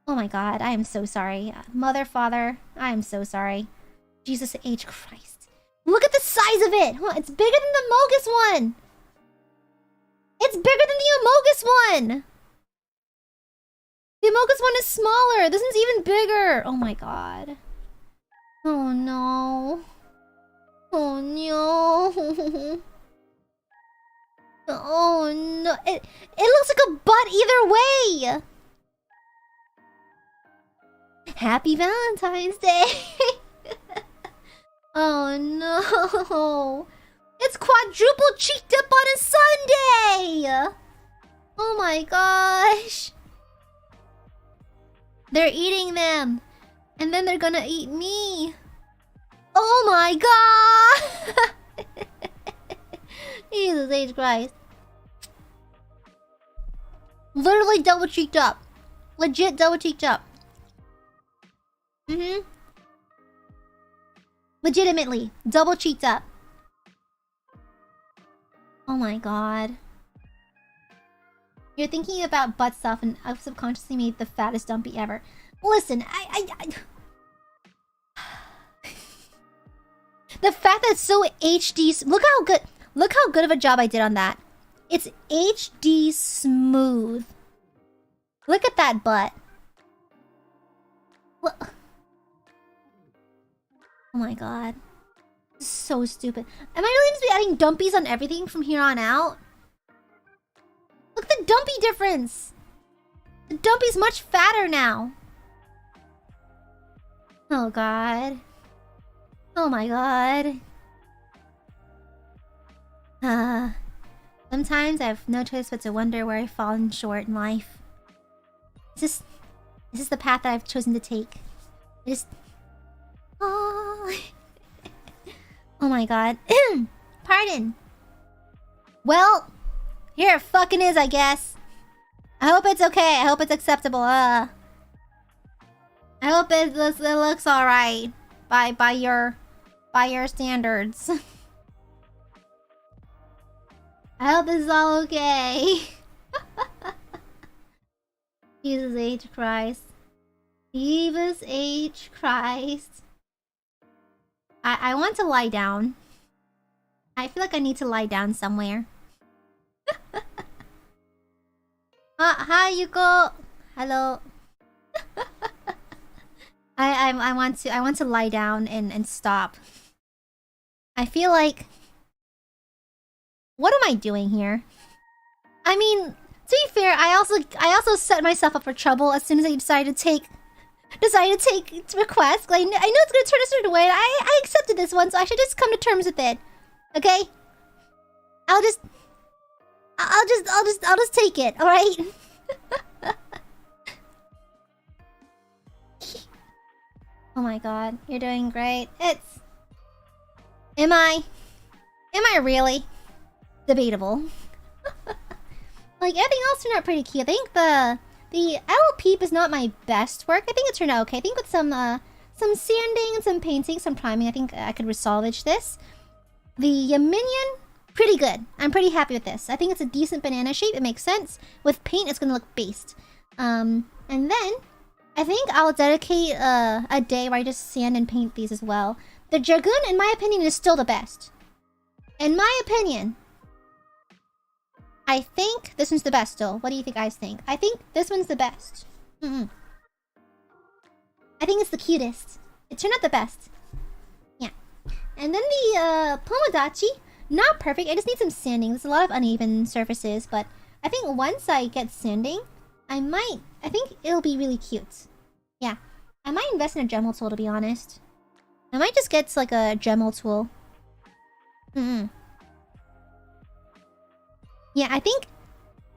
Oh my god, I am so sorry. Mother, father, I am so sorry. Jesus H. Christ. Look at the size of it! Huh, it's bigger than the Amogus one! It's bigger than the Amogus one! The Amogus one is smaller! This one's even bigger! Oh my god. Oh no. Oh no. Oh no. It looks like a butt either way! Happy Valentine's Day! Oh no! It's quadruple cheeked up on a Sunday! Oh my gosh! They're eating them! And then they're gonna eat me! Oh my god! Jesus H. Christ. Literally double cheeked up. Legit double cheeked up. Legitimately. Double cheeked up. Oh my god. You're thinking about butt stuff and I've subconsciously made the fattest dumpy ever. Listen, I the fact that it's so HD... Look how good of a job I did on that. It's HD smooth. Look at that butt. Look. Oh my god. This is so stupid. Am I really going to be adding dumpies on everything from here on out? Look at the dumpy difference! The dumpy's much fatter now. Oh god. Oh my god. Sometimes I have no choice but to wonder where I've fallen short in life. Is this the path that I've chosen to take? Oh, oh my god. Pardon. Well, here it fucking is, I guess. I hope it's okay. I hope it's acceptable. I hope it looks alright by your standards. I hope this is all okay. Jesus H. Christ. Jesus H. Christ. I want to lie down. I feel like I need to lie down somewhere. Hi, Yuko. Hello. I want to lie down and stop. I feel like, what am I doing here? I mean, to be fair, I also set myself up for trouble as soon as I decided to take requests. Like, I know it's gonna turn a certain way. I accepted this one, so I should just come to terms with it. Okay? I'll just take it. All right? Oh my god, you're doing great. Am I really? Debatable. Like, everything else turned out pretty cute. I think the Aloupeeps is not my best work. I think it turned out okay. I think with some sanding, some painting, some priming, I think I could resalvage this. The Yaminion, pretty good. I'm pretty happy with this. I think it's a decent banana shape. It makes sense. With paint, it's gonna look based. And then I think I'll dedicate a day where I just sand and paint these as well. The Dragoon, in my opinion, is still the best. In my opinion, I think this one's the best still. What do you guys think? I think this one's the best. I think it's the cutest. It turned out the best. Yeah. And then the Pomodachi, not perfect. I just need some sanding. There's a lot of uneven surfaces, but I think once I get sanding, I think it'll be really cute. Yeah. I might invest in a Dremel tool, to be honest. I might just get like a Dremel tool. Yeah, I think...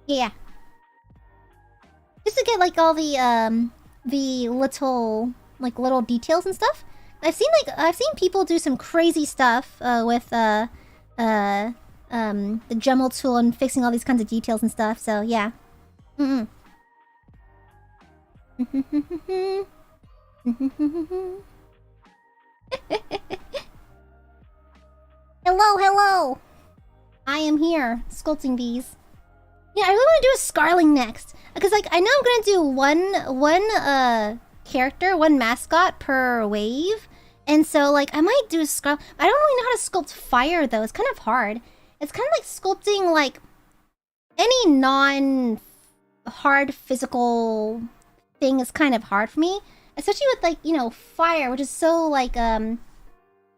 Yeah. Just to get like all the little details and stuff. I've seen people do some crazy stuff with the Dremel tool and fixing all these kinds of details and stuff, so yeah. Hello! I am here, sculpting these. Yeah, I really want to do a Scarling next. Because, like, I know I'm gonna do one character, one mascot per wave. And so, like, I might do a Scarling. I don't really know how to sculpt fire, though. It's kind of hard. It's kind of like sculpting, like, any non-hard physical thing is kind of hard for me. Especially with, like, you know, fire, which is so, like,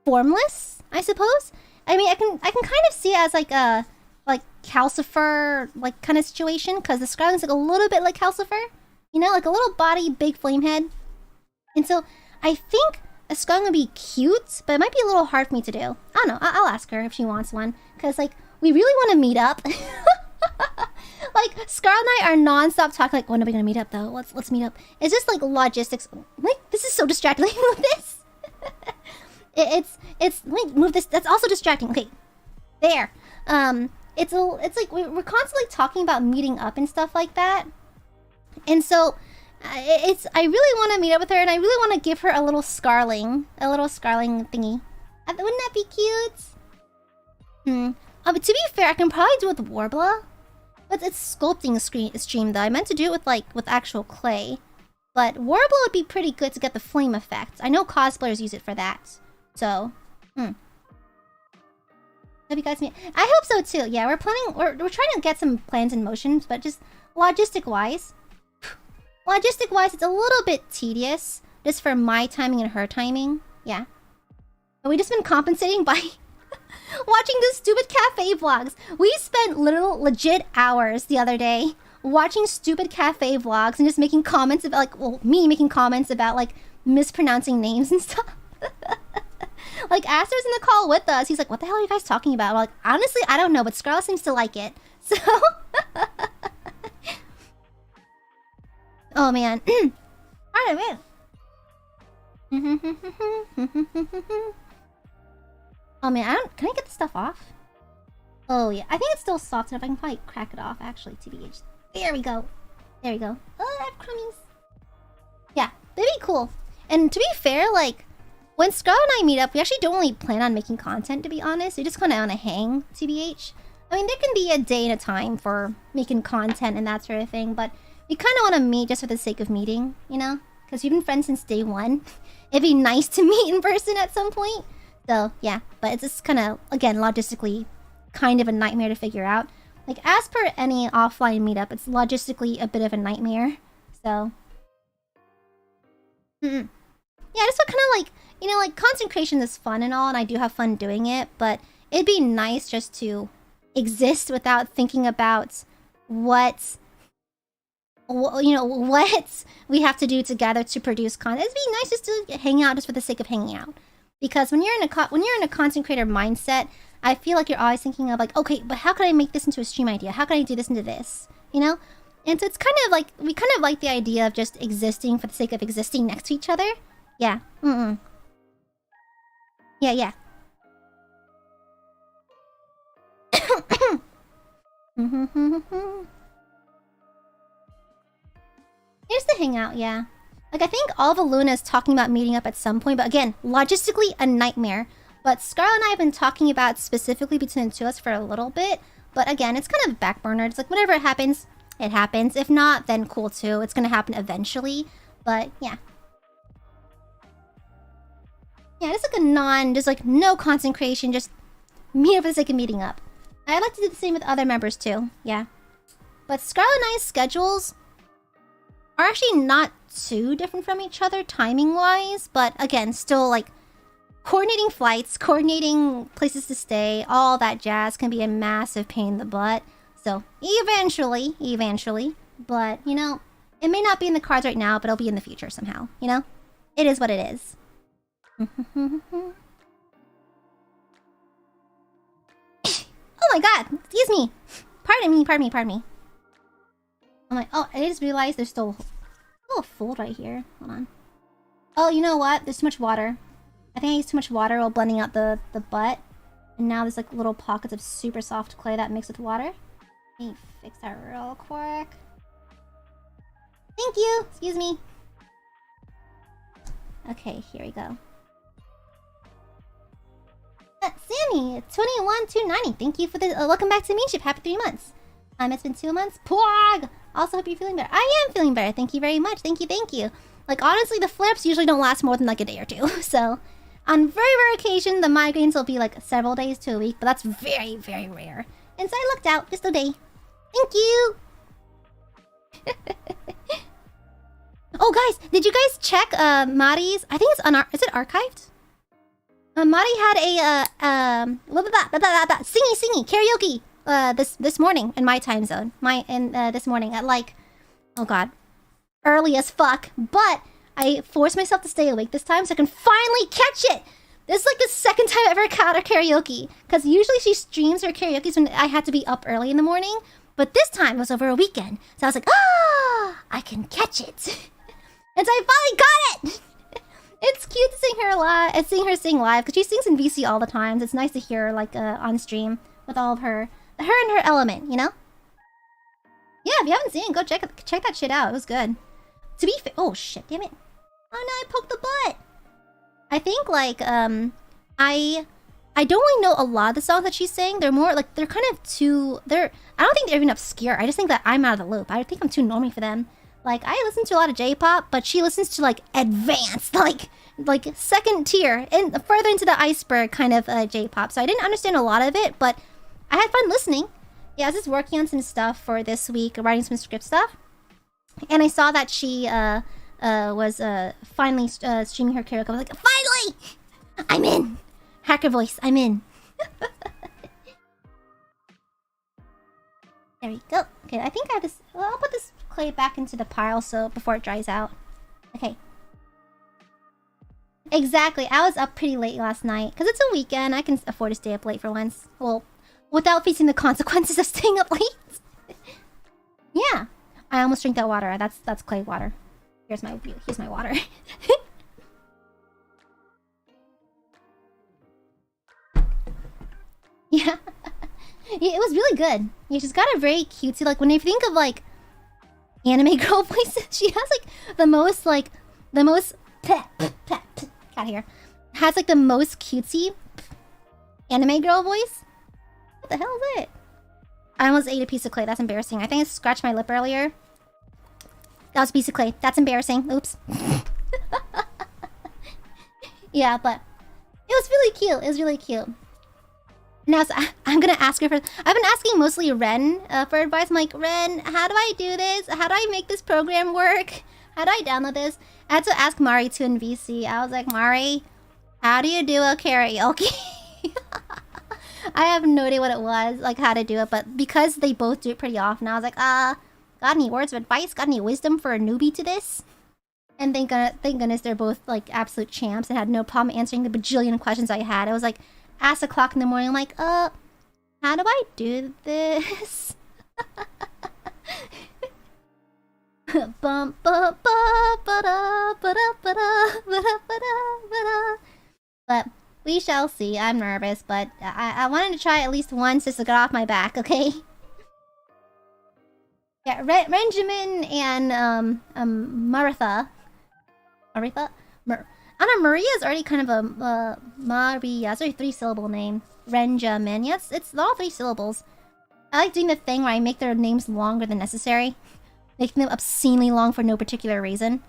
formless, I suppose. I mean, I can kind of see it as like a calcifer like kind of situation, because the Scarling's like a little bit like calcifer, you know, like a little body, big flame head. And so I think a Scarling would be cute, but it might be a little hard for me to do. I don't know. I'll ask her if she wants one, because like we really want to meet up. Like Scar and I are non-stop talking like, when are we gonna meet up though? Let's meet up. It's just like logistics. Like, this is so distracting. Move this. It's like, move this. That's also distracting. Okay, there. It's like we're constantly talking about meeting up and stuff like that, and so I really want to meet up with her, and I really want to give her a little Scarling thingy. Wouldn't that be cute? But to be fair, I can probably do it with Warbler. But it's sculpting stream though. I meant to do it with actual clay, but Warbler would be pretty good to get the flame effect. I know cosplayers use it for that. So, Have you guys met? I hope so too. Yeah, we're trying to get some plans in motion, but just logistic-wise, it's a little bit tedious just for my timing and her timing. Yeah, but we just been compensating by watching the stupid cafe vlogs. We spent legit hours the other day watching stupid cafe vlogs and just making comments about, like, well, me making comments about like mispronouncing names and stuff. Like, Aster's in the call with us. He's like, what the hell are you guys talking about? We're like, honestly, I don't know, but Scarlet seems to like it. So... oh, man. Alright, man. Oh, man, can I get the stuff off? Oh, yeah. I think it's still soft enough. I can probably crack it off, actually, TBH. There we go. There we go. Oh, I have crummies. Yeah, that'd be cool. And to be fair, like, when Scarlet and I meet up, we actually don't really plan on making content, to be honest. We just kind of want to hang, TBH. I mean, there can be a day and a time for making content and that sort of thing, but we kind of want to meet just for the sake of meeting, you know? Because we've been friends since day one. It'd be nice to meet in person at some point. So, yeah. But it's just kind of, again, logistically kind of a nightmare to figure out. Like, as per any offline meetup, it's logistically a bit of a nightmare. So... yeah, just kind of like, you know, like, content creation is fun and all, and I do have fun doing it, but it'd be nice just to exist without thinking about what we have to do together to produce content. It'd be nice just to hang out just for the sake of hanging out. Because when you're in a content creator mindset, I feel like you're always thinking of like, okay, but how can I make this into a stream idea? How can I do this into this? You know? And so it's kind of like, we kind of like the idea of just existing for the sake of existing next to each other. Yeah. Yeah, yeah. Here's the hangout, yeah. Like, I think all of ILUNA is talking about meeting up at some point, but again, logistically a nightmare. But Scarlet and I have been talking about specifically between the two of us for a little bit. But again, it's kind of backburnered. It's like, whenever it happens, it happens. If not, then cool too. It's gonna happen eventually. But, yeah. Yeah, just like just like no concentration, just meet up for the sake of meeting up. I'd like to do the same with other members too, yeah. But Scarlet and I's schedules are actually not too different from each other timing-wise, but again, still like coordinating flights, coordinating places to stay, all that jazz can be a massive pain in the butt. So eventually, but you know, it may not be in the cards right now, but it'll be in the future somehow, you know? It is what it is. Oh my god, excuse me. Pardon me. I'm like, oh, I just realized there's still a little fold right here. Hold on. Oh, you know what? There's too much water. I think I used too much water while blending out the butt. And now there's like little pockets of super soft clay that mixed with water. Let me fix that real quick. Thank you. Excuse me. Okay, here we go. Sammy, 21290. Thank you for the welcome back to Meanship. Happy 3 months. It's been 2 months. Pwag! Also hope you're feeling better. I am feeling better. Thank you very much. Thank you. Like, honestly, the flips usually don't last more than like a day or two. So, on very rare occasion, the migraines will be like several days to a week, but that's very, very rare. And so I lucked out just a day. Thank you. Oh, guys, did you guys check Mari's? I think it's is it archived? Mari had a singy karaoke this morning in my time zone. This morning at like, oh god, early as fuck. But I forced myself to stay awake this time so I can finally catch it. This is like the second time I ever caught her karaoke, because usually she streams her karaoke when I had to be up early in the morning. But this time it was over a weekend, so I was like, I can catch it. And so I finally got it. It's cute to seeing her sing live, because she sings in VC all the time. So it's nice to hear her like on stream with all of her and her element, you know. Yeah, if you haven't seen it, go check that shit out. It was good. To be fair, oh shit, damn it! Oh no, I poked the butt. I think like I don't really know a lot of the songs that she's sang. They're more like they're kind of too. I don't think they're even obscure. I just think that I'm out of the loop. I think I'm too normie for them. Like, I listen to a lot of J-pop, but she listens to, like, advanced, like second tier, and further into the iceberg kind of J-pop. So I didn't understand a lot of it, but I had fun listening. Yeah, I was just working on some stuff for this week, writing some script stuff. And I saw that she was finally streaming her karaoke. I was like, finally! I'm in! Hacker voice, I'm in. There we go. Okay, I think I have this. Well, I'll put this clay back into the pile so before it dries out. Okay. Exactly. I was up pretty late last night. Because it's a weekend. I can afford to stay up late for once. Well, without facing the consequences of staying up late. Yeah. I almost drank that water. That's clay water. Here's my water. Yeah. Yeah, it was really good. Yeah, she's got a very cutesy, like, when you think of, like, anime girl voices, she has, like, the most got here. Has, like, the most cutesy anime girl voice. What the hell is it? I almost ate a piece of clay. That's embarrassing. I think I scratched my lip earlier. That was a piece of clay. That's embarrassing. Oops. Yeah, but it was really cute. It was really cute. Now, so I'm gonna ask her for... I've been asking mostly Ren for advice. I'm like, Ren, how do I do this? How do I make this program work? How do I download this? I had to ask Mari too in VC. I was like, Mari, how do you do a karaoke? I have no idea what it was, like how to do it, but because they both do it pretty often, I was like, got any words of advice? Got any wisdom for a newbie to this? And thank goodness they're both like absolute champs and had no problem answering the bajillion questions I had. I was like, asked o'clock in the morning, I'm like, how do I do this? But we shall see. I'm nervous, but I wanted to try at least once just to get off my back, okay? Yeah, Benjamin and Maritha. I don't know, Maria is already kind of a Maria. It's already a 3-syllable name. Benjamin. Yeah, it's all 3 syllables. I like doing the thing where I make their names longer than necessary. Making them obscenely long for no particular reason.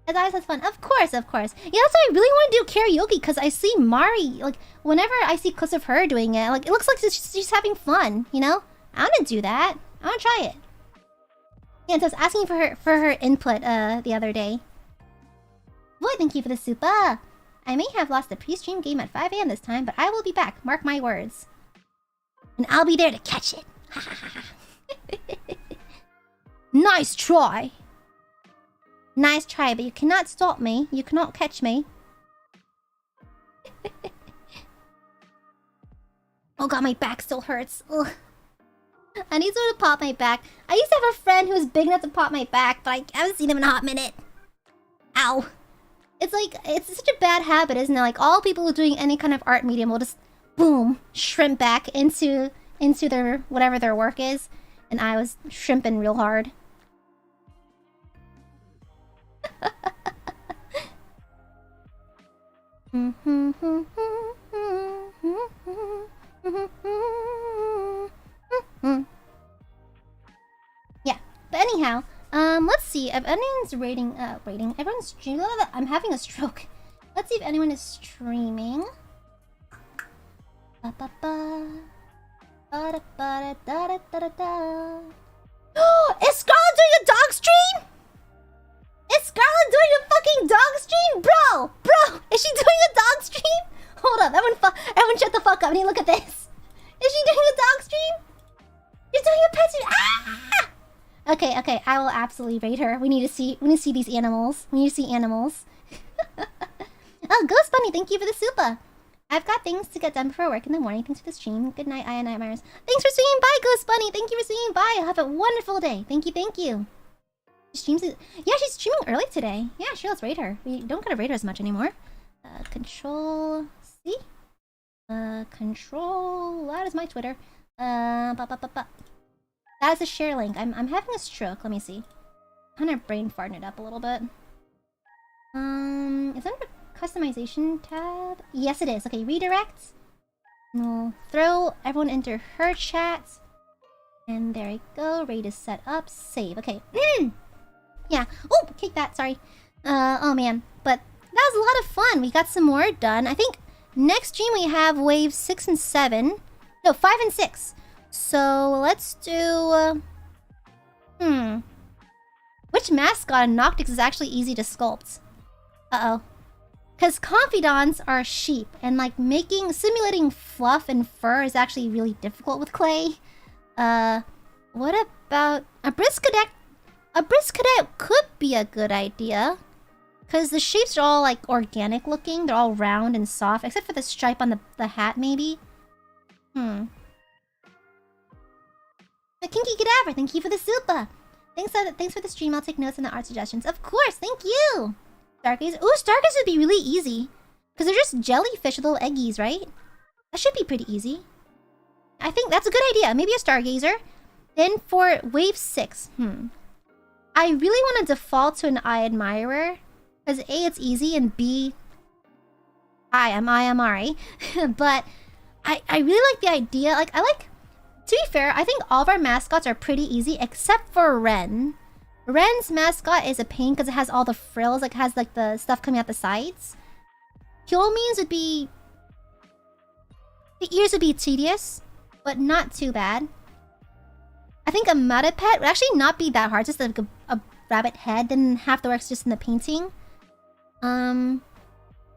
It's always fun. Of course. Yeah, that's why I really want to do karaoke, because I see Mari, like, whenever I see clips of her doing it, like, it looks like she's having fun, you know? I want to do that. I want to try it. Yeah, so I was asking for her input the other day. Boy, thank you for the super. I may have lost the pre-stream game at 5 AM this time, but I will be back. Mark my words. And I'll be there to catch it. Nice try. Nice try, but you cannot stop me. You cannot catch me. Oh god, my back still hurts. Ugh. I need someone to pop my back. I used to have a friend who was big enough to pop my back, but I haven't seen him in a hot minute. Ow. It's like, it's such a bad habit, isn't it? Like, all people who are doing any kind of art medium will just, boom, shrimp back into their, whatever their work is. And I was shrimping real hard. Yeah, but anyhow, let's see if anyone's rating. Everyone's streaming. I'm having a stroke. Let's see if anyone is streaming. Is Scarlett doing a dog stream? Is Scarlett doing a fucking dog stream? Bro! Is she doing a dog stream? Hold up, everyone shut the fuck up and look at this. Is she doing a dog stream? You're doing a pet stream? Ah! Okay, I will absolutely rate her. We need to see these animals. We need to see animals. Oh, Ghost Bunny, thank you for the super. I've got things to get done before work in the morning. Thanks for the stream. Good night, Aiadmirers. Thanks for swinging by, Ghost Bunny. Thank you for swinging by. Have a wonderful day. Thank you. Streams it. Yeah, she's streaming early today. Yeah, sure, let's raid her. We don't gotta raid her as much anymore. Control C. Control. That is my Twitter. That is a share link. I'm having a stroke. Let me see. Kind of brain farting it up a little bit. Is that a customization tab? Yes, it is. Okay, redirect. We'll throw everyone into her chat. And there we go. Raid is set up. Save. Okay. Yeah. Oh, kick that. Sorry. Oh man. But that was a lot of fun. We got some more done. I think next stream we have waves 6 and 7. No, 5 and 6. So let's do... Which mascot in Noctix is actually easy to sculpt? Uh-oh. Because Confidants are sheep, and like simulating fluff and fur is actually really difficult with clay. What about... A Brisk Cadet could be a good idea. Because the shapes are all like organic looking. They're all round and soft, except for the stripe on the hat, maybe. The Kinky Cadaver, thank you for the super. Thanks for the stream. I'll take notes on the art suggestions. Of course, thank you. Stargazer. Ooh, Stargazer would be really easy. Because they're just jellyfish with little eggies, right? That should be pretty easy. I think that's a good idea. Maybe a Stargazer. Then for wave 6, I really want to default to an Aiadmirer. Because A, it's easy, and B, I'm Aia Amare. But I really like the idea. Like, to be fair, I think all of our mascots are pretty easy, except for Ren. Ren's mascot is a pain because it has all the frills, like, it has, like, the stuff coming out the sides. Hyolmin's would be... the ears would be tedious, but not too bad. I think a Maripet would actually not be that hard, just like a rabbit head, then half the work's just in the painting.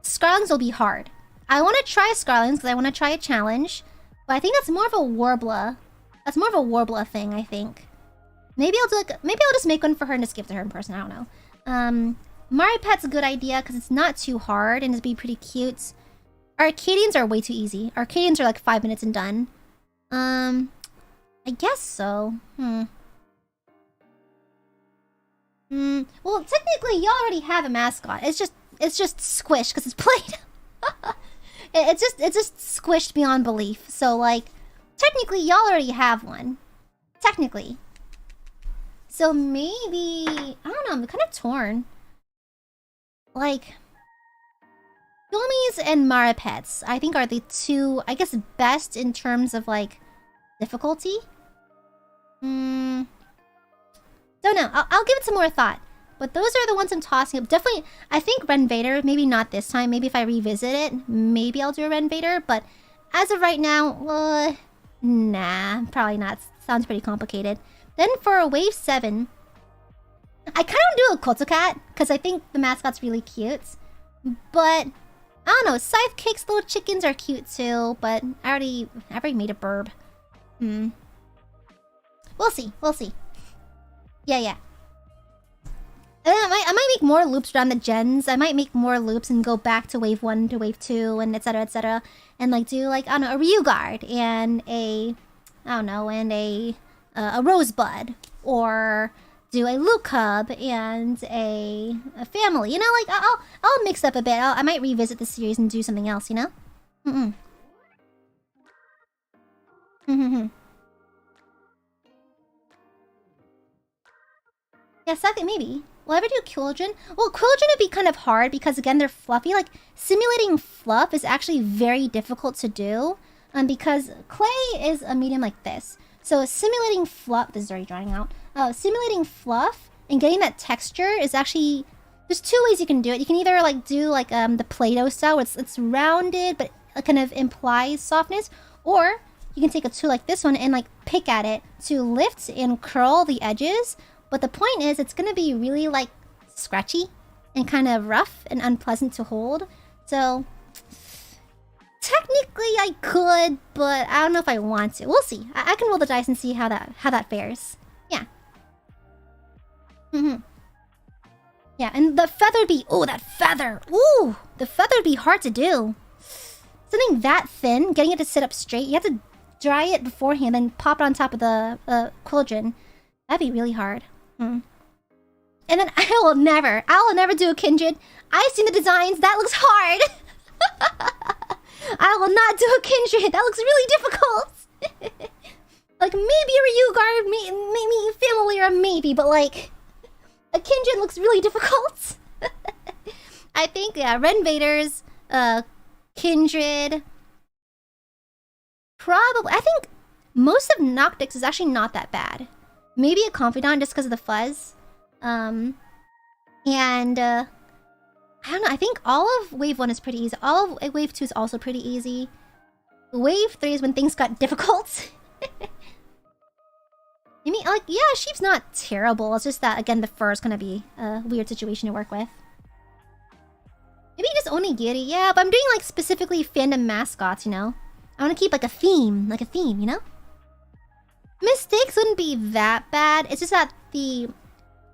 Scarlings will be hard. I want to try Scarlings because I want to try a challenge. But I think that's more of a Warbler. That's more of a Warbler thing, I think. Maybe I'll do like, maybe I'll just make one for her and just give it to her in person. I don't know. Maripet's a good idea because it's not too hard and it'd be pretty cute. Arcadians are way too easy. Arcadians are like 5 minutes and done. I guess so. Well, technically, y'all already have a mascot. It's just squished because it's played. It's just squished beyond belief. So, like, technically, y'all already have one. Technically. So maybe... I don't know, I'm kind of torn. Like... Yomis and Maripets, I think, are the two, I guess, best in terms of, like, difficulty. Don't know. I'll give it some more thought. But those are the ones I'm tossing up. Definitely, I think Ren Vader, maybe not this time. Maybe if I revisit it, maybe I'll do a Ren Vader. But as of right now, nah, probably not. Sounds pretty complicated. Then for wave 7, I kind of do a Kotokat, because I think the mascot's really cute. But, I don't know, Scythe Cake's little chickens are cute too, but I already made a burb. We'll see. Yeah. And then I might make more loops around the gens. I might make more loops and go back to wave 1 to wave 2 and etc, etc. And like do like, I don't know, a Ryuguard and a Rosebud. Or do a Lucub and a family. You know, like I'll mix up a bit. I might revisit the series and do something else, you know? Yeah, second maybe. Will I ever do Quilladrin? Well, Quilladrin would be kind of hard because, again, they're fluffy. Like, simulating fluff is actually very difficult to do. Because clay is a medium like this. So simulating fluff... This is already drying out. Simulating fluff and getting that texture is actually... There's two ways you can do it. You can either, like, do, like, the Play-Doh style where it's rounded but it kind of implies softness. Or you can take a tool like this one and, like, pick at it to lift and curl the edges. But the point is, it's gonna be really, like, scratchy and kind of rough and unpleasant to hold. So, technically I could, but I don't know if I want to. We'll see. I can roll the dice and see how that fares. Yeah. Yeah, and the feather would be... Oh, that feather! Ooh! The feather would be hard to do. Something that thin, getting it to sit up straight, you have to dry it beforehand, then pop it on top of the Quilladrin. That'd be really hard. And then I will never do a Kindred. I've seen the designs. That looks hard. I will not do a Kindred. That looks really difficult. Like, maybe a Ryuguard, maybe family, or maybe, but like, a Kindred looks really difficult. I think, yeah, Ren Vader's, Kindred. Probably, I think most of Noctix is actually not that bad. Maybe a Confidant just because of the fuzz. I don't know, I think all of Wave 1 is pretty easy. All of Wave 2 is also pretty easy. Wave 3 is when things got difficult. I mean, like, yeah, Sheep's not terrible. It's just that, again, the fur is gonna be a weird situation to work with. Maybe just Onigiri. Yeah, but I'm doing, like, specifically fandom mascots, you know? I want to keep, like, a theme, you know? Mistakes wouldn't be that bad. It's just that the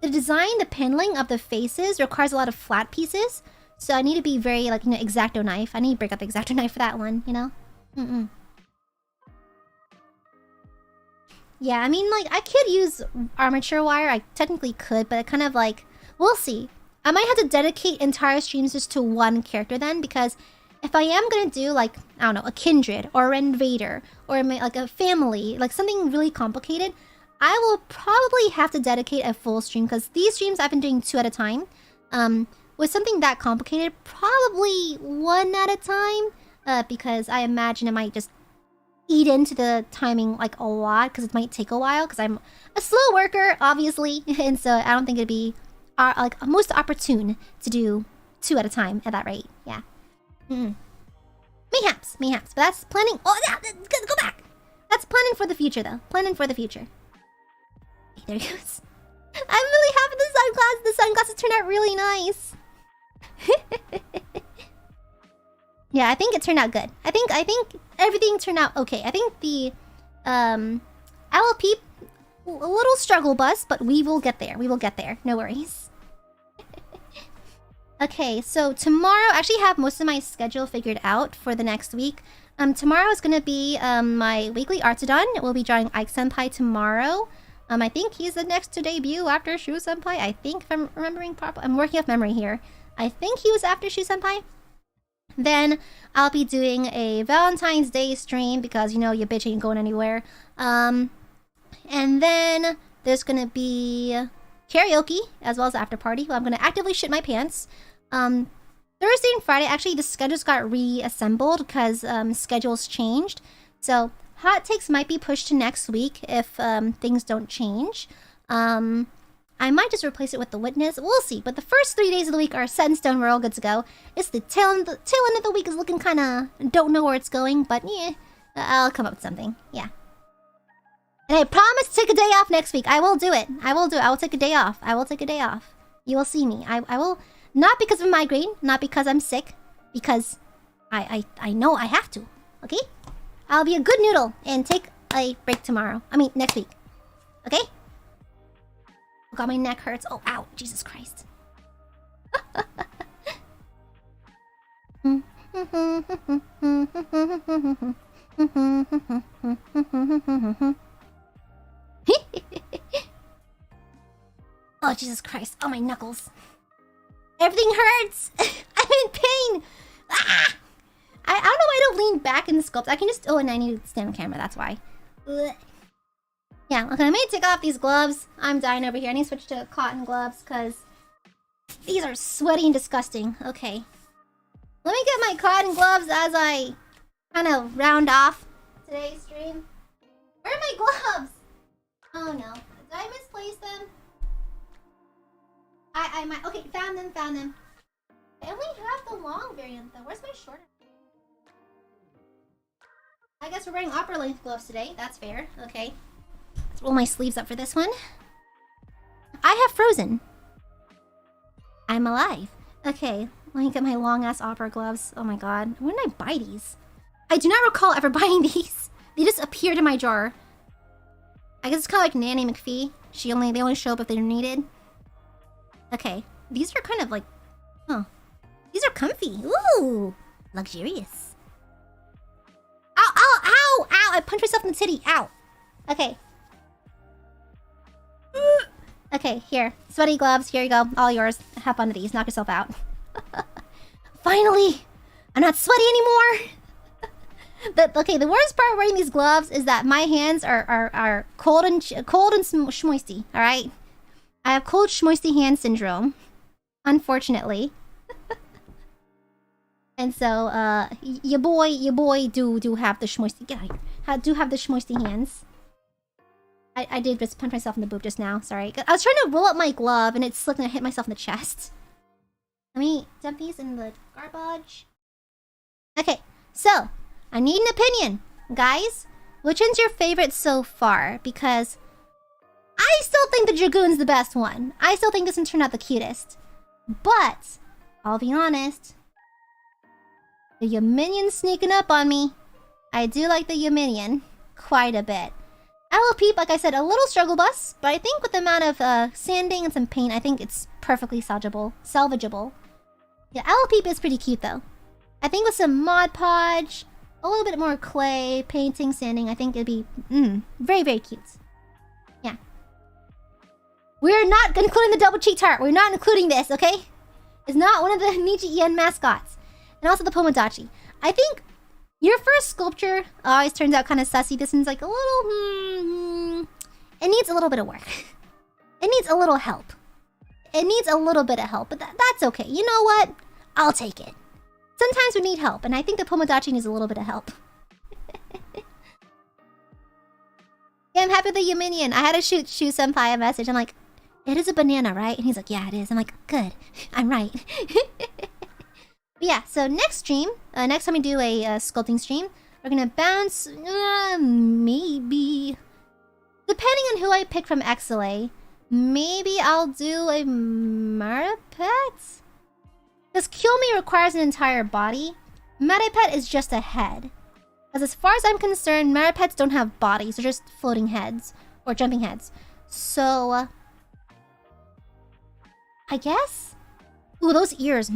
the design, the paneling of the faces requires a lot of flat pieces. So I need to be very, like, you know, X-Acto knife. I need to break up the X-Acto knife for that one, you know? Yeah, I mean, like, I could use armature wire. I technically could, but it kind of, like... We'll see. I might have to dedicate entire streams just to one character then, because if I am gonna do, like, I don't know, a kindred, or an invader, or like a family, like something really complicated, I will probably have to dedicate a full stream, because these streams I've been doing 2 at a time. With something that complicated, probably 1 at a time, because I imagine it might just eat into the timing like a lot, because it might take a while, because I'm a slow worker, obviously, and so I don't think it'd be like most opportune to do 2 at a time at that rate. Yeah. Mayhaps, but that's planning. Oh, yeah, go back. That's planning for the future, though. Planning for the future. There he goes. I'm really happy the sunglasses. The sunglasses turned out really nice. Yeah, I think it turned out good. I think everything turned out okay. I think the Aloupeeps, a little struggle bus, but we will get there. We will get there. No worries. Okay, so tomorrow, I actually have most of my schedule figured out for the next week. Tomorrow is gonna be my weekly Artodon. We'll be drawing Ike Senpai tomorrow. I think he's the next to debut after Shu Senpai. I think, if I'm remembering properly. I'm working off memory here. I think he was after Shu Senpai. Then I'll be doing a Valentine's Day stream because, you know, your bitch ain't going anywhere. And then there's gonna be karaoke as well as after party. Well, I'm gonna actively shit my pants. Thursday and Friday, actually, the schedules got reassembled because schedules changed. So hot takes might be pushed to next week if things don't change. I might just replace it with the witness. We'll see. But the first 3 days of the week are set in stone. We're all good to go. It's the tail end of the week is looking kind of... Don't know where it's going, but yeah. I'll come up with something. Yeah. And I promise to take a day off next week. I will do it. I will do it. I will take a day off. I will take a day off. You will see me. I will... Not because of migraine. Not because I'm sick. Because I know I have to. Okay? I'll be a good noodle and take a break tomorrow. I mean, next week. Okay? Oh god, my neck hurts. Oh, ow. Jesus Christ. Oh, Jesus Christ. Oh, my knuckles. Everything hurts. I'm in pain. Ah! I don't know why I don't lean back in the sculpt. I can just... Oh, and I need to stand on camera. That's why. Ugh. Yeah, okay, I may take off these gloves. I'm dying over here. I need to switch to cotton gloves because these are sweaty and disgusting. Okay. Let me get my cotton gloves as I kind of round off today's stream. Where are my gloves? Oh no. Did I misplace them? I might... Okay, found them. I only have the long variant though. Where's my shorter? I guess we're wearing upper length gloves today. That's fair. Okay. Let's roll my sleeves up for this one. I have frozen. I'm alive. Okay, let me get my long ass opera gloves. Oh my god. When did I buy these? I do not recall ever buying these. They just appeared in my drawer. I guess it's kind of like Nanny McPhee. They only show up if they're needed. Okay. These are kind of like... Huh. These are comfy. Ooh. Luxurious. Ow, ow, ow, ow. I punched myself in the titty. Ow. Okay. Okay, here. Sweaty gloves. Here you go. All yours. Have fun with these. Knock yourself out. Finally! I'm not sweaty anymore! Okay, the worst part of wearing these gloves is that my hands are cold and schmoisty, alright? I have cold schmoisty hand syndrome. Unfortunately. And so, your boy do have the schmoisty... Get out of here. Do have the schmoisty hands. I did just punch myself in the boob just now, sorry. I was trying to roll up my glove and it slipped and I hit myself in the chest. Let me dump these in the garbage. Okay, so, I need an opinion. Guys, which one's your favorite so far? Because I still think the Dragoon's the best one. I still think this one turned out the cutest. But, I'll be honest. The Yaminion's sneaking up on me. I do like the Yaminion quite a bit. Aloupeep, like I said, a little struggle bus, but I think with the amount of sanding and some paint, I think it's perfectly salvageable. Yeah, Aloupeep is pretty cute though. I think with some Mod Podge, a little bit more clay, painting, sanding, I think it'd be very, very cute. Yeah. We're not including the double cheeked heart. We're not including this, okay? It's not one of the NIJI mascots. And also the Pomodachi. I think your first sculpture always turns out kind of sussy. This one's like a little... it needs a little bit of work. It needs a little help. It needs a little bit of help, but that's okay. You know what? I'll take it. Sometimes we need help, and I think the Pomodachi needs a little bit of help. Yeah, I'm happy with the Yaminion. I had to shoot Shu Senpai a message. I'm like, it is a banana, right? And he's like, yeah, it is. I'm like, good. I'm right. Yeah, so next stream, next time we do a sculpting stream, we're gonna bounce, maybe... Depending on who I pick from XLA, maybe I'll do a Maripet? Because Kiyomi requires an entire body. Maripet is just a head. Because as far as I'm concerned, Maripets don't have bodies. They're just floating heads. Or jumping heads. So... I guess? Ooh, those ears.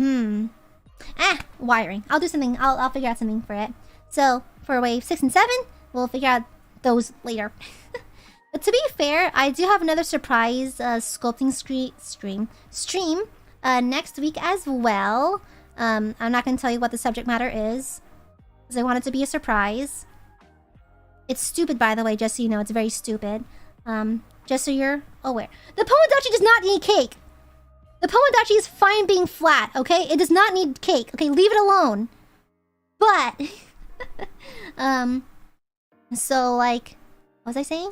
Wiring. I'll do something. I'll figure out something for it. So, for wave 6 and 7, we'll figure out those later. But to be fair, I do have another surprise sculpting stream next week as well. I'm not going to tell you what the subject matter is, because I want it to be a surprise. It's stupid, by the way, just so you know. It's very stupid. Just so you're aware. The Pomodachi does not need cake! The Pomodachi is fine being flat, okay? It does not need cake, okay? Leave it alone. But... so, like... What was I saying?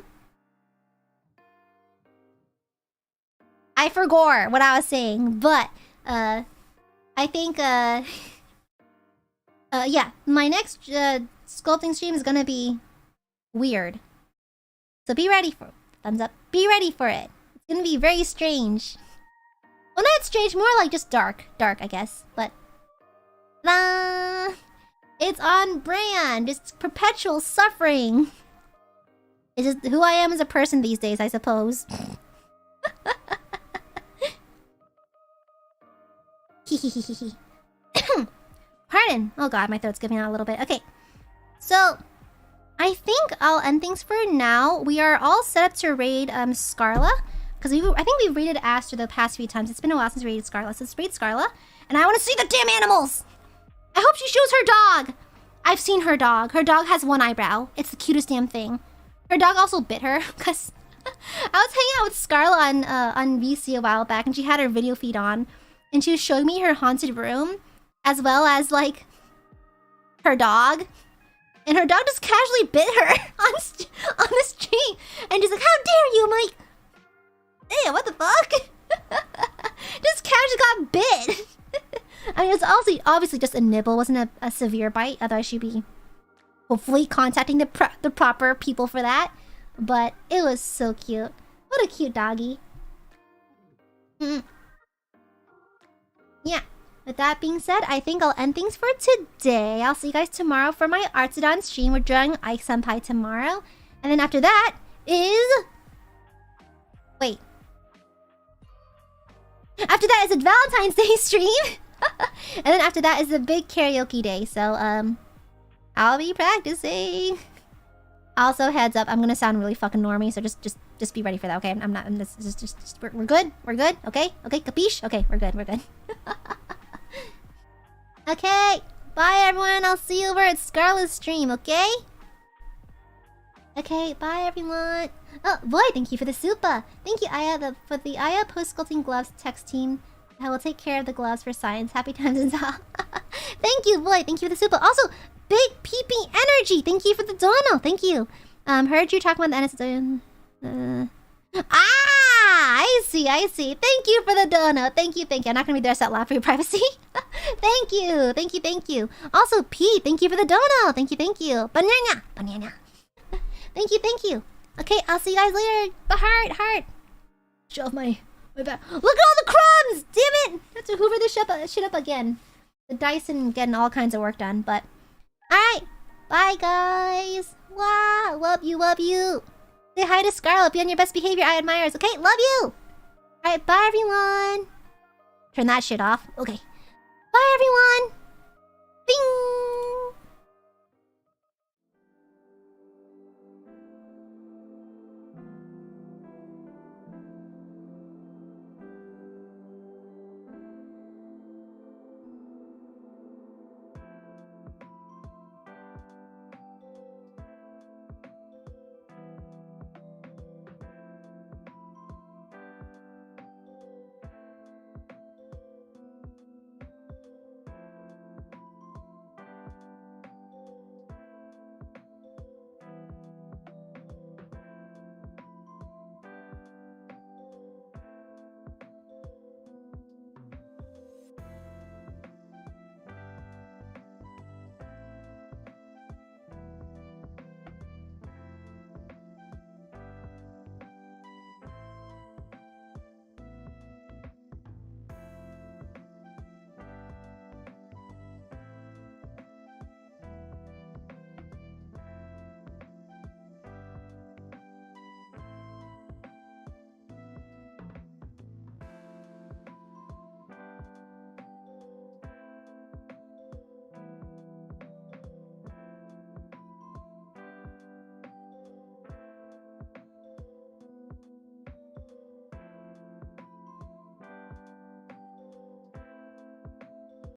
I forgot what I was saying, but... I think, yeah. My next, sculpting stream is gonna be... weird. So be ready for it. Thumbs up. Be ready for it. It's gonna be very strange. Well, not strange, more like just dark. Dark, I guess. But... it's on brand. Just perpetual suffering. It's just who I am as a person these days, I suppose. Pardon. Oh god, my throat's giving out a little bit. Okay. So, I think I'll end things for now. We are all set up to raid Scarla. Because I think we've raided Aster the past few times. It's been a while since we raided Scarla. So let's raid Scarla. And I want to see the damn animals! I hope she shows her dog! I've seen her dog. Her dog has one eyebrow. It's the cutest damn thing. Her dog also bit her. Because I was hanging out with Scarla on VC a while back. And she had her video feed on. And she was showing me her haunted room. As well as, like, her dog. And her dog just casually bit her on the street. And she's like, how dare you? I'm like... Hey, what the fuck? Just casually got bit. I mean, it's also obviously just a nibble. It wasn't a severe bite. Otherwise, she'd be hopefully contacting the proper people for that. But it was so cute. What a cute doggy. Yeah. With that being said, I think I'll end things for today. I'll see you guys tomorrow for my Artodon stream. We're drawing Ike Senpai tomorrow. And then after that is... Wait. After that is a Valentine's Day stream. And then after that is the big karaoke day. So, I'll be practicing. Also, heads up, I'm gonna sound really fucking normie, so just be ready for that, okay? We're good? We're good? Okay? Okay, capiche? Okay, we're good, we're good. Okay, bye everyone, I'll see you over at Scarlet's stream, okay? Okay, bye everyone. Oh, boy, thank you for the super. Thank you, Aya, for the Aya post-sculpting gloves text team. I will take care of the gloves for science. Happy times and all. Thank you, boy. Thank you for the super. Also, Big Peeping Energy. Thank you for the dono. Thank you. Heard you talking about the NSFW. I see. Thank you for the dono. Thank you. I'm not gonna read the rest out loud for your privacy. Thank you. Also, Pete, thank you for the dono. Thank you. Banana. Thank you. Okay, I'll see you guys later. Heart. Shove my back. Look at all the crumbs! Damn it! I have to hoover this shit up again. The Dyson getting all kinds of work done, but... Alright! Bye, guys! Wow! Love you! Say hi to Scarlet. Be on your best behavior, Aiadmirers. Okay, love you. All right, bye everyone. Turn that shit off. Okay. Bye everyone. Bing.